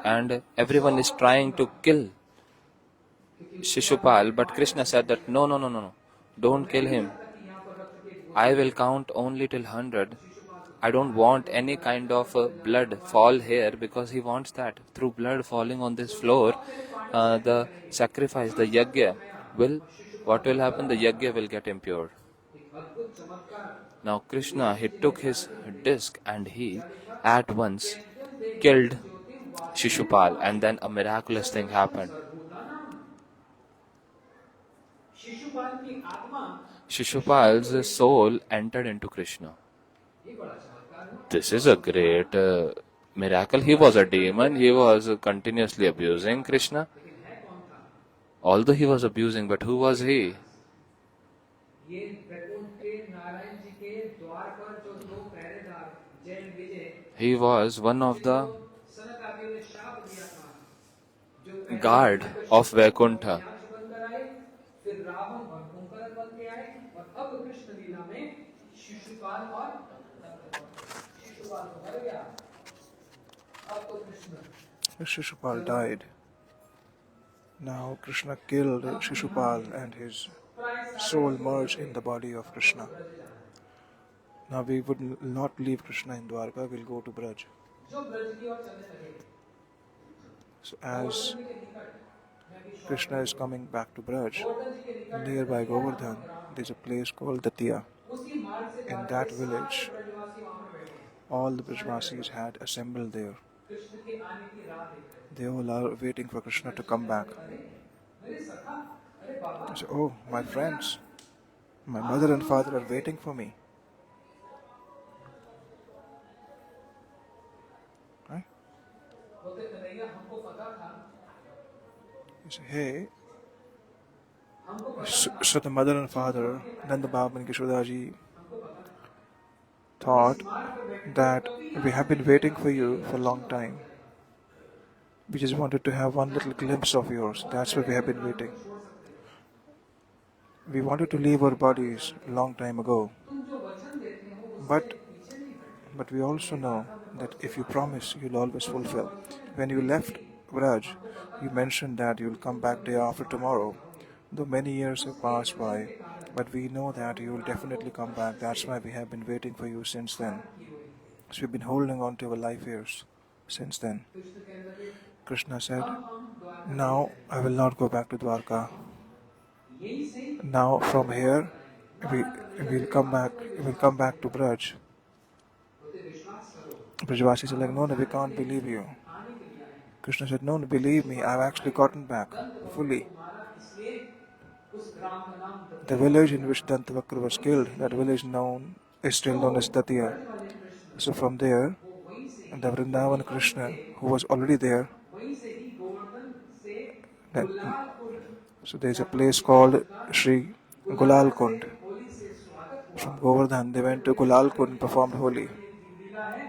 and everyone is trying to kill Shishupal, but Krishna said that no, no, no, no, no, don't kill him. I will count only till 100. I don't want any kind of blood fall here because he wants that. Through blood falling on this floor, the sacrifice, the yajna what will happen? The yajna will get impure. Now Krishna, he took his disc and he at once killed Shishupal and then a miraculous thing happened. Shishupal की आत्मा Shishupal's soul entered into Krishna. ये बड़ा चमत्कार है। This is a great miracle. He was a demon. He was continuously abusing Krishna. लेकिन है कौन था? Although he was abusing, but who was he? ये वैकुंठ के नारायण जी के द्वार पर जो दो पहरेदार जैन विजय He was one of the Sanat आदि ने शाप दिया था, जो guard of Vaikuntha. न्यास बनकर आए, फिर रावण और कुंभकर्ण बन के आए, और अब कृष्ण लीला में शिशुपाल और शिशुपाल तो मर गया, अब तो Krishna Shishupal died. Now Krishna killed Shishupal and his soul merged in the body of Krishna. Now we would not leave Krishna in Dwarka, we'll go to Braj. जो ब्रज की ओर चलने लगे, So as गोवर्धन जी के निकट मैं भी Krishna is coming back to Braj, Govardhan जी के निकट nearby Govardhan, there's a place called Datiya. उसी मार्ग से In जाकर that सारे village, ब्रजवासी वहां पर बैठे हैं। all the Brajvasis had assembled there. Krishna के आने की राह देख रहे They all are waiting for Krishna to come back. थे। अरे मेरे सखा, अरे बाबा, They say, oh, my अरे भैया, friends, my mother and father are waiting for me. Right? बोलते कन्हैया हमको पता था, You say, hey, हमको पता so था, the mother and father, Nanda Baba and Kishodaji, हमको पता था, हम thought इस मार्ग पे बैठे थे, that कभी we यहाँ have से been नहीं waiting जाएगा, for you ये for a long दक्षिण time. हो जाएगा। We just wanted to have one little glimpse of yours. That's why we have been waiting. छोड़ सकते हो, We wanted to leave our bodies a long time ago. तुम जो वचन देते हो उससे But पीछे नहीं हटते। But we also know that if you promise, you'll always तो जो fulfill. वर्षों में When you देरी left हुई, Braj, हमको पता you था mentioned that you'll come back day after tomorrow. Though many years have उस एक passed वचन by, के कारण but we know that you will प्राण को definitely come कष्ट back. से That's why we have been waiting for you since then. धारण की हुई थी। So we've been holding on to our life years since then. Krishna कहने लगे, Krishna said, अब हम द्वारका नहीं now I will जाएंगे, not go back to Dwarka. यहीं से Now from ब्रज वापस here, आएंगे। ना we ना कन्हैया will तेरी come बातों back. पर We'll विश्वास come नहीं back to है। Braj. बोलते विश्वास करो, Brajvasis are अब like, हम no, we जाने के can't लिए believe नहीं, you. आने के लिए आए हैं। Krishna said, no, believe me, I've actually gotten back दंत वक्र fully. को मारा, इसलिए उस ग्राम का नाम The दतिया village पड़ in गया। which Dantavakra was वहीं killed, से that he village is still जो known as Datia. ब्रज वाले कृष्ण, So from there, वो वहीं से ही the जो वहीं Vrindavan पर ही Krishna, थे, who was already there, वहीं से ही गोवर्धन से that, गुलाल कुंड so there's a यात्रा place होती है। called उनका Sri गुलाल Gulal से Kund. होली से स्वागत हुआ। From Govardhan, they went to way Gulal सारे Kund and performed सबसे Holi. बड़ी लीला है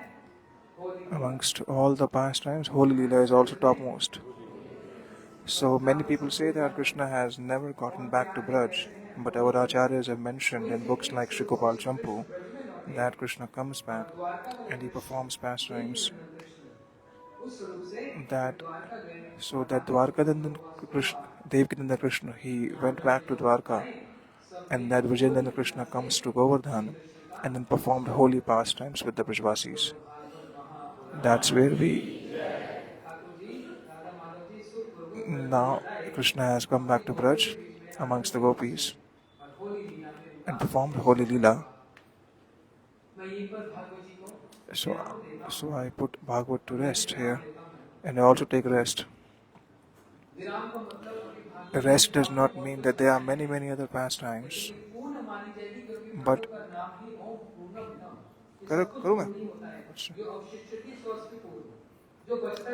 होली लीला। Amongst all the pastimes, Holi Leela is also topmost. So many people say that Krishna has never gotten back to Braj, but our acharyas have mentioned in books like Sri Gopal Champu that Krishna comes back and he performs pastimes that so that Dwarkadandan Krishna, Devakinandan Krishna, he went back to Dwarka, and that Vijayananda Krishna comes to Govardhan and then performed holy pastimes with the Brajvasis. That's where we now Krishna has come back to Braj amongst the gopis and performed holy Leela. So, so I put Bhagavat to rest here, and I also take rest. Rest does not mean that there are many other pastimes, but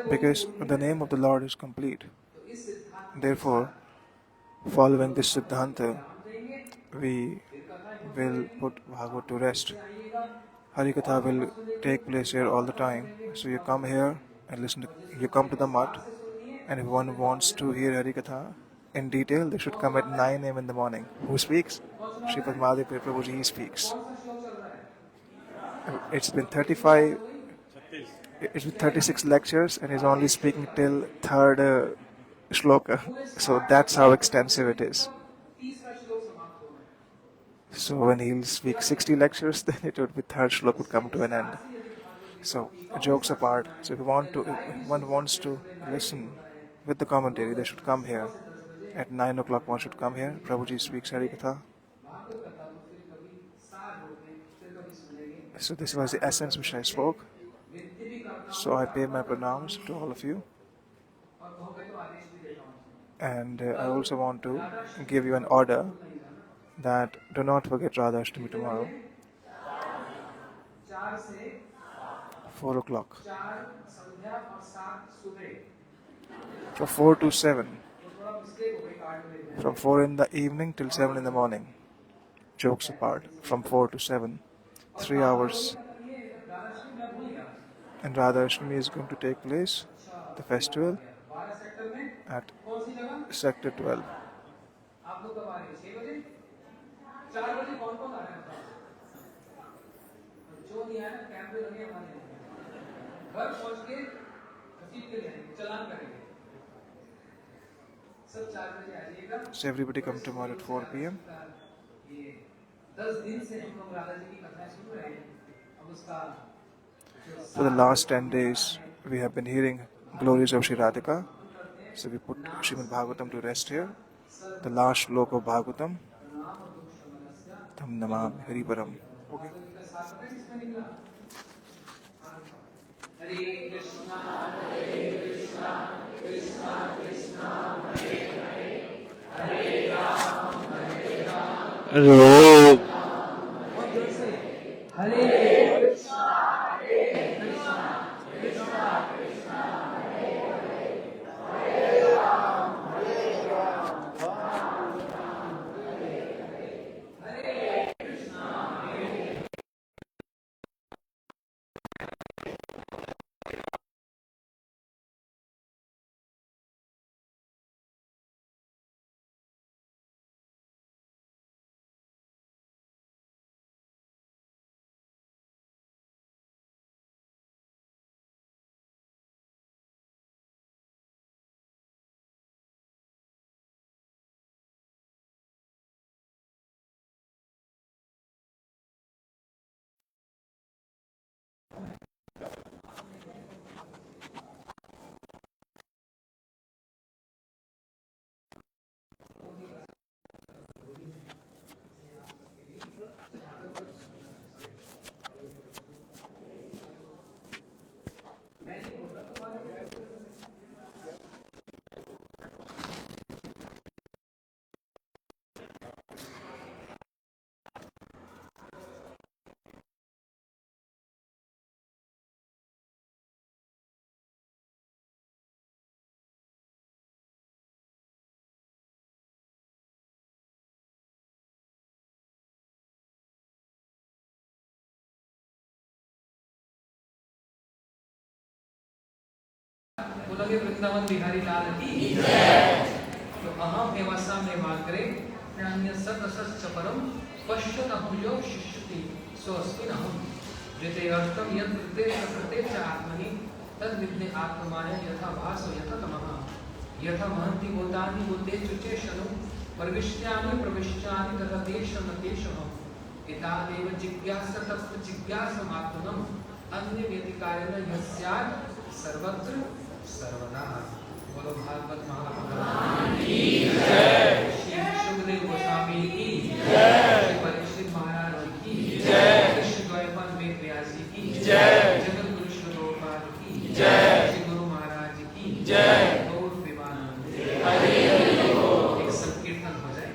because the name of the Lord is complete. Therefore, following this Siddhanta, we will put Bhagavat to rest. Harikatha will take place here all the time. So you come here and listen to, you come to the mat, and if one wants to hear Harikatha in detail, they should come at 9 a.m. in the morning. Who speaks? Sripad Mahadev Prabhuji, he speaks. It's been 36 lectures, and he's only speaking till third shloka. So that's how extensive it is. So when he'll speak 60 lectures, then it would be third shloka would come to an end. So jokes apart, so if one wants to listen with the commentary, they should come here. At 9 o'clock one should come here. Prabhuji speaks Harikatha. So this was the essence which I spoke. So I pay my pranams to all of you. And I also want to give you an order that do not forget Radha Ashtami tomorrow. 4 o'clock. From 4 to 7. From 4 in the evening till 7 in the morning. Jokes apart. From 4 to 7. 3 hours. And Radha Ashtami is going to take place, the festival, at Sector 12. So everybody come tomorrow at 4 p.m. For the last 10 days, we have been hearing glories of Sri Radhika. So we put Srimad Bhagavatam to rest here. The last shloka of Bhagavatam. Tam Namam Hariparam. Okay. Ro- बहुत जोर से हरे कृष्णा कृष्णा कृष्णा कृष्णा बोलोगे वृंदावन बिहारी लाल की तो अहम एवसा में माग्रे अन्य सतसच परम पश्यत अभुजो शिष्यति स्वस्ति नहम जते अर्थम यद कृते च आत्मनि तद विद्ये आत्माय यथा भासो यथा तमः यथा महन्ति भूतानि भूते चुचेषनु प्रविश्यामि प्रविश्यामि तथा तेषं न तेषम् एतादेव जिज्ञासा तत्व जिज्ञासमात्मनम् अन्य व्यतिकारेण यस्यात् सर्वत्र सर्वदा। बोलो भागवत महापुराण की जय, श्री सुखदेव गोस्वामी की जय, श्री परीक्षित महाराज की जय, श्री द्वैपायन वेद व्यास जी की जय, जगत गुरु श्री प्रभुपाद की जय, श्री गुरु महाराज की जय, गौर प्रेमानंद हरि बोल। एक संकीर्तन हो जाए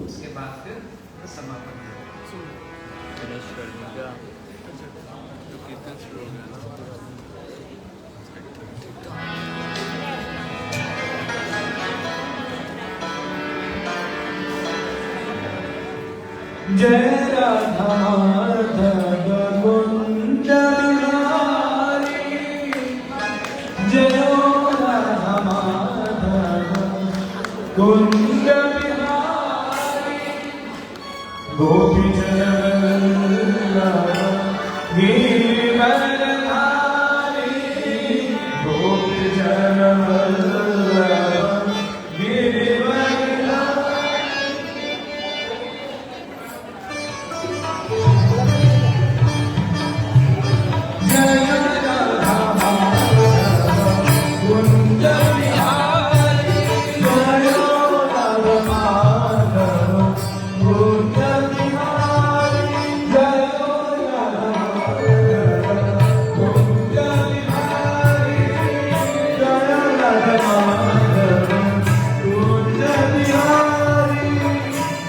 उसके बाद फिर समापन जय राधा माधव कुंज बिहारी, जय राधा माधव कुंज बिहारी, गोपी जन गिरिवरधारी, गोपी जन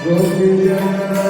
Gopi Jana